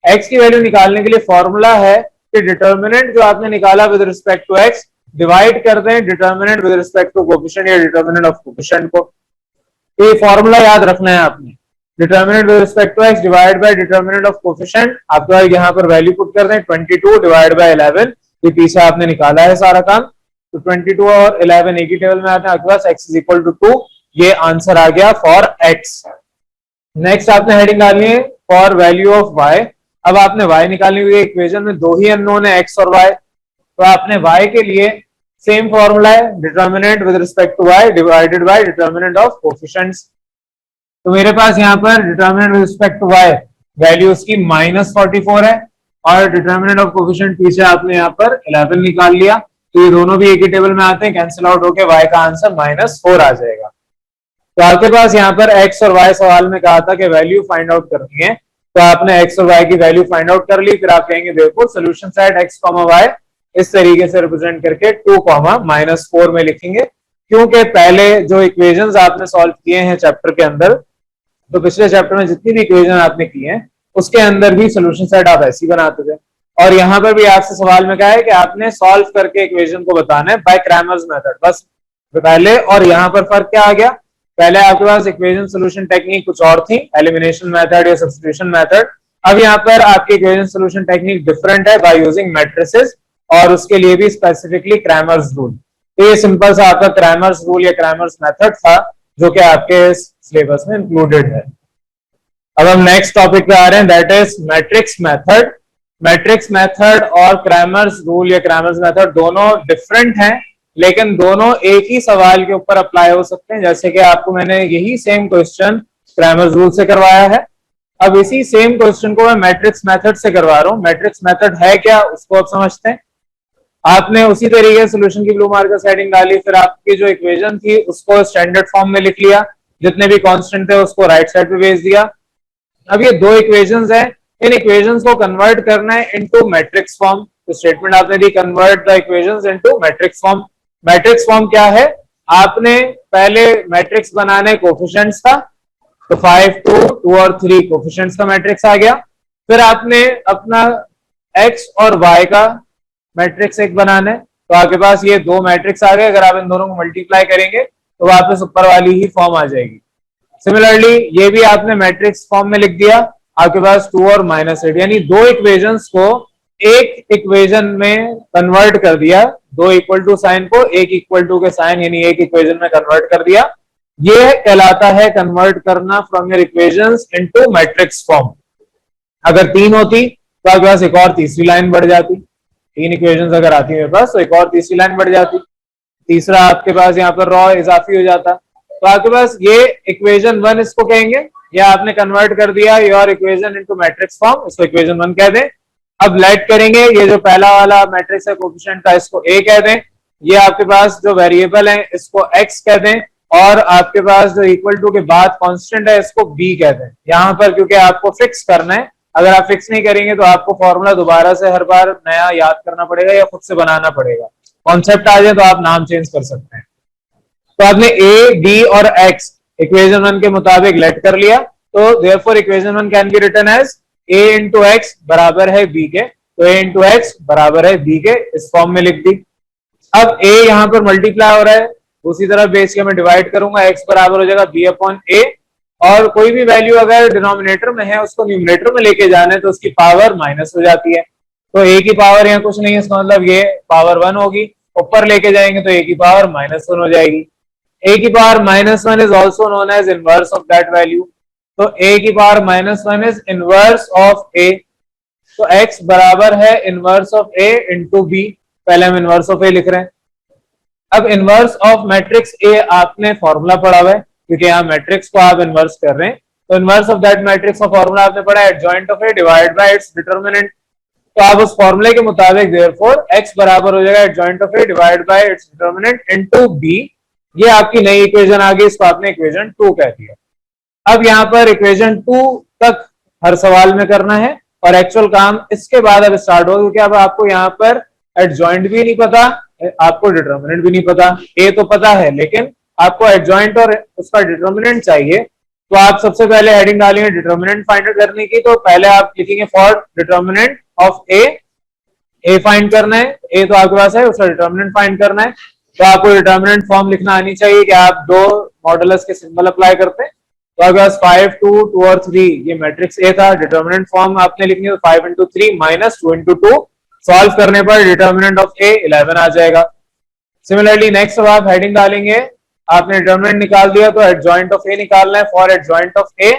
x की वैल्यू निकालने के लिए फॉर्मूला है कि डिटर्मिनेंट जो आपने निकाला with respect to x divide कर दें determinant with respect to coefficient या डिटर्मिनेंट ऑफ कोफिशिएंट को। तो ये फॉर्मूला याद रखना है आपने, determinant with respect to x divide by determinant of coefficient. आपका यहाँ पर वैल्यू पुट कर दें 22 डिवाइड बाय 11, ये पीछे आपने निकाला है सारा काम। तो 22 और 11 एक ही टेबल में आते हैं, आपके पास x इज इक्वल टू 2, ये आंसर आ गया फॉर x। नेक्स्ट आपने हेडिंग डालनी है फॉर वैल्यू ऑफ y। अब आपने y निकालनी हुई, इक्वेशन में दो ही अननोन है x और y, तो आपने y के लिए सेम फॉर्मूला है, determinant with respect to y divided by determinant of coefficients. तो मेरे पास यहाँ पर determinant with respect to y value उसकी -44 है और डिटर्मिनेंट ऑफ कोफिशिएंट पीछे आपने यहाँ पर 11 निकाल लिया, तो ये दोनों भी एक ही टेबल में आते हैं, कैंसिल आउट होके y का आंसर -4 आ जाएगा। तो आपके पास यहाँ पर x और y सवाल में कहा था कि वैल्यू फाइंड आउट करनी है, तो आपने x और y की वैल्यू फाइंड आउट कर ली, फिर आप कहेंगे देखो सोल्यूशन साइड x, y इस तरीके से रिप्रेजेंट करके 2, -4 में लिखेंगे, क्योंकि पहले जो इक्वेशंस आपने सॉल्व किए हैं चैप्टर के अंदर, तो पिछले चैप्टर में जितनी भी इक्वेशन आपने की हैं उसके अंदर भी सोल्यूशन सेट आप ऐसे ही बनाते थे, और यहाँ पर भी आपसे सवाल में कहा है कि आपने सॉल्व करके इक्वेशन को बताना है बाय क्रैमर्स मेथड, बस पहले। और यहाँ पर फर्क क्या आ गया, पहले आपके पास इक्वेशन सोल्यूशन टेक्निक कुछ और थी, एलिमिनेशन मेथड या सब्स्टिट्यूशन मेथड। अब यहाँ पर आपकी इक्वेशन सोल्यूशन टेक्निक डिफरेंट है बाय यूजिंग मैट्रिसेस, और उसके लिए भी स्पेसिफिकली क्रैमर्स रूल। तो ये सिंपल सा आपका क्रैमर्स रूल या क्रैमर्स मेथड था जो कि आपके सिलेबस में इंक्लूडेड है। अब हम नेक्स्ट टॉपिक पे आ रहे हैं, that is matrix method. Matrix method और क्रैमर्स रूल या क्रैमर्स मेथड दोनों डिफरेंट हैं, लेकिन दोनों एक ही सवाल के ऊपर अप्लाई हो सकते हैं। जैसे कि आपको मैंने यही सेम क्वेश्चन क्रैमर्स रूल से करवाया है, अब इसी सेम क्वेश्चन को मैं मैट्रिक्स मेथड से करवा रहा हूं। मैट्रिक्स मेथड है क्या, उसको आप समझते हैं। आपने उसी तरीके से सोल्यूशन की ब्लू मार्कर सेटिंग डाली, फिर आपकी जो इक्वेशन थी उसको स्टैंडर्ड फॉर्म में लिख लिया, जितने भी कांस्टेंट थे उसको राइट साइड पे भेज दिया। अब ये दो इक्वेशंस हैं, इन इक्वेशंस को कन्वर्ट करना है इनटू मैट्रिक्स फॉर्म। तो स्टेटमेंट आपने दी, convert the equations into matrix form. Matrix form क्या है, आपने पहले मैट्रिक्स बनाने कोफिशिएंट्स का, तो 5, 2 और 3 कोफिशिएंट्स का मैट्रिक्स आ गया। फिर आपने अपना x और y का मैट्रिक्स एक बनाना है, तो आपके पास ये दो मैट्रिक्स आ गए। अगर आप इन दोनों को मल्टीप्लाई करेंगे तो वापस ऊपर वाली ही फॉर्म आ जाएगी। सिमिलरली ये भी आपने मैट्रिक्स फॉर्म में लिख दिया, आपके पास 2 और -8, यानी दो इक्वेशंस को एक इक्वेशन में कन्वर्ट कर दिया, दो इक्वल टू साइन को एक इक्वल टू के साइन यानी एक इक्वेशन में कन्वर्ट कर दिया। ये कहलाता है कन्वर्ट करना from your equations into matrix form. अगर 3 होती तो आपके पास एक और तीसरी लाइन बढ़ जाती, 3 इक्वेशंस अगर आती मेरे पास तो एक और तीसरी लाइन बढ़ जाती, तीसरा आपके पास यहाँ पर रॉ इजाफी हो जाता। तो आपके पास ये इक्वेशन 1 इसको कहेंगे, या आपने कन्वर्ट कर दिया your equation into matrix form, इसको इक्वेशन 1 कह दें। अब लेट करेंगे, ये जो पहला वाला मैट्रिक्स है कोफिशिएंट का, इसको a कह दें। ये आपके पास जो वेरिएबल है इसको x कह दें, और आपके पास जो इक्वल टू के बाद कांस्टेंट है इसको b कह दें। यहाँ पर क्योंकि आपको फिक्स करना है, अगर आप फिक्स नहीं करेंगे तो आपको फॉर्मूला दोबारा से हर बार नया याद करना पड़ेगा या खुद से बनाना पड़ेगा। कॉन्सेप्ट आ जाए तो आप नाम चेंज कर सकते हैं। तो आपने a, b और x इक्वेशन 1 के मुताबिक लेट कर लिया, तो therefore equation 1 can be written as a into x बराबर है b के, तो a इंटू एक्स बराबर है b के, इस फॉर्म में लिख दी। अब a यहाँ पर मल्टीप्लाई हो रहा है, दूसरी तरफ बेस के मैं डिवाइड करूंगा, x बराबर हो जाएगा b अपॉन a, और कोई भी वैल्यू अगर डिनोमिनेटर में है उसको न्यूमरेटर में लेके जाना है तो उसकी पावर माइनस हो जाती है। तो a की पावर यहाँ कुछ नहीं है, इसका मतलब ये पावर 1 होगी, ऊपर लेके जाएंगे तो a की पावर -1 हो जाएगी। a की power -1 is also known as inverse of that value, तो a की power -1 is inverse of a, तो x बराबर है inverse of a into b, पहले हम इनवर्स ऑफ a लिख रहे हैं। अब इनवर्स ऑफ मैट्रिक्स ए आपने फॉर्मूला पढ़ा हुआ है, क्योंकि यहाँ मैट्रिक्स को आप इनवर्स कर रहे हैं, तो इनवर्स ऑफ दैट मैट्रिक्स का फॉर्मूला आपने पढ़ा है adjoint of A divide by it's determinant, तो आप उस फॉर्मूले के मुताबिक देयरफॉर x बराबर हो जाएगा adjoint of A divide by it's determinant into b, ये आपकी नई इक्वेशन आ गई, इसको आपने इक्वेशन 2 कह दिया। अब यहाँ पर इक्वेशन 2 तक हर सवाल में करना है और एक्चुअल काम इसके बाद अब स्टार्ट होगा, क्योंकि अब आपको यहाँ पर एडजॉइंट भी नहीं पता, आपको डिटरमिनेंट भी नहीं पता, ए तो पता है लेकिन आपको एडजॉइंट और उसका डिटरमिनेंट चाहिए। तो आप सबसे पहले हेडिंग डालेंगे डिटरमिनेंट फाइंड करने की, तो पहले आप लिखेंगे for determinant of A find करना है, ए तो आपके पास है, उसका डिटरमिनेंट फाइंड करना है, तो आपको डिटरमिनेंट फॉर्म लिखना आनी चाहिए कि आप दो मॉडुलस के सिंबल अप्लाई करते हैं, तो आपके पास 5 2 2 और 3 ये मैट्रिक्स ए था, डिटरमिनेंट फॉर्म आपने लिखनी है 5 इंटू 3 माइनस 2 इंटू 2, सॉल्व करने पर डिटरमिनेंट ऑफ ए 11 आ जाएगा। सिमिलरली नेक्स्ट अब आप हेडिंग डालेंगे, आपने डिटरमिनेंट निकाल दिया तो एडजॉइंट ऑफ ए निकालना है, for adjoint of A,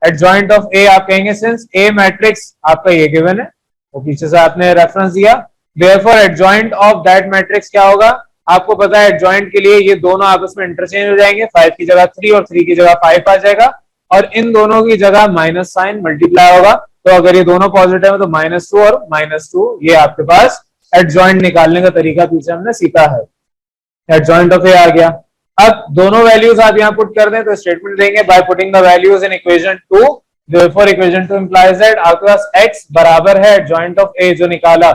adjoint of A आप कहेंगे सिंस ए मैट्रिक्स आपका ये गिवन है, वो पीछे से आपने रेफरेंस दिया, therefore adjoint of that matrix क्या होगा, आपको पता है एडजॉइंट के लिए ये दोनों आपस में इंटरचेंज हो जाएंगे, 5 की जगह 3 और 3 की जगह 5 आ जाएगा, और इन दोनों की जगह माइनस साइन मल्टीप्लाई होगा, तो अगर ये दोनों पॉजिटिव है तो -2 और -2, ये आपके पास एडजॉइंट निकालने का तरीका पीछे हमने सीखा है। एडजॉइंट ऑफ ए आ गया, अब दोनों वैल्यूज आप यहाँ पुट कर दें तो स्टेटमेंट देंगे by putting the values in equation 2, therefore equation 2 implies that आपके पास x बराबर है एडजॉइंट ऑफ ए जो निकाला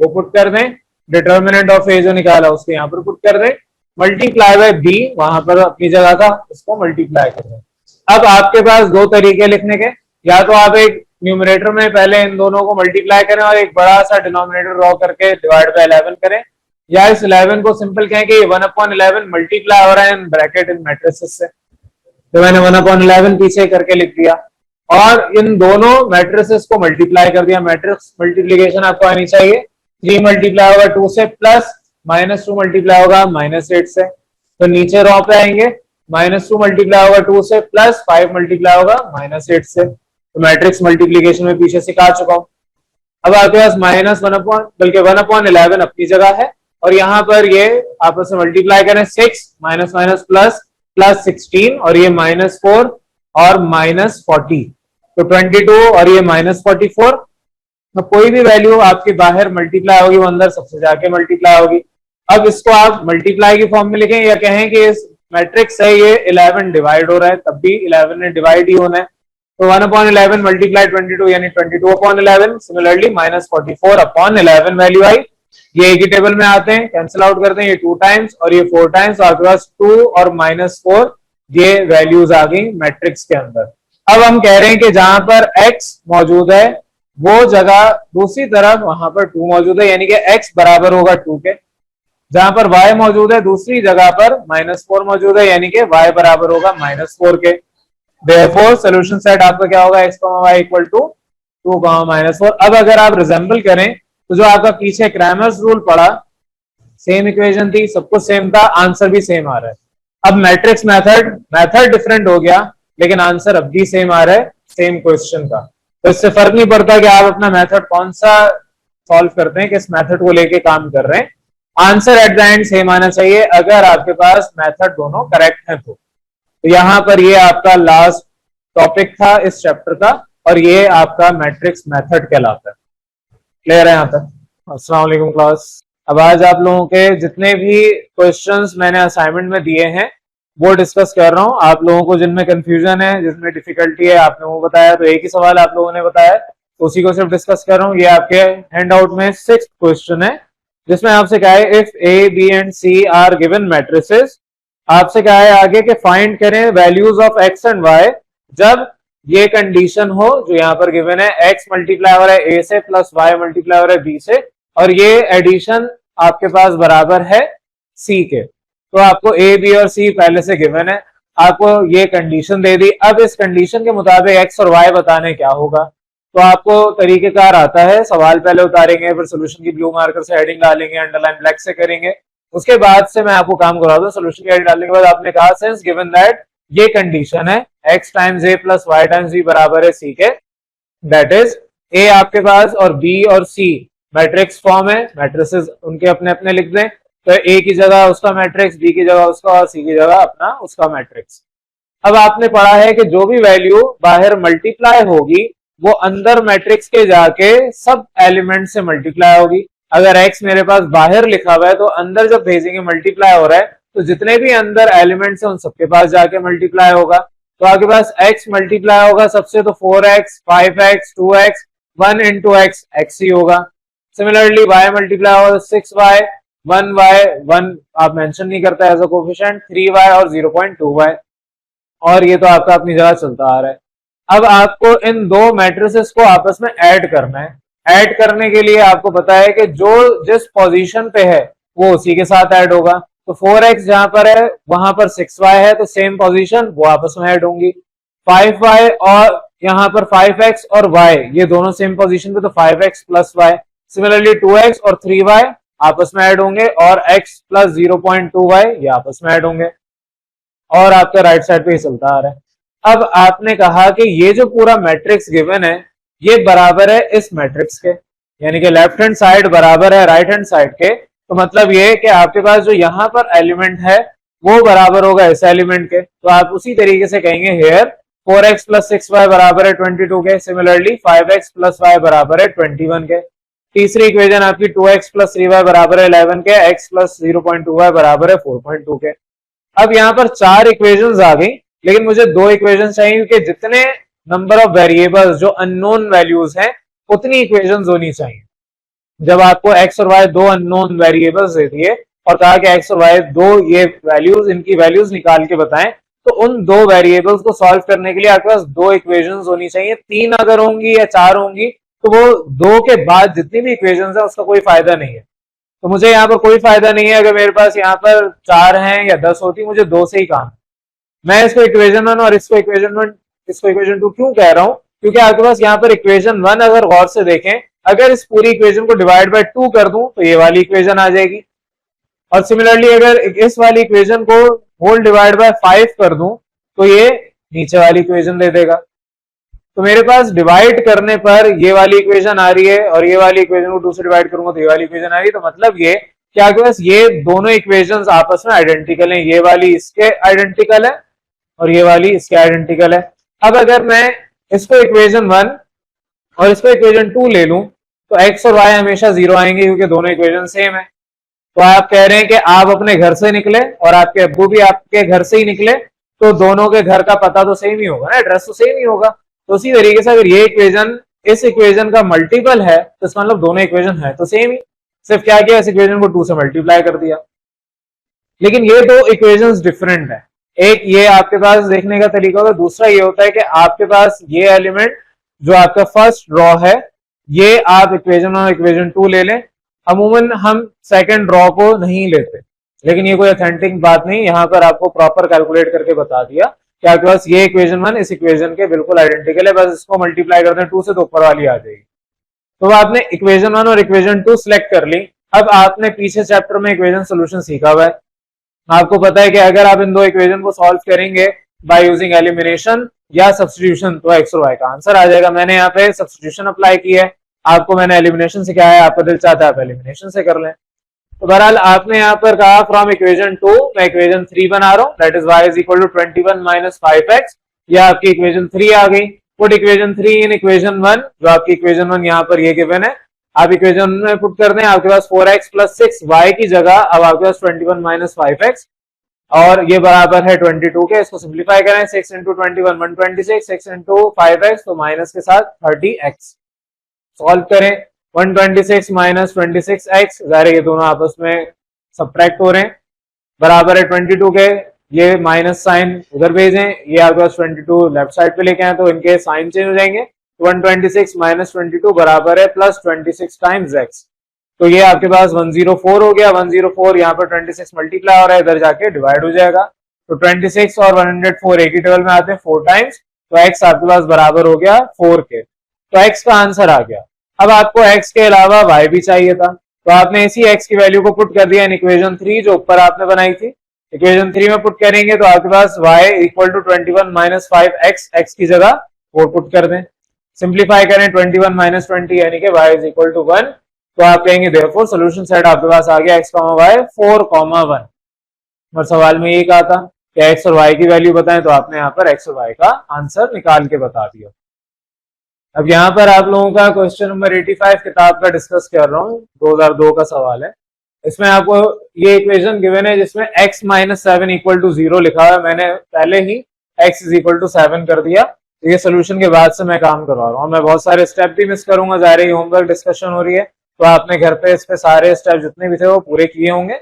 वो पुट कर दें, डिटरमिनेंट ऑफ ए जो निकाला उसको यहाँ पर पुट कर दें, मल्टीप्लाई बाय b वहां पर अपनी जगह का उसको मल्टीप्लाई कर दें। अब आपके पास दो तरीके लिखने के, या तो आप एक न्यूमरेटर में पहले इन दोनों को मल्टीप्लाई करें और एक बड़ा सा डिनोमिनेटर ड्रॉ करके डिवाइड बाय 11 करें, या इस 11 को सिंपल कहें कि 1/11 मल्टीप्लाई हो रहा है इन ब्रैकेट इन मैट्रिसेस से, तो मैंने 1/11 पीछे करके लिख दिया और इन दोनों मैट्रिसेस को मल्टीप्लाई कर दिया। मैट्रिक्स मल्टीप्लीकेशन आपको आनी चाहिए, 3 मल्टीप्लाई होगा 2 से प्लस -2 मल्टीप्लाई होगा -8 से, तो नीचे रो पे आएंगे -2 मल्टीप्लाई होगा 2 से प्लस 5 मल्टीप्लाई होगा -8 से, तो मैट्रिक्स मल्टीप्लीकेशन में पीछे सिखा चुका हूं। अब आपके पास बल्कि 1/11 अपनी जगह है और यहाँ पर ये आपस में मल्टीप्लाई करें 6 माइनस माइनस प्लस प्लस 16 और ये -4 और -40, तो 22 और ये -44, तो कोई भी वैल्यू आपके बाहर मल्टीप्लाई होगी वो अंदर सबसे जाके मल्टीप्लाई होगी। अब इसको आप मल्टीप्लाई की फॉर्म में लिखें या कहें कि इस मैट्रिक्स है ये 11 डिवाइड हो रहा है, तब भी 11 ने डिवाइड ही होना है, तो 1/11 मल्टीप्लाई 22 यानी 22/11, सिमिलरली -44/11 वैल्यू आई, ये एक ही टेबल में आते हैं, कैंसिल आउट करते हैं, ये 2 टाइम्स और ये 4 टाइम्स, आपके पास 2 और -4 ये वैल्यूज आ गई मैट्रिक्स के अंदर। अब हम कह रहे हैं कि जहां पर x मौजूद है वो जगह दूसरी तरफ वहां पर 2 मौजूद है, यानी कि x बराबर होगा 2 के, जहां पर y मौजूद है दूसरी जगह पर -4 मौजूद है, यानी कि y बराबर होगा -4 के। Therefore सॉल्यूशन सेट आपका क्या होगा, x, y इक्वल टू 2, -4। अब अगर आप रिजेंबल करें तो जो आपका पीछे क्रैमर्स रूल पढ़ा, सेम इक्वेशन थी, सब कुछ सेम था, आंसर भी सेम आ रहा है। अब मैट्रिक्स मेथड डिफरेंट हो गया लेकिन आंसर अब भी सेम आ रहा है सेम क्वेश्चन का, तो इससे फर्क नहीं पड़ता कि आप अपना मेथड कौन सा सॉल्व करते हैं, किस मेथड को लेके काम कर रहे हैं, answer eight the and same आना चाहिए अगर आपके पास मेथड दोनों करेक्ट है तो यहाँ पर ये आपका लास्ट टॉपिक था इस चैप्टर का और ये आपका मैट्रिक्स मेथड कहलाता है। क्लियर है यहाँ तक? अस्सलाम वालेकुम क्लास। अब आज आप लोगों के जितने भी क्वेश्चंस मैंने असाइनमेंट में दिए हैं वो डिस्कस कर रहा हूँ। आप लोगों को जिनमें कंफ्यूजन है, जिसमें डिफिकल्टी है, आपने वो बताया, तो एक ही सवाल आप लोगों ने बताया तो उसी को सिर्फ डिस्कस कर रहा हूँ। ये आपके हैंड आउट में 6th क्वेश्चन है जिसमें आपसे कहा है if A B and C are given matrices, आपसे कहा है आगे के फाइंड करें values of X and Y जब ये कंडीशन हो जो यहाँ पर गिवन है, एक्स मल्टीप्लाई हो रहा है ए से प्लस वाई मल्टीप्लाई हो रहा है बी से और ये एडिशन आपके पास बराबर है सी के। तो आपको ए बी और सी पहले से गिवन है, आपको ये कंडीशन दे दी। अब इस कंडीशन के मुताबिक एक्स और वाई बताने क्या होगा, तो आपको तरीकेकार आता है, सवाल पहले उतारेंगे, फिर सोल्यूशन की ब्लू मार्कर से हेडिंग डालेंगे, अंडरलाइन ब्लैक से करेंगे, उसके बाद से मैं आपको काम करा दूं। सोल्यूशन की हेडिंग डालने के बाद आपने कहा सिंस गिवन दैट ये कंडीशन है x टाइम्स ए प्लस वाई टाइम्स बी बराबर है सी के, दैट इज ए आपके पास और बी और सी मैट्रिक्स फॉर्म है, मैट्रिसेस उनके अपने अपने लिख दें, तो ए की जगह उसका मैट्रिक्स, बी की जगह उसका और सी की जगह अपना उसका मैट्रिक्स। अब आपने पढ़ा है कि जो भी वैल्यू बाहर मल्टीप्लाई होगी वो अंदर मैट्रिक्स के जाके सब एलिमेंट से मल्टीप्लाई होगी। अगर x मेरे पास बाहर लिखा हुआ है तो अंदर जब भेजेंगे मल्टीप्लाई हो रहा है तो जितने भी अंदर एलिमेंट्स है उन सबके पास जाके मल्टीप्लाई होगा। तो आपके पास x मल्टीप्लाई होगा सबसे, तो 4x 5x 2x 1 into x x ही होगा। सिमिलरली y मल्टीप्लाई होगा 6y 1y 1 आप मेंशन नहीं करता एज अ कोफिशिएंट, 3y और 0.2y, और ये तो आपका अपनी जगह चलता आ रहा है। अब आपको इन दो मैट्रिसेस को आपस में ऐड करना है। ऐड करने के लिए आपको पता है कि जो जिस पोजीशन पे है वो उसी के साथ ऐड होगा। तो 4x जहां पर है वहां पर 6y है, तो सेम पोजीशन वो आपस में ऐड होंगी। 5y और यहाँ पर 5x और y ये दोनों सेम पोजीशन पे, तो 5x plus y। Similarly 2x और 3y आपस में ऐड होंगे और x प्लस 0.2y ये आपस में ऐड होंगे, और आपका राइट साइड पे ही चलता आ रहा है। अब आपने कहा कि ये जो पूरा मैट्रिक्स गिवन है ये बराबर है इस मैट्रिक्स के, यानी कि लेफ्ट हैंड साइड बराबर है राइट हैंड साइड के, तो मतलब ये कि आपके पास जो यहाँ पर एलिमेंट है वो बराबर होगा इस एलिमेंट के। तो आप उसी तरीके से कहेंगे हेयर 4x प्लस 6y बराबर है 22 के, सिमिलरली 5x प्लस y बराबर है 21 के। तीसरी इक्वेशन आपकी 2x प्लस 3y बराबर है 11 के, x प्लस 0.2y बराबर है 4.2 के। अब यहाँ पर 4 इक्वेशंस आ गई, लेकिन मुझे 2 इक्वेशंस चाहिए क्योंकि जितने नंबर ऑफ वेरिएबल्स जो अननोन वैल्यूज हैं उतनी इक्वेशंस होनी चाहिए। जब आपको x और y दो अननोन वेरिएबल्स दे दिए और कहा कि x और y दो ये वैल्यूज, इनकी वैल्यूज निकाल के बताएं, तो उन दो वेरिएबल्स को सॉल्व करने के लिए आपके पास 2 इक्वेशंस होनी चाहिए। 3 अगर होंगी या 4 होंगी तो वो 2 के बाद जितनी भी इक्वेशंस है उसका कोई फायदा नहीं है। तो मुझे यहाँ पर कोई फायदा नहीं है अगर मेरे पास यहाँ पर 4 हैं या 10 होती, मुझे 2 से ही काम। मैं इसको इक्वेशन 1 और इसको इक्वेशन 1 इसको इक्वेशन 2 क्यों कह रहा हूं, क्योंकि आपके पास यहाँ पर इक्वेशन 1 अगर गौर से देखें, अगर इस पूरी इक्वेशन को डिवाइड बाय 2 कर दूं तो ये वाली इक्वेशन आ जाएगी, और सिमिलरली अगर इस वाली इक्वेशन को होल डिवाइड बाय 5 कर दूं तो ये नीचे वाली इक्वेशन दे देगा। तो मेरे पास डिवाइड करने पर ये वाली इक्वेशन आ रही है और ये वाली इक्वेशन को 2 से डिवाइड करूंगा तो ये वाली इक्वेशन आ रही है। तो मतलब ये कि आपके पास ये दोनों इक्वेशंस आपस में आइडेंटिकल हैं, ये वाली इसके आइडेंटिकल है और ये वाली इसके आइडेंटिकल है। अब अगर मैं इसको इक्वेशन 1 और इसको इक्वेशन 2 ले लूं तो x और y हमेशा 0 आएंगे क्योंकि दोनों इक्वेशन सेम है। तो आप कह रहे हैं कि आप अपने घर से निकले और आपके अब्बू भी आपके घर से ही निकले, तो दोनों के घर का पता तो सेम ही होगा ना, एड्रेस तो सेम ही होगा। तो उसी तरीके से अगर ये इक्वेशन इस इक्वेशन का मल्टीपल है तो इसका मतलब दोनों इक्वेशन है तो सेम ही, सिर्फ क्या किया इस इक्वेशन को 2 से मल्टीप्लाई कर दिया। लेकिन ये दो इक्वेशंस डिफरेंट है, एक ये आपके पास देखने का तरीका होगा, दूसरा ये होता है कि आपके पास ये एलिमेंट जो आपका फर्स्ट रॉ है ये आप इक्वेशन 1 और इक्वेशन 2 ले लें। अमूमन हम सेकंड रॉ को नहीं लेते, लेकिन ये कोई ऑथेंटिक बात नहीं, यहाँ पर आपको प्रॉपर कैलकुलेट करके बता दिया कि आपके पास ये इक्वेशन 1 इस इक्वेशन के बिल्कुल आइडेंटिकल है, बस इसको मल्टीप्लाई करते हैं 2 से तो ऊपर वाली आ जाएगी। तो आपने इक्वेशन 1 और इक्वेशन 2 सिलेक्ट कर ली। अब आपने पीछे चैप्टर में इक्वेशन सोल्यूशन सीखा हुआ है, आपको पता है कि अगर आप इन दो इक्वेशन को सॉल्व करेंगे बाय यूजिंग एलिमिनेशन या सब्स्टिट्यूशन तो x और y का आंसर आ जाएगा। मैंने यहाँ पे सब्स्टिट्यूशन अप्लाई की है, आपको मैंने एलिमिनेशन सिखाया है, आपका दिल चाहता है आप एलिमिनेशन से कर लें। तो बहरहाल आपने यहाँ पर कहा फ्रॉम इक्वेशन 2 मैं इक्वेशन 3 बना रहा हूँ, that is y is equal to 21 minus 5x, यह आपकी इक्वेशन 3 आ गई। पुट इक्वेशन 3 इन इक्वेशन 1, जो आपकी इक्वेशन 1 यहाँ पर ये गिवन है, आप इक्वेशन में पुट कर दें, आपके पास 4x प्लस 6y की जगह अब आपके पास 21 माइनस 5x और ये बराबर है 22 के। इसको सिंप्लीफाई करें, 6 इंटू 21 126, 6 इंटू 5x तो माइनस के साथ 30x। सॉल्व करें, 126 माइनस 26x, ज़ाहिर है ये दोनों आपस में सब्ट्रैक्ट हो रहे हैं, बराबर है 22 के। ये माइनस साइन उधर भेजें, ये आपके पास 22 लेफ्ट साइड पे लेके आए तो इनके साइन चेंज हो जाएंगे। 126 माइनस 22 बराबर है प्लस 26 टाइम्स x। तो ये आपके पास 104 हो गया। 104 यहाँ पर 26 मल्टीप्लाई हो रहा है, इधर जाके डिवाइड हो जाएगा। तो 26 और 104 एक ही टेबल में आते हैं 4 टाइम्स, तो x आपके पास बराबर हो गया 4 के। तो x का आंसर आ गया। अब आपको x के अलावा y भी चाहिए था, तो आपने इसी x की वैल्यू को पुट कर दिया इन इक्वेशन 3 जो ऊपर आपने बनाई थी। इक्वेशन 3 में पुट करेंगे तो आपके पास y equal to 21 minus 5x, x की जगह 4 पुट कर दें। सिंप्लीफाई करें 21 माइनस 20 यानी कि y इज इक्वल टू 1। तो आप कहेंगे देयरफॉर सॉल्यूशन सेट आपके पास आ गया x, y 4, 1। और सवाल में ये कहा था कि x और y की वैल्यू बताएं, तो आपने यहाँ पर x और y का आंसर निकाल के बता दिया। अब यहाँ पर आप लोगों का क्वेश्चन नंबर 85 किताब का डिस्कस कर रहा हूँ, 2002 का सवाल है। इसमें आपको ये इक्वेशन गिवन है जिसमें x माइनस 7 इक्वल टू 0 लिखा हुआ है। मैंने पहले ही x इज इक्वल टू 7 कर दिया। ये सोल्यूशन के बाद से मैं काम करवा रहा हूँ। मैं बहुत सारे स्टेप भी मिस करूंगा, ज़ाहिर है होमवर्क डिस्कशन हो रही है, तो आपने घर पे इस पे सारे स्टेप जितने भी थे वो पूरे किए होंगे।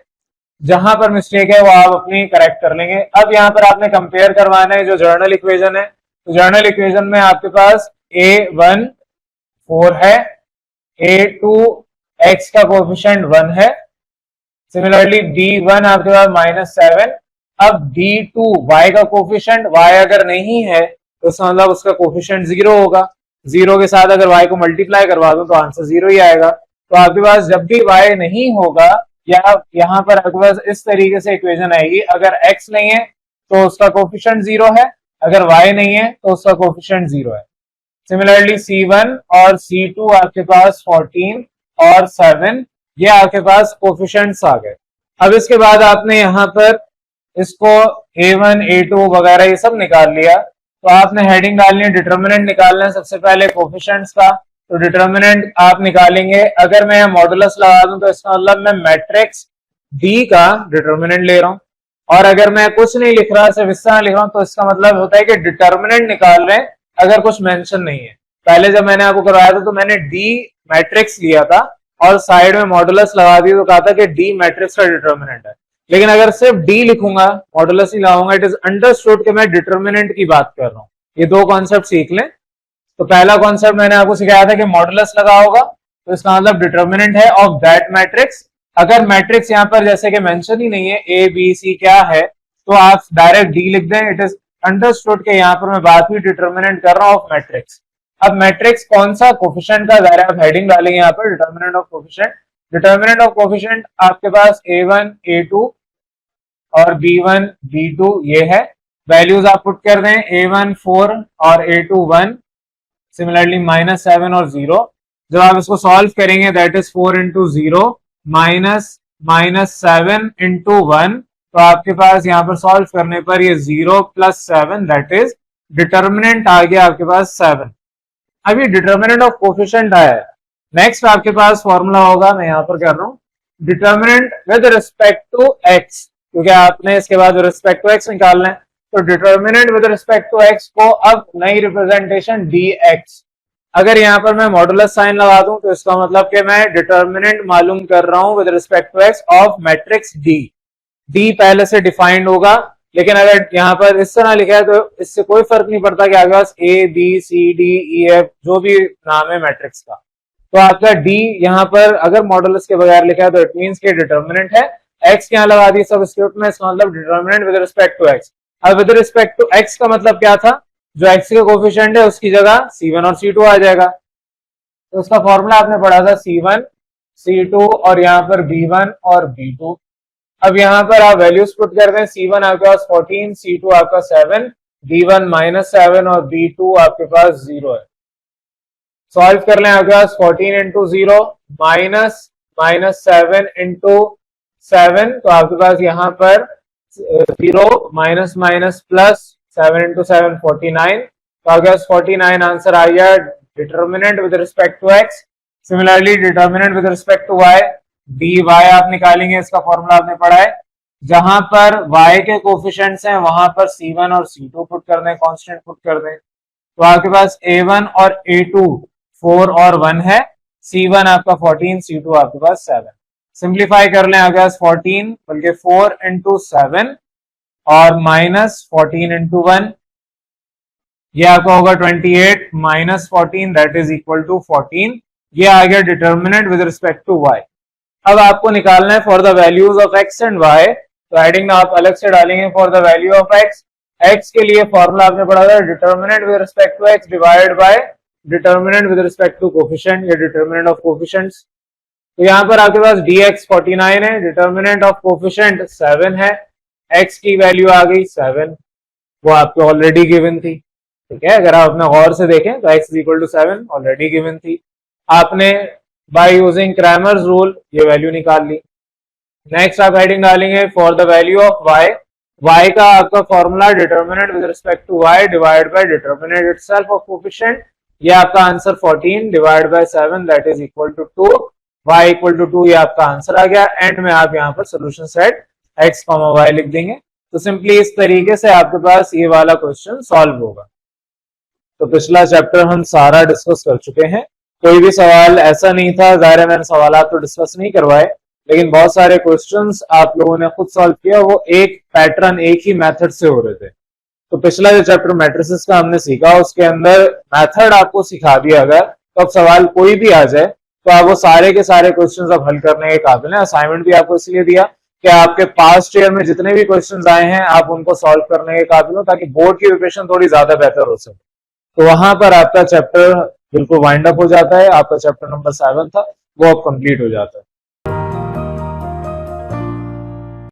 जहां पर मिस्टेक है वो आप अपनी करेक्ट कर लेंगे। अब यहाँ पर आपने कंपेयर करवाना है जो जर्नल इक्वेशन है। तो जर्नल इक्वेशन में आपके पास a1 4 है, a2 x का कोफिशिएंट 1 है, सिमिलरली d1 आपके पास माइनस 7। अब d2 y का कोफिशिएंट y अगर नहीं है तो इसका मतलब उसका कोफिशिएंट 0 होगा। 0 के साथ अगर y को मल्टीप्लाई करवा दूं तो आंसर 0 ही आएगा। तो आपके पास जब भी y नहीं होगा या यहाँ पर आपके पास इस तरीके से इक्वेशन आएगी, अगर x नहीं है तो उसका कोफिशिएंट 0 है, अगर y नहीं है तो उसका कोफिशिएंट 0 है। सिमिलरली C1 और C2 आपके पास 14 और 7 ये आपके पास कोफिशिएंट्स आ गए। अब इसके बाद आपने यहाँ पर इसको A1 A2 वगैरह ये सब निकाल लिया, तो आपने हेडिंग डालनी है, डिटर्मिनेंट निकालना है सबसे पहले कोफिशिएंट्स का। तो डिटर्मिनेंट आप निकालेंगे, अगर मैं मॉडुलस लगा दूं तो इसका मतलब मैं मैट्रिक्स डी का डिटर्मिनेंट ले रहा हूं, और अगर मैं कुछ नहीं लिख रहा सिर्फ इस तरह लिख रहा हूं तो इसका मतलब होता है कि डिटर्मिनेंट निकाल रहे हैं अगर कुछ मेंशन नहीं है। पहले जब मैंने आपको करवाया था तो मैंने डी मैट्रिक्स लिया था और साइड में मॉडुलस लगा दिया, तो कहा था कि डी मैट्रिक्स का डिटर्मिनेंट है। लेकिन अगर सिर्फ डी लिखूंगा, मॉडुलस ही लगाऊंगा, इट इज अंडरस्टूड कि मैं डिटर्मिनेंट की बात कर रहा हूं। ये दो कॉन्सेप्ट सीख लें। तो पहला कॉन्सेप्ट मैंने आपको सिखाया था कि मॉडुलस लगा होगा तो इसका मतलब डिटर्मिनेंट है ऑफ दैट मैट्रिक्स। अगर मैट्रिक्स यहाँ पर जैसे कि मेंशन ही नहीं है ए बी सी क्या है, तो आप डायरेक्ट डी लिख दें। इट इज अंडरस्टूड के यहाँ पर मैं बात भी डिटर्मिनेंट कर रहा हूँ ऑफ मैट्रिक्स। अब मैट्रिक्स कौन सा कोफिशिएंट का, दायरा आप हेडिंग डालेंगे यहाँ पर determinant of coefficient. Determinant of coefficient आपके पास A1 A2 और B1 B2 ये है। वैल्यूज आप पुट कर दें, A1 4 और A2 1, सिमिलरली माइनस 7 और 0। जब आप इसको सॉल्व करेंगे that is 4 into 0 minus minus 7 into 1, तो आपके पास यहाँ पर सॉल्व करने पर ये 0 प्लस 7 दैट इज डिटर्मिनेंट आ गया आपके पास 7। अभी डिटर्मिनेंट ऑफ कोफिशिएंट आया है। नेक्स्ट आपके पास फॉर्मूला होगा, मैं यहाँ पर कर रहा हूँ, determinant with respect to x, क्योंकि आपने इसके बाद रिस्पेक्ट टू x निकालना है। तो determinant with respect to x को अब नई रिप्रेजेंटेशन dx, अगर यहाँ पर मैं मॉडुलस साइन लगा दूं तो इसका मतलब कि मैं डिटर्मिनेंट मालूम कर रहा हूं with respect to x of matrix d। d पहले से डिफाइंड होगा, लेकिन अगर यहाँ पर इस तरह लिखा है तो इससे कोई फर्क नहीं पड़ता कि आपके पास a b c d e f जो भी नाम है मैट्रिक्स का, तो आपका d यहाँ पर अगर मॉडुलस के बगैर लिखा है तो इट मींस के डिटर्मिनेंट है। x यहाँ लगा दी सब स्क्रिप्ट में, इसका मतलब determinant with respect to x। अब विद रिस्पेक्ट टू x का मतलब क्या था, जो x के कोफिशिएंट है उसकी जगह C1 और C2 आ जाएगा। तो उसका फॉर्मूला आपने पढ़ा था C1 C2 और यहाँ पर B1 और B2। अब यहाँ पर आप वैल्यूज पुट कर दें, C1 आपके पास 14, C2 आपका 7, B1 माइनस 7 और B2 आपके पास 0 है। सॉल्व कर लें, आपके पास 14 इंटू 0 माइनस माइनस 7 इंटू 7, तो आपके पास यहाँ पर 0 माइनस माइनस प्लस 7 इंटू 7 49, तो आपके पास 49 आंसर आ गया determinant with respect to x। Similarly determinant with respect to y, dy आप निकालेंगे, इसका फॉर्मूला आपने पढ़ा है। जहां पर y के कोफिशिएंट्स हैं वहां पर C1 और C2 पुट कर दें, कांस्टेंट पुट कर दें, तो आपके पास A1 और A2 4 और 1 है, C1 आपका 14, C2 आपके पास 7। सिंप्लीफाई कर लें, आपके पास 14 बल्कि 4 इंटू 7 और माइनस 14 इंटू 1, ये आपका होगा 28 minus 14 that is equal to 14। ये आ गया determinant with respect to y। अब आपको निकालना है for the values of X and Y, तो हेडिंग आप अलग से डालेंगे for the value of X. X के लिए फॉर्मूला आपने पढ़ा था determinant with respect to X divide by determinant with respect to coefficient या डिटर्मिनेंट ऑफ कोफिशिएंट्स। तो यहाँ पर आपके पास dx 49 है, डिटर्मिनेंट ऑफ कोफिशिएंट 7 है, x की वैल्यू आ गई 7, वो आपको ऑलरेडी गिवन थी, ठीक है। अगर आप अपने गौर से देखें तो x equal to 7 already given थी, आपने बाय यूजिंग क्रैमर्स रूल ये वैल्यू निकाल ली। नेक्स्ट आप हेडिंग डालेंगे for the value of y, y का आपका formula determinant with respect to y divide by determinant itself of coefficient, ये आपका answer 14 divide by 7 that is equal to 2, y equal to 2 ये आपका आंसर आ गया। एंड में आप यहाँ पर सोल्यूशन सेट x, y लिख देंगे। तो सिंपली इस तरीके से आपके पास ये वाला क्वेश्चन सॉल्व होगा। तो पिछला चैप्टर हम सारा डिस्कस कर चुके हैं, कोई भी सवाल ऐसा नहीं था, जाहिर है मैंने सवाल तो डिस्कस नहीं करवाए, लेकिन बहुत सारे क्वेश्चंस आप लोगों ने खुद सॉल्व किया, वो एक पैटर्न एक ही मेथड से हो रहे थे। तो पिछला जो चैप्टर मैट्रिसेस का हमने सीखा उसके अंदर मेथड आपको सिखा दिया अगर, तो अब सवाल कोई भी आ जाए तो आप वो सारे के सारे क्वेश्चंस अब हल करने के काबिल हैं। असाइनमेंट भी आपको इसलिए दिया कि आपके पास्ट ईयर में जितने भी क्वेश्चंस आए हैं आप उनको सॉल्व करने के काबिल हो, ताकि बोर्ड की प्रिपरेशन थोड़ी ज्यादा बेहतर हो सके। तो वहां पर आपका चैप्टर बिल्कुल वाइंड अप हो जाता है, आपका चैप्टर नंबर 7 था वो अब कंप्लीट हो जाता है।